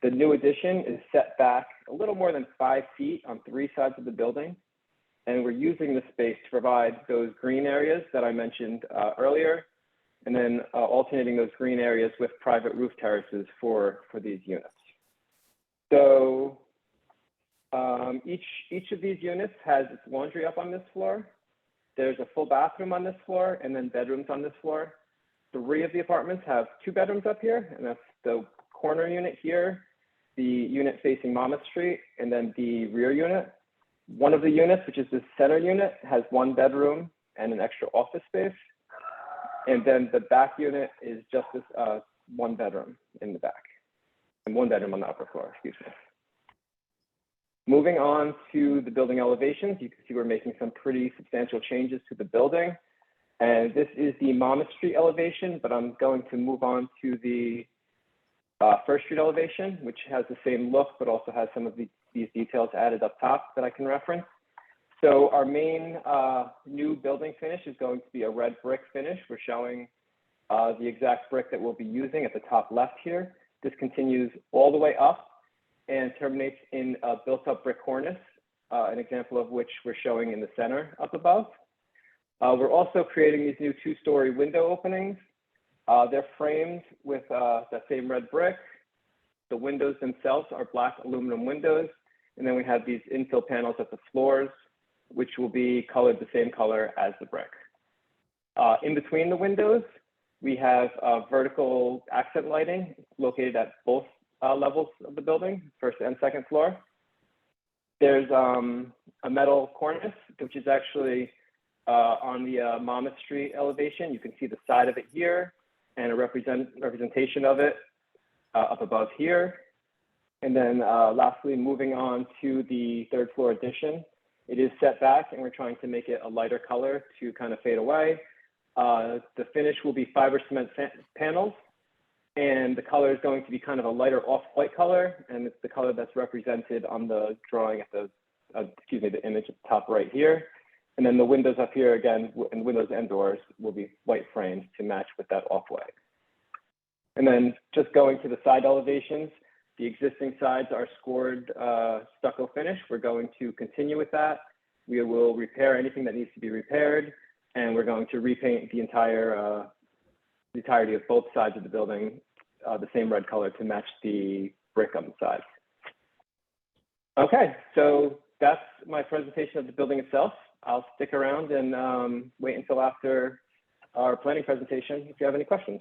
The new addition is set back a little more than 5 feet on 3 sides of the building. And we're using the space to provide those green areas that I mentioned earlier, and then alternating those green areas with private roof terraces for these units. So each of these units has its laundry up on this floor. There's a full bathroom on this floor, and then bedrooms on this floor. 3 of the apartments have 2 bedrooms up here, and that's the corner unit here, the unit facing Monmouth Street, and then the rear unit. One of the units, which is the center unit, has 1 bedroom and an extra office space. And then the back unit is just this 1 bedroom in the back, and 1 bedroom on the upper floor, excuse me. Moving on to the building elevations, you can see we're making some pretty substantial changes to the building. And this is the Monmouth Street elevation, but I'm going to move on to the First Street elevation, which has the same look, but also has some of these details added up top that I can reference. So our main new building finish is going to be a red brick finish. We're showing the exact brick that we'll be using at the top left here. This continues all the way up and terminates in a built-up brick cornice, an example of which we're showing in the center up above. We're also creating these new 2-story window openings. They're framed with that same red brick. The windows themselves are black aluminum windows. And then we have these infill panels at the floors, which will be colored the same color as the brick. In between the windows, we have vertical accent lighting located at both levels of the building, first and second floor. There's a metal cornice, which is actually on the Monmouth Street elevation. You can see the side of it here and a representation of it up above here. And then lastly, moving on to the third floor addition, it is set back and we're trying to make it a lighter color to kind of fade away. The finish will be fiber cement panels, and the color is going to be kind of a lighter off-white color, and it's the color that's represented on the drawing at the, the image at the top right here. And then the windows up here again, and windows and doors will be white frames to match with that off-white. And then just going to the side elevations, the existing sides are scored stucco finish. We're going to continue with that. We will repair anything that needs to be repaired, and we're going to repaint the entirety of both sides of the building the same red color to match the brick on the sides. Okay, so that's my presentation of the building itself. I'll stick around and wait until after our planning presentation if you have any questions.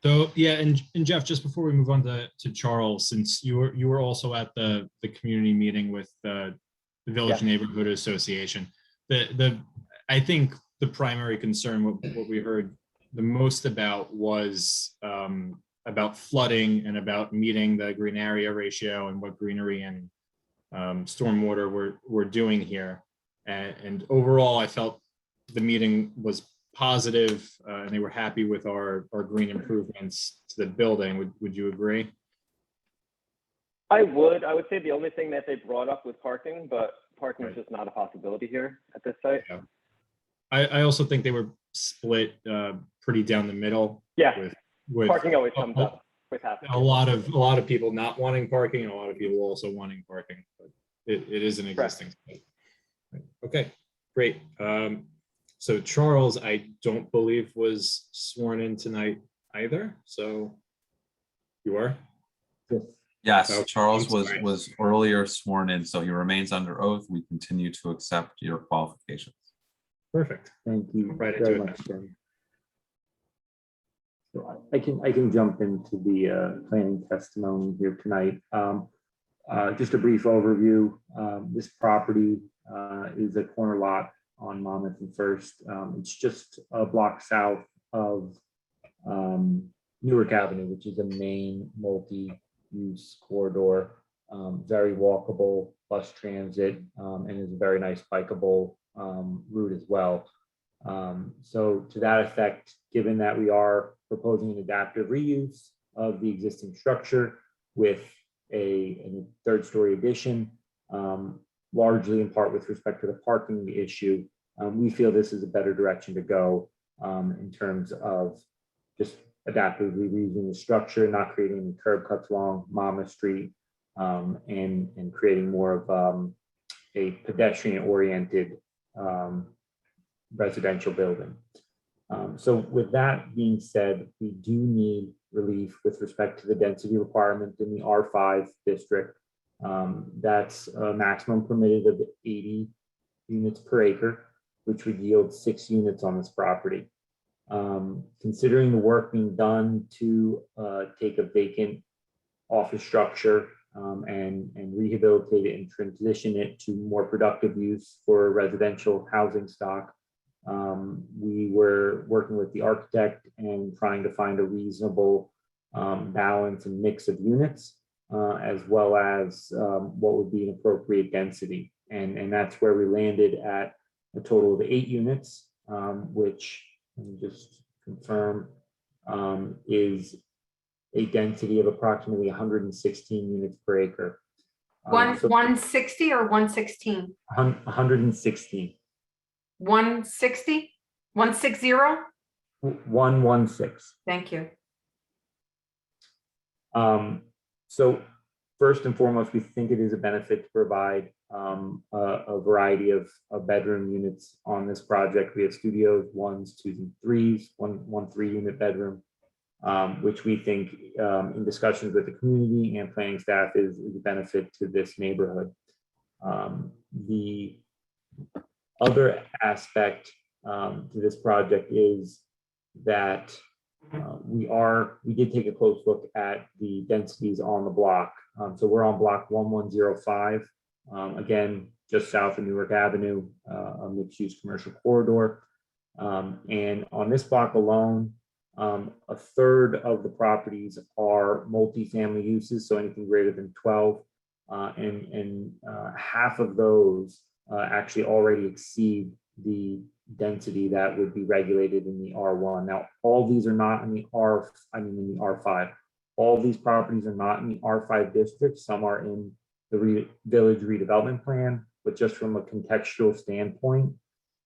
So yeah, and Jeff, just before we move on to Charles, since you were also at the community meeting with the Village Neighborhood Association, I think the primary concern, what we heard the most about was about flooding and about meeting the green area ratio and what greenery and stormwater we're doing here. And overall, I felt the meeting was positive and they were happy with our green improvements to the building. Would you agree? I would say the only thing that they brought up was parking, but parking is just not a possibility here at this site. Yeah. I also think they were split pretty down the middle. Yeah, with parking always comes up with half. a lot of people not wanting parking and a lot of people also wanting parking, but it is an existing. Okay, great. So Charles, I don't believe was sworn in tonight either. So you are? Yes, Okay, Charles I'm sorry. was earlier sworn in, so he remains under oath. We continue to accept your qualifications. Perfect. Thank you Right into very it much, Tim. So I can jump into the planning testimony here tonight. Just a brief overview. This property is a corner lot on Monmouth and First. It's just a block south of Newark Avenue, which is a main multi-use corridor. Very walkable bus transit, and is a very nice bikeable route as well. So to that effect, given that we are proposing an adaptive reuse of the existing structure with a third story addition, largely in part with respect to the parking issue, we feel this is a better direction to go in terms of just adaptively reusing the structure, not creating any curb cuts along Monmouth Street, and creating more of a pedestrian oriented residential building. So with that being said, we do need relief with respect to the density requirement in the R5 district. That's a maximum permitted of 80 units per acre, which would yield 6 units on this property. Considering the work being done to take a vacant office structure and rehabilitate it and transition it to more productive use for residential housing stock, we were working with the architect and trying to find a reasonable balance and mix of units, as well as what would be an appropriate density. And that's where we landed at a total of 8 units, which, let me just confirm, is a density of approximately 116 units per acre. 160 or 116? 116. 160? 160? 116. Thank you. So first and foremost, we think it is a benefit to provide a variety of bedroom units on this project. We have studios, 1s, 2s, and 3s, one 3-unit bedroom, which we think in discussions with the community and planning staff is a benefit to this neighborhood. The other aspect to this project is that we did take a close look at the densities on the block. So we're on block 1105, again, just south of Newark Avenue, a mixed-use commercial corridor. And on this block alone, a third of the properties are multifamily uses, so anything greater than 12, and half of those actually already exceed the density that would be regulated in the R1. Now, all these are not in the in the R5. All these properties are not in the R5 district. Some are in the village redevelopment plan, but just from a contextual standpoint,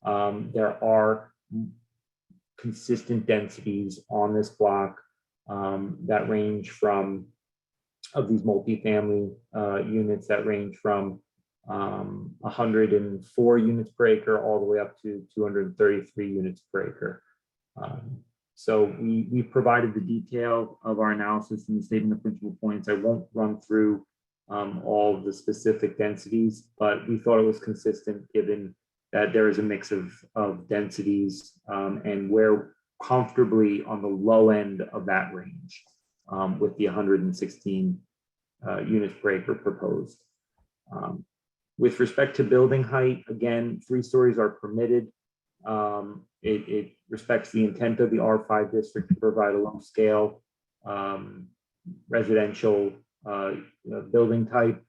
there are consistent densities on this block that range from, of these multifamily units, that range from 104 units per acre all the way up to 233 units per acre. So we provided the detail of our analysis in the statement of principal points. I won't run through all of the specific densities, but we thought it was consistent given that there is a mix of densities, and we're comfortably on the low end of that range with the 116 units per acre proposed. With respect to building height, again, 3 stories are permitted. It respects the intent of the R5 district to provide a low scale residential building type.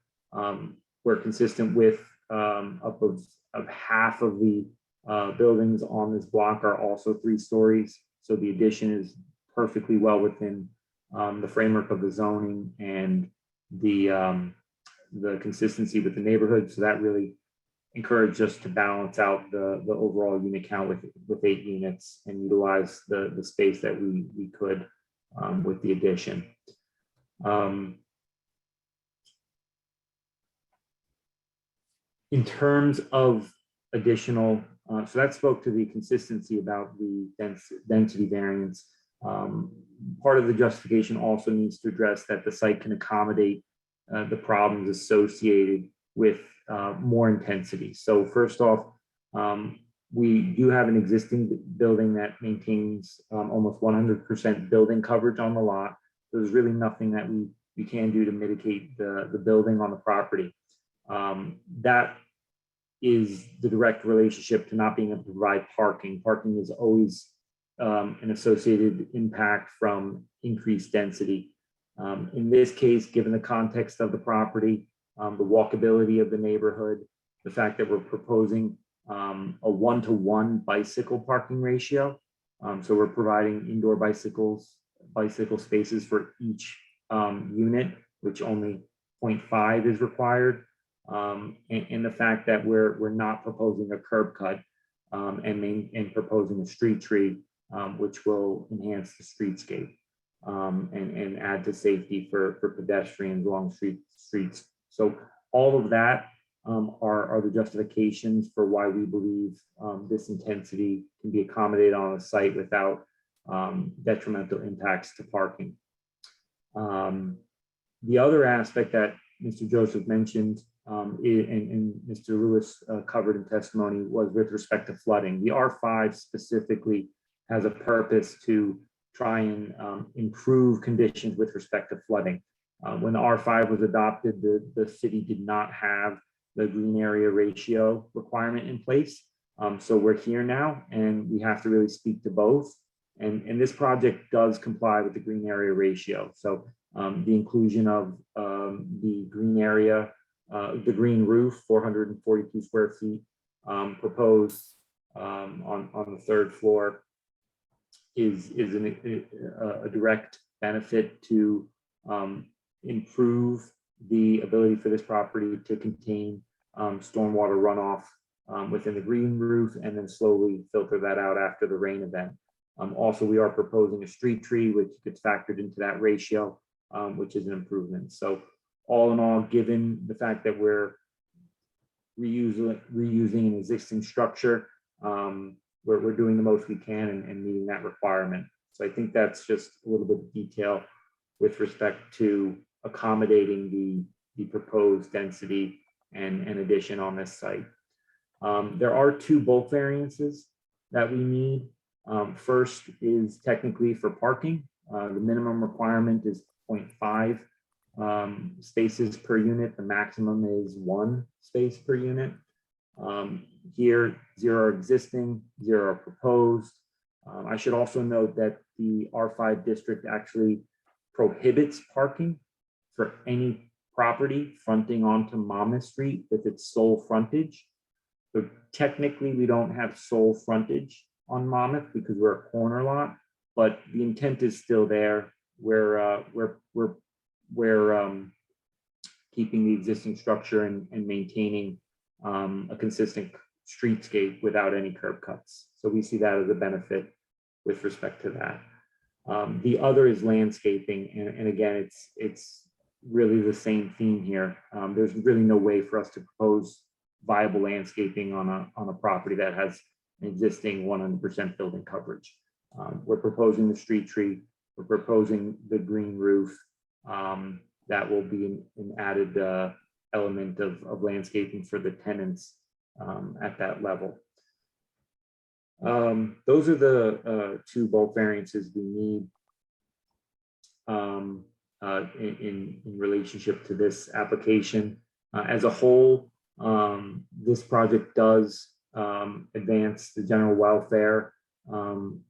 We're consistent with up of half of the buildings on this block are also 3 stories. So the addition is perfectly well within the framework of the zoning and the consistency with the neighborhood. So that really encouraged us to balance out the overall unit count with 8 units and utilize the space that we could with the addition. In terms of additional, so that spoke to the consistency about the density variance. Part of the justification also needs to address that the site can accommodate the problems associated with more intensity. So first off, we do have an existing building that maintains almost 100% building coverage on the lot. There's really nothing that we can do to mitigate the building on the property. That is the direct relationship to not being able to provide parking. Parking is always an associated impact from increased density. In this case, given the context of the property, the walkability of the neighborhood, the fact that we're proposing a 1-to-1 bicycle parking ratio. So we're providing indoor bicycle spaces for each unit, which only 0.5 is required. And the fact that we're not proposing a curb cut and proposing a street tree, which will enhance the streetscape and add to safety for pedestrians along streets. So all of that are the justifications for why we believe this intensity can be accommodated on a site without detrimental impacts to parking. The other aspect that Mr. Joseph mentioned and Mr. Lewis covered in testimony was with respect to flooding. The R5 specifically has a purpose to try and improve conditions with respect to flooding. When the R5 was adopted, the city did not have the green area ratio requirement in place. So we're here now and we have to really speak to both. And this project does comply with the green area ratio. So the inclusion of the green area, the green roof, 442 square feet proposed on the 3rd floor is a direct benefit to improve the ability for this property to contain stormwater runoff within the green roof and then slowly filter that out after the rain event. Also, we are proposing a street tree, which gets factored into that ratio, which is an improvement. So all in all, given the fact that we're reusing an existing structure, we're doing the most we can and meeting that requirement. So I think that's just a little bit of detail with respect to accommodating the proposed density and addition on this site. There are 2 bulk variances that we need. First is technically for parking. The minimum requirement is 0.5 spaces per unit. The maximum is 1 space per unit. Here, 0 are existing, 0 are proposed. I should also note that the R5 district actually prohibits parking for any property fronting onto Monmouth Street with its sole frontage. So technically, we don't have sole frontage on Monmouth because we're a corner lot, but the intent is still there. We're keeping the existing structure and maintaining a consistent streetscape without any curb cuts. So we see that as a benefit with respect to that. The other is landscaping, and again, it's really the same theme here. There's really no way for us to propose viable landscaping on a property that has an existing 100% building coverage. We're proposing the street tree. We're proposing the green roof. That will be an added element of landscaping for the tenants at that level. Those are the 2 bulk variances we need in relationship to this application. As a whole, this project does advance the general welfare and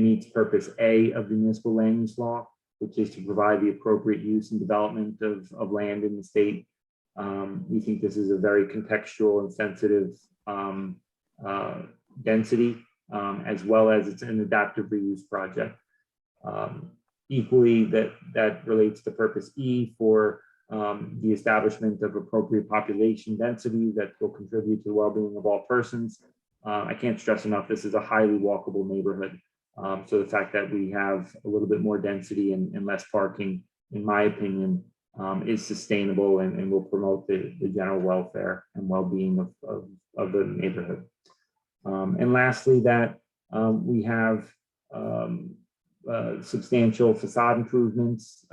meets purpose A of the municipal land use law, which is to provide the appropriate use and development of land in the state. We think this is a very contextual and sensitive density, as well as it's an adaptive reuse project. Equally, that relates to purpose E for the establishment of appropriate population density that will contribute to the well-being of all persons. I can't stress enough, this is a highly walkable neighborhood. So the fact that we have a little bit more density and less parking, in my opinion, is sustainable and will promote the general welfare and well-being of the neighborhood. And lastly, that we have substantial facade improvements.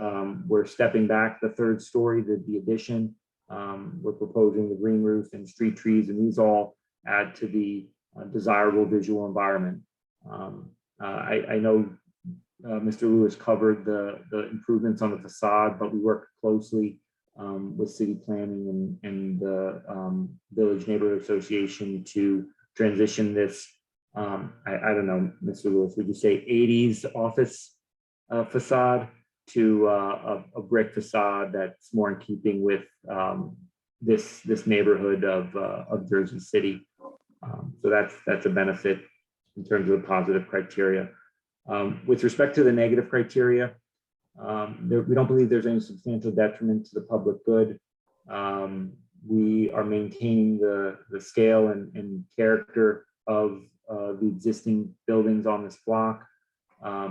We're stepping back the third story, the addition. We're proposing the green roof and street trees, and these all add to the desirable visual environment. I know Mr. Lewis covered the improvements on the facade, but we work closely with city planning and the Village Neighborhood Association to transition this. I don't know, Mr. Lewis, would you say 80s office facade to a brick facade that's more in keeping with this neighborhood of Jersey City? So that's a benefit in terms of the positive criteria. With respect to the negative criteria, we don't believe there's any substantial detriment to the public good. We are maintaining the scale and character of the existing buildings on this block.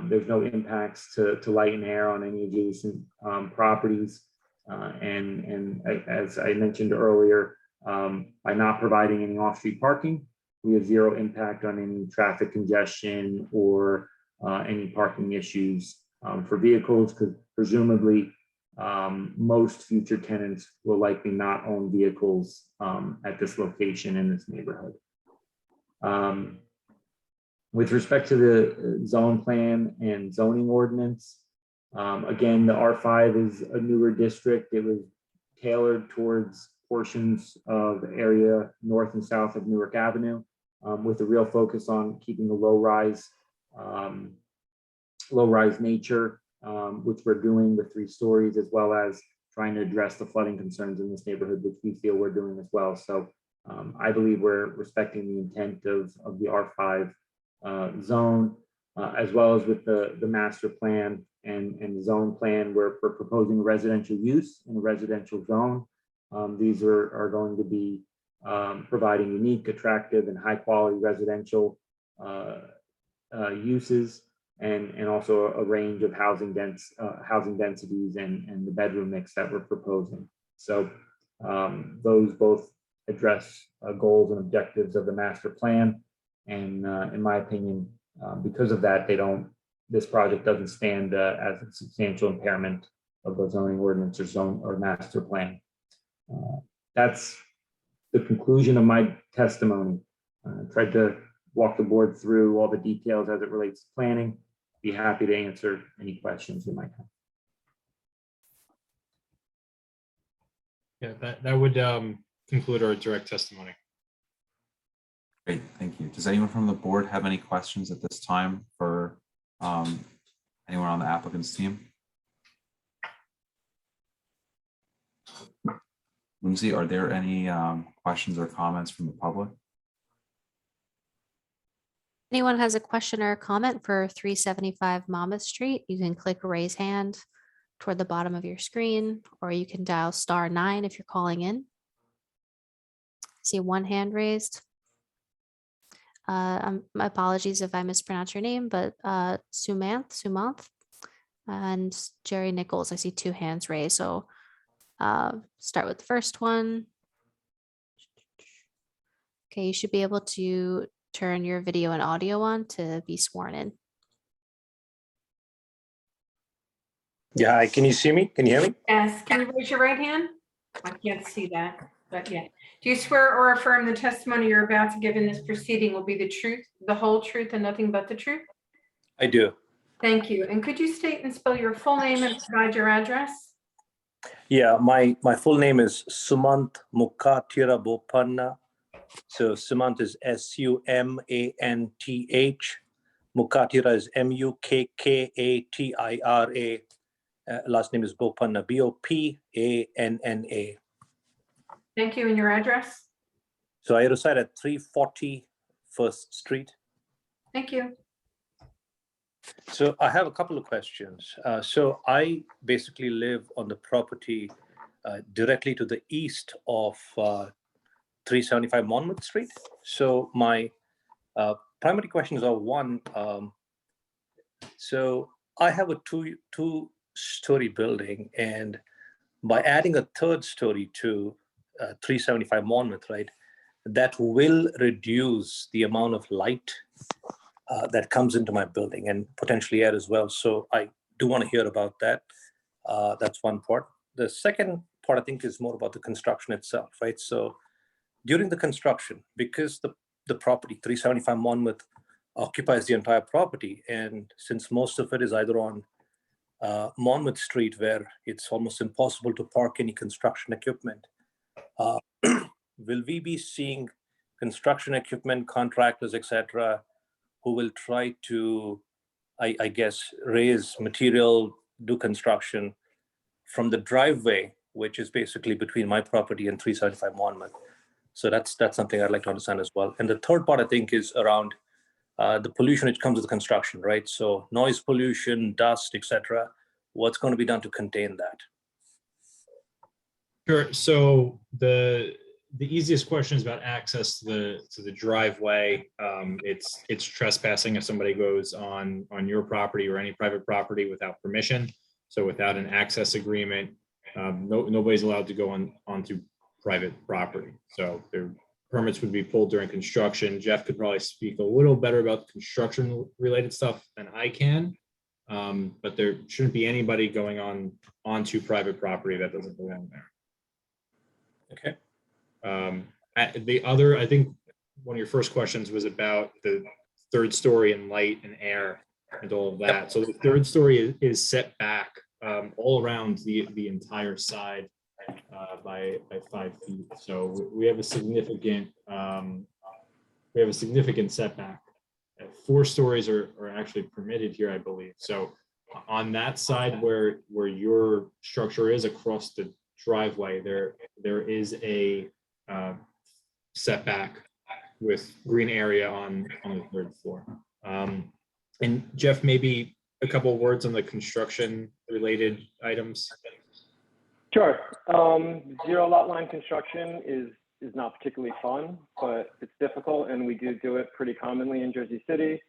There's no impacts to light and air on any adjacent properties. And as I mentioned earlier, by not providing any off-street parking, we have zero impact on any traffic congestion or any parking issues for vehicles, because presumably most future tenants will likely not own vehicles at this location in this neighborhood. With respect to the zone plan and zoning ordinance, again, the R5 is a newer district. It was tailored towards portions of the area north and south of Newark Avenue, with a real focus on keeping the low-rise nature, which we're doing with 3 stories, as well as trying to address the flooding concerns in this neighborhood, which we feel we're doing as well. So I believe we're respecting the intent of the R5 zone, as well as with the master plan and the zone plan. We're proposing residential use in a residential zone. These are going to be providing unique, attractive, and high-quality residential uses, and also a range of housing densities and the bedroom mix that we're proposing. So those both address goals and objectives of the master plan. And in my opinion, because of that, this project doesn't stand as a substantial impairment of the zoning ordinance or master plan. That's the conclusion of my testimony. I tried to walk the board through all the details as it relates to planning. Be happy to answer any questions you might have. Yeah, that would conclude our direct testimony. Great, thank you. Does anyone from the board have any questions at this time for anyone on the applicant's team? Lindsay, are there any questions or comments from the public? Anyone has a question or a comment for 375 Monmouth Street, you can click raise hand toward the bottom of your screen, or you can dial *9 if you're calling in. See 1 hand raised. My apologies if I mispronounce your name, but Sumanth, and Jerry Nichols, I see 2 hands raised. So start with the first one. Okay, you should be able to turn your video and audio on to be sworn in. Yeah, hi, can you see me? Can you hear me? Yes, can you raise your right hand? I can't see that, but yeah. Do you swear or affirm the testimony you're about to give in this proceeding will be the truth, the whole truth, and nothing but the truth? I do. Thank you. And could you state and spell your full name and provide your address? Yeah, my full name is Sumant Mukathira Bopanna. So Sumant is Sumanth. Mukathira is Mukkatira. Last name is Bopanna, Bopanna. Thank you. And your address? So I reside at 340 First Street. Thank you. So I have a couple of questions. So I basically live on the property directly to the east of 375 Monmouth Street. So my primary questions are one, so I have a two-story building, and by adding a third story to 375 Monmouth, right, that will reduce the amount of light that comes into my building and potentially air as well. So I do want to hear about that. That's one part. The second part, I think, is more about the construction itself, right? So during the construction, because the property 375 Monmouth occupies the entire property, and since most of it is either on Monmouth Street, where it's almost impossible to park any construction equipment, will we be seeing construction equipment contractors, etc., who will try to, I guess, raise material, do construction from the driveway, which is basically between my property and 375 Monmouth? So that's something I'd like to understand as well. And the third part, I think, is around the pollution which comes with construction, right? So noise pollution, dust, etc. What's going to be done to contain that? Sure. So the easiest question is about access to the driveway. It's trespassing if somebody goes on your property or any private property without permission. So without an access agreement, nobody's allowed to go onto private property. So their permits would be pulled during construction. Jeff could probably speak a little better about construction related stuff than I can. But there shouldn't be anybody going onto private property that doesn't belong there. Okay. The other, I think one of your first questions was about the third story and light and air and all of that. Yep. So the third story is set back all around the entire side by 5 feet. So we have a significant setback. 4 stories are actually permitted here, I believe. So on that side where your structure is across the driveway, there is a setback with green area on the 3rd floor. And Jeff, maybe a couple of words on the construction related items. Sure. Zero lot line construction is not particularly fun, but it's difficult, and we do it pretty commonly in Jersey City.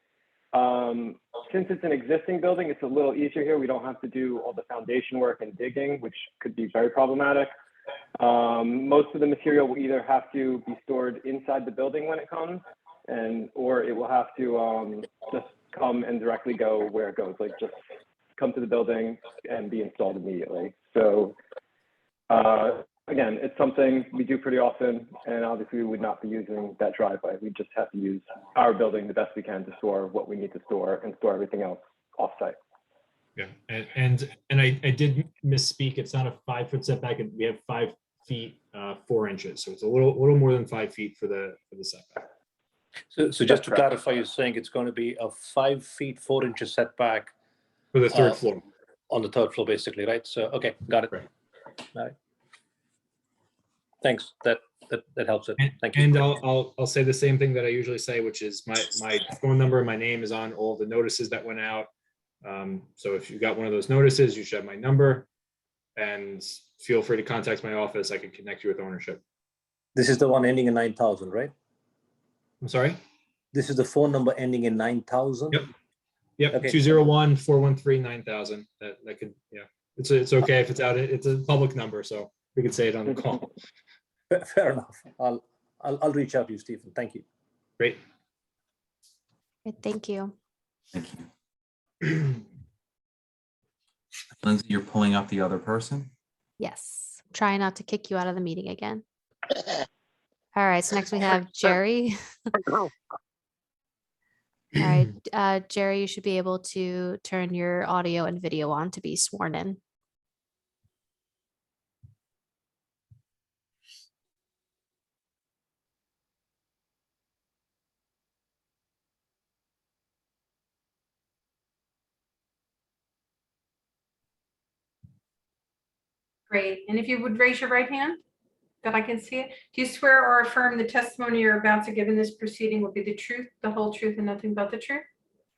Since it's an existing building, it's a little easier here. We don't have to do all the foundation work and digging, which could be very problematic. Most of the material will either have to be stored inside the building when it comes, or it will have to just come and directly go where it goes, like just come to the building and be installed immediately. So again, it's something we do pretty often, and obviously we would not be using that driveway. We just have to use our building the best we can to store what we need to store and store everything else off-site. Yeah, and I did misspeak. It's not a 5 foot setback. We have 5 feet 4 inches, so it's a little more than 5 feet for the setback. So just to clarify, you're saying it's going to be a 5 feet 4 inches setback for the 3rd floor. On the 3rd floor, basically, right? So okay, got it. Right. All right. Thanks. That helps it. Thank you. And I'll say the same thing that I usually say, which is my phone number and my name is on all the notices that went out. So if you got one of those notices, you should have my number, and feel free to contact my office. I can connect you with ownership. This is the one ending in 9,000, right? I'm sorry? This is the phone number ending in 9,000? Yep. Okay. 201-413-9000. That could, yeah. It's okay if it's out. It's a public number, so we could say it on the call. Fair enough. I'll reach out to you, Stephen. Thank you. Great. Thank you. Thank you. Lindsay, you're pulling up the other person? Yes. Try not to kick you out of the meeting again. All right. So next we have Jerry. All right. Jerry, you should be able to turn your audio and video on to be sworn in. Great. And if you would raise your right hand that I can see it. Do you swear or affirm the testimony you're about to give in this proceeding will be the truth, the whole truth, and nothing but the truth?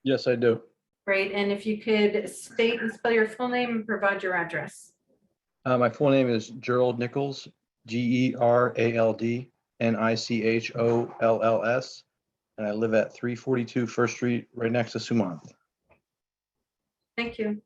Yes, I do. Great. And if you could state and spell your full name and provide your address. My full name is Gerald Nichols, GeraldNichols, and I live at 342 First Street, right next to Sumant. Thank you.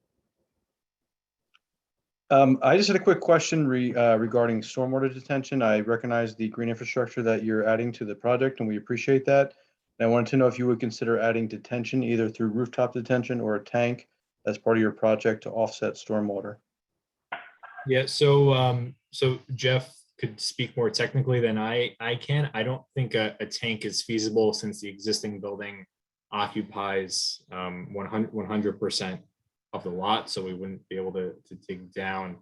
I just had a quick question regarding stormwater detention. I recognize the green infrastructure that you're adding to the project, and we appreciate that. And I wanted to know if you would consider adding detention either through rooftop detention or a tank as part of your project to offset stormwater. Yeah, so Jeff could speak more technically than I can. I don't think a tank is feasible since the existing building occupies 100% of the lot, so we wouldn't be able to dig down.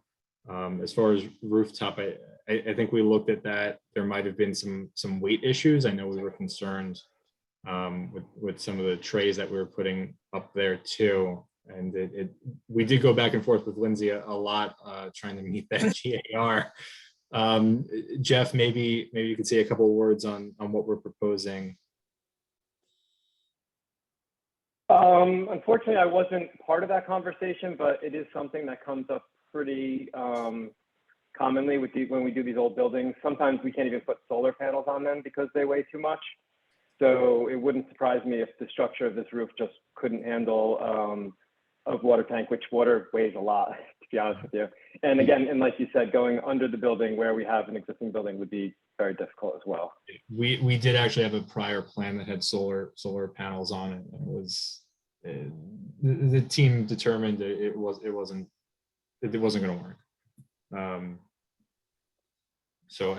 As far as rooftop, I think we looked at that. There might have been some weight issues. I know we were concerned with some of the trays that we were putting up there too. And we did go back and forth with Lindsay a lot trying to meet that GAR. Jeff, maybe you could say a couple of words on what we're proposing. Unfortunately, I wasn't part of that conversation, but it is something that comes up pretty commonly when we do these old buildings. Sometimes we can't even put solar panels on them because they weigh too much. So it wouldn't surprise me if the structure of this roof just couldn't handle a water tank, which water weighs a lot, to be honest with you. And again, and like you said, going under the building where we have an existing building would be very difficult as well. We did actually have a prior plan that had solar panels on it. And it was the team determined that it wasn't going to work. So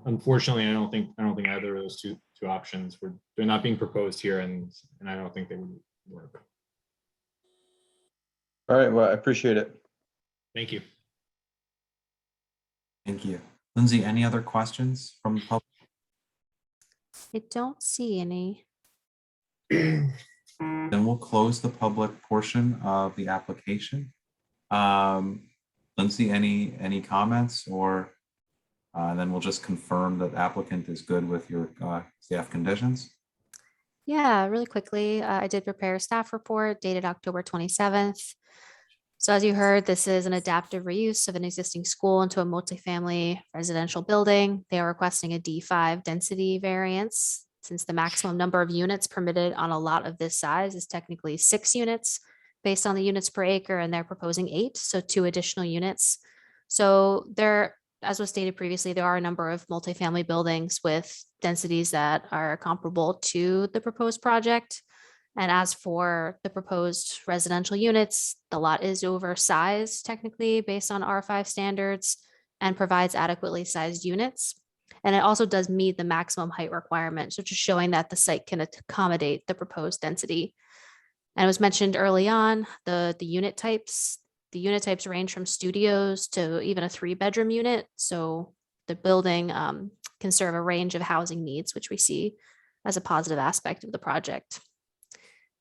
unfortunately, I don't think either of those two options they're not being proposed here, and I don't think they would work. All right, well, I appreciate it. Thank you. Thank you. Lindsay, any other questions from the public? I don't see any. Then we'll close the public portion of the application. Lindsay, any comments, or then we'll just confirm that the applicant is good with your staff conditions? Yeah, really quickly, I did prepare a staff report dated October 27th. So as you heard, this is an adaptive reuse of an existing school into a multifamily residential building. They are requesting a D5 density variance since the maximum number of units permitted on a lot of this size is technically 6 units based on the units per acre, and they're proposing 8, so 2 additional units. So there, as was stated previously, there are a number of multifamily buildings with densities that are comparable to the proposed project. And as for the proposed residential units, the lot is oversized technically based on R5 standards and provides adequately sized units. And it also does meet the maximum height requirement, so just showing that the site can accommodate the proposed density. And it was mentioned early on, the unit types. The unit types range from studios to even a 3-bedroom unit. So the building can serve a range of housing needs, which we see as a positive aspect of the project.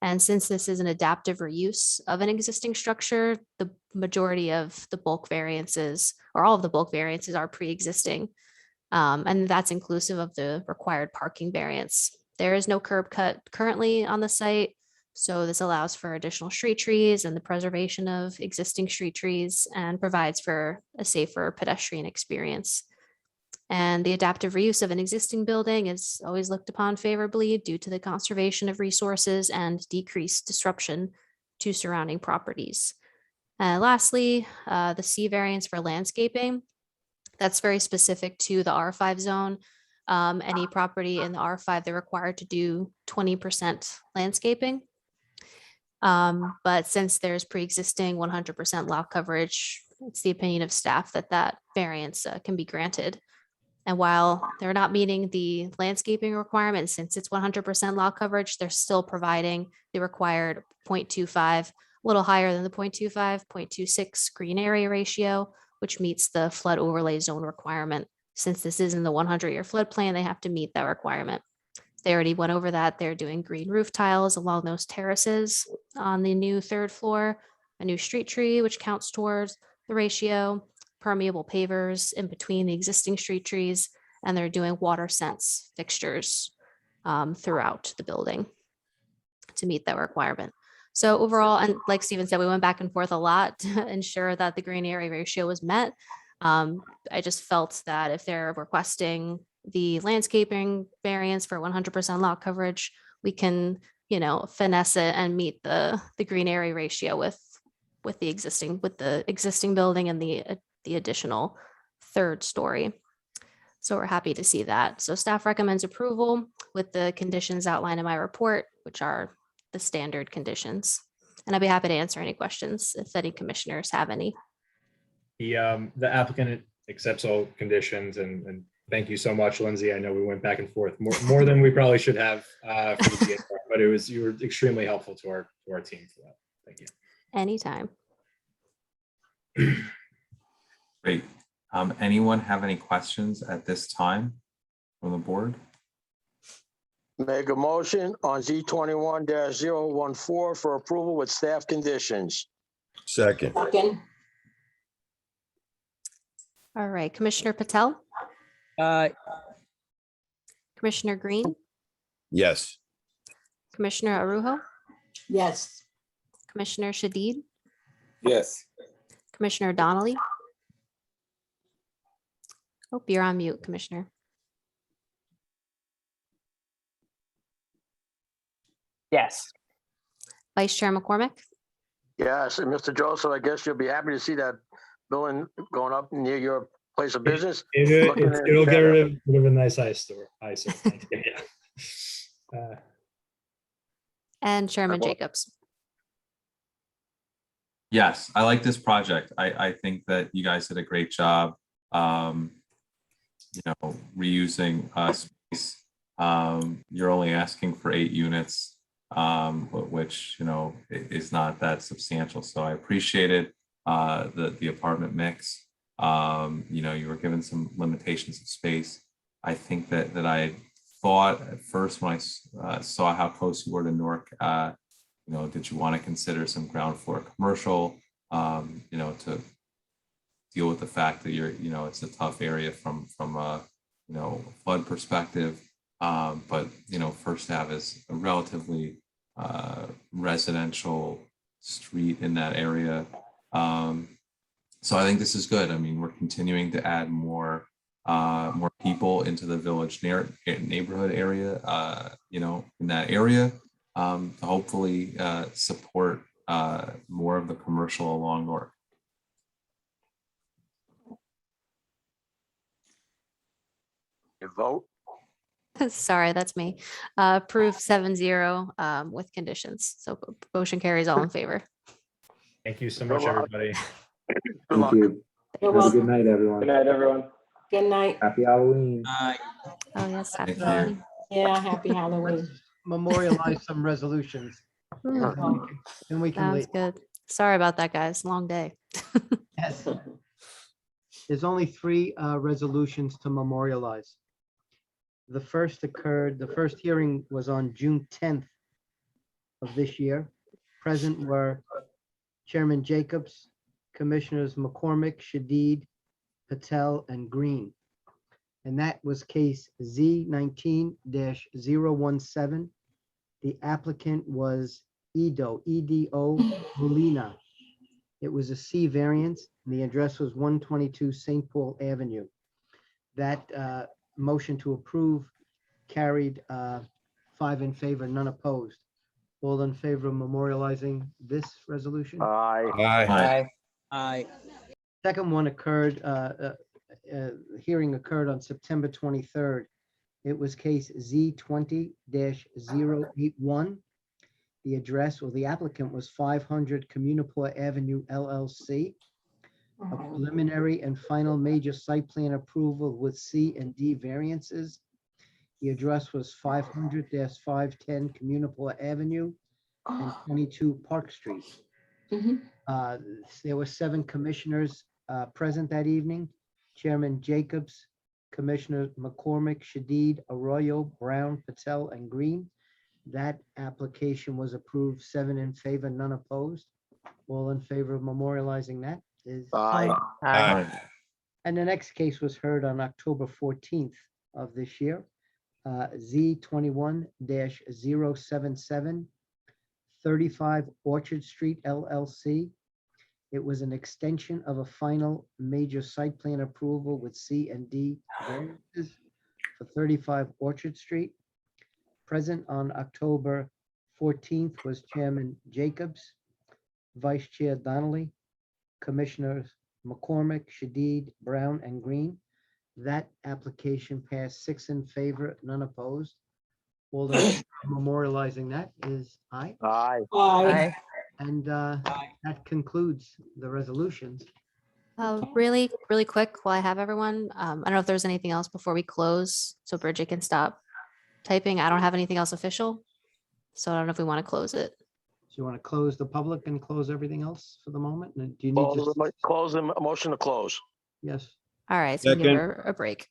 And since this is an adaptive reuse of an existing structure, the majority of the bulk variances, or all of the bulk variances, are pre-existing. And that's inclusive of the required parking variance. There is no curb cut currently on the site, so this allows for additional street trees and the preservation of existing street trees and provides for a safer pedestrian experience. And the adaptive reuse of an existing building is always looked upon favorably due to the conservation of resources and decreased disruption to surrounding properties. Lastly, the C variance for landscaping. That's very specific to the R5 zone. Any property in the R5, they're required to do 20% landscaping. But since there's pre-existing 100% lot coverage, it's the opinion of staff that variance can be granted. And while they're not meeting the landscaping requirement, since it's 100% lot coverage, they're still providing the required 0.25, a little higher than the 0.25, 0.26 green area ratio, which meets the flood overlay zone requirement. Since this is in the 100-year floodplain, they have to meet that requirement. They already went over that. They're doing green roof tiles along those terraces on the new 3rd floor, a new street tree, which counts towards the ratio, permeable pavers in between the existing street trees, and they're doing water sense fixtures throughout the building to meet that requirement. So overall, and like Steven said, we went back and forth a lot to ensure that the green area ratio was met. I just felt that if they're requesting the landscaping variance for 100% lot coverage, we can, finesse it and meet the green area ratio with the existing building and the additional third story. So we're happy to see that. So staff recommends approval with the conditions outlined in my report, which are the standard conditions. And I'd be happy to answer any questions if any commissioners have any. The applicant accepts all conditions, and thank you so much, Lindsay. I know we went back and forth more than we probably should have for the DNR, but you were extremely helpful to our team for that. Thank you. Anytime. Great. Anyone have any questions at this time from the board? Make a motion on Z21-014 for approval with staff conditions. Second. Second. All right, Commissioner Patel, Commissioner Green, Yes. Commissioner Arujo, Yes. Commissioner Shadid, Yes. Commissioner Donnelly. Oh, you're on mute, Commissioner. Yes. Vice Chair McCormick, Yes, and Mr. Joseph, I guess you'll be happy to see that building going up near your place of business. It'll get rid of a nice eyesore. Thanks. Yeah. and Chairman Jacobs. Yes, I like this project. I think that you guys did a great job, reusing space. You're only asking for 8 units, which, is not that substantial. So I appreciate it. The apartment mix, you were given some limitations of space. I think that I thought at first when I saw how close you were to Newark, did you want to consider some ground floor commercial, to deal with the fact that it's a tough area from a, flood perspective. But, First Ave is a relatively residential street in that area. So I think this is good. I mean, we're continuing to add more people into the village neighborhood area, in that area, to hopefully support more of the commercial along Newark. You vote? Sorry, that's me. Approve 7-0 with conditions. So motion carries, all in favor. Thank you so much, everybody. Thank you. You're Have a welcome. good night, everyone. Good night, everyone. Good night. Happy Halloween. Oh, yes. Happy Thank you. Halloween. Yeah, happy Halloween. Memorialize some resolutions. Mm, Then we can Sounds leave. good. Sorry about that, guys. Long day. Yes. There's only 3 resolutions to memorialize. The first hearing was on June 10th of this year. Present were Chairman Jacobs, Commissioners McCormick, Shadid, Patel, and Green. And that was case Z19-017. The applicant was EDO Molina. It was a C variance, and the address was 122 St. Paul Avenue. That motion to approve carried 5 in favor, none opposed. All in favor of memorializing this resolution? Aye. Aye. Aye. Second one occurred, hearing occurred on September 23rd. It was case Z20-081. The address or the applicant was 500 Communipaw Avenue LLC. A preliminary and final major site plan approval with C and D variances. The address was 500-510 Communipaw Avenue and 22 Park Street. There were 7 commissioners present that evening. Chairman Jacobs, Commissioner McCormick, Shadid, Arroyo, Brown, Patel, and Green. That application was approved, 7 in favor, none opposed. All in favor of memorializing that is Aye. Aye. And the next case was heard on October 14th of this year. Z21-077, 35 Orchard Street LLC. It was an extension of a final major site plan approval with C and D variances for 35 Orchard Street. Present on October 14th was Chairman Jacobs, Vice Chair Donnelly, Commissioners McCormick, Shadid, Brown, and Green. That application passed 6 in favor, none opposed. All those memorializing that is aye. Aye. Aye. And that concludes the resolutions. Really, really quick while I have everyone, I don't know if there's anything else before we close, so Bridget can stop typing. I don't have anything else official, so I don't know if we want to close it. So you want to close the public and close everything else for the moment? And do you need to? Close the motion to close. Yes. All right, so we can give Second. her a break.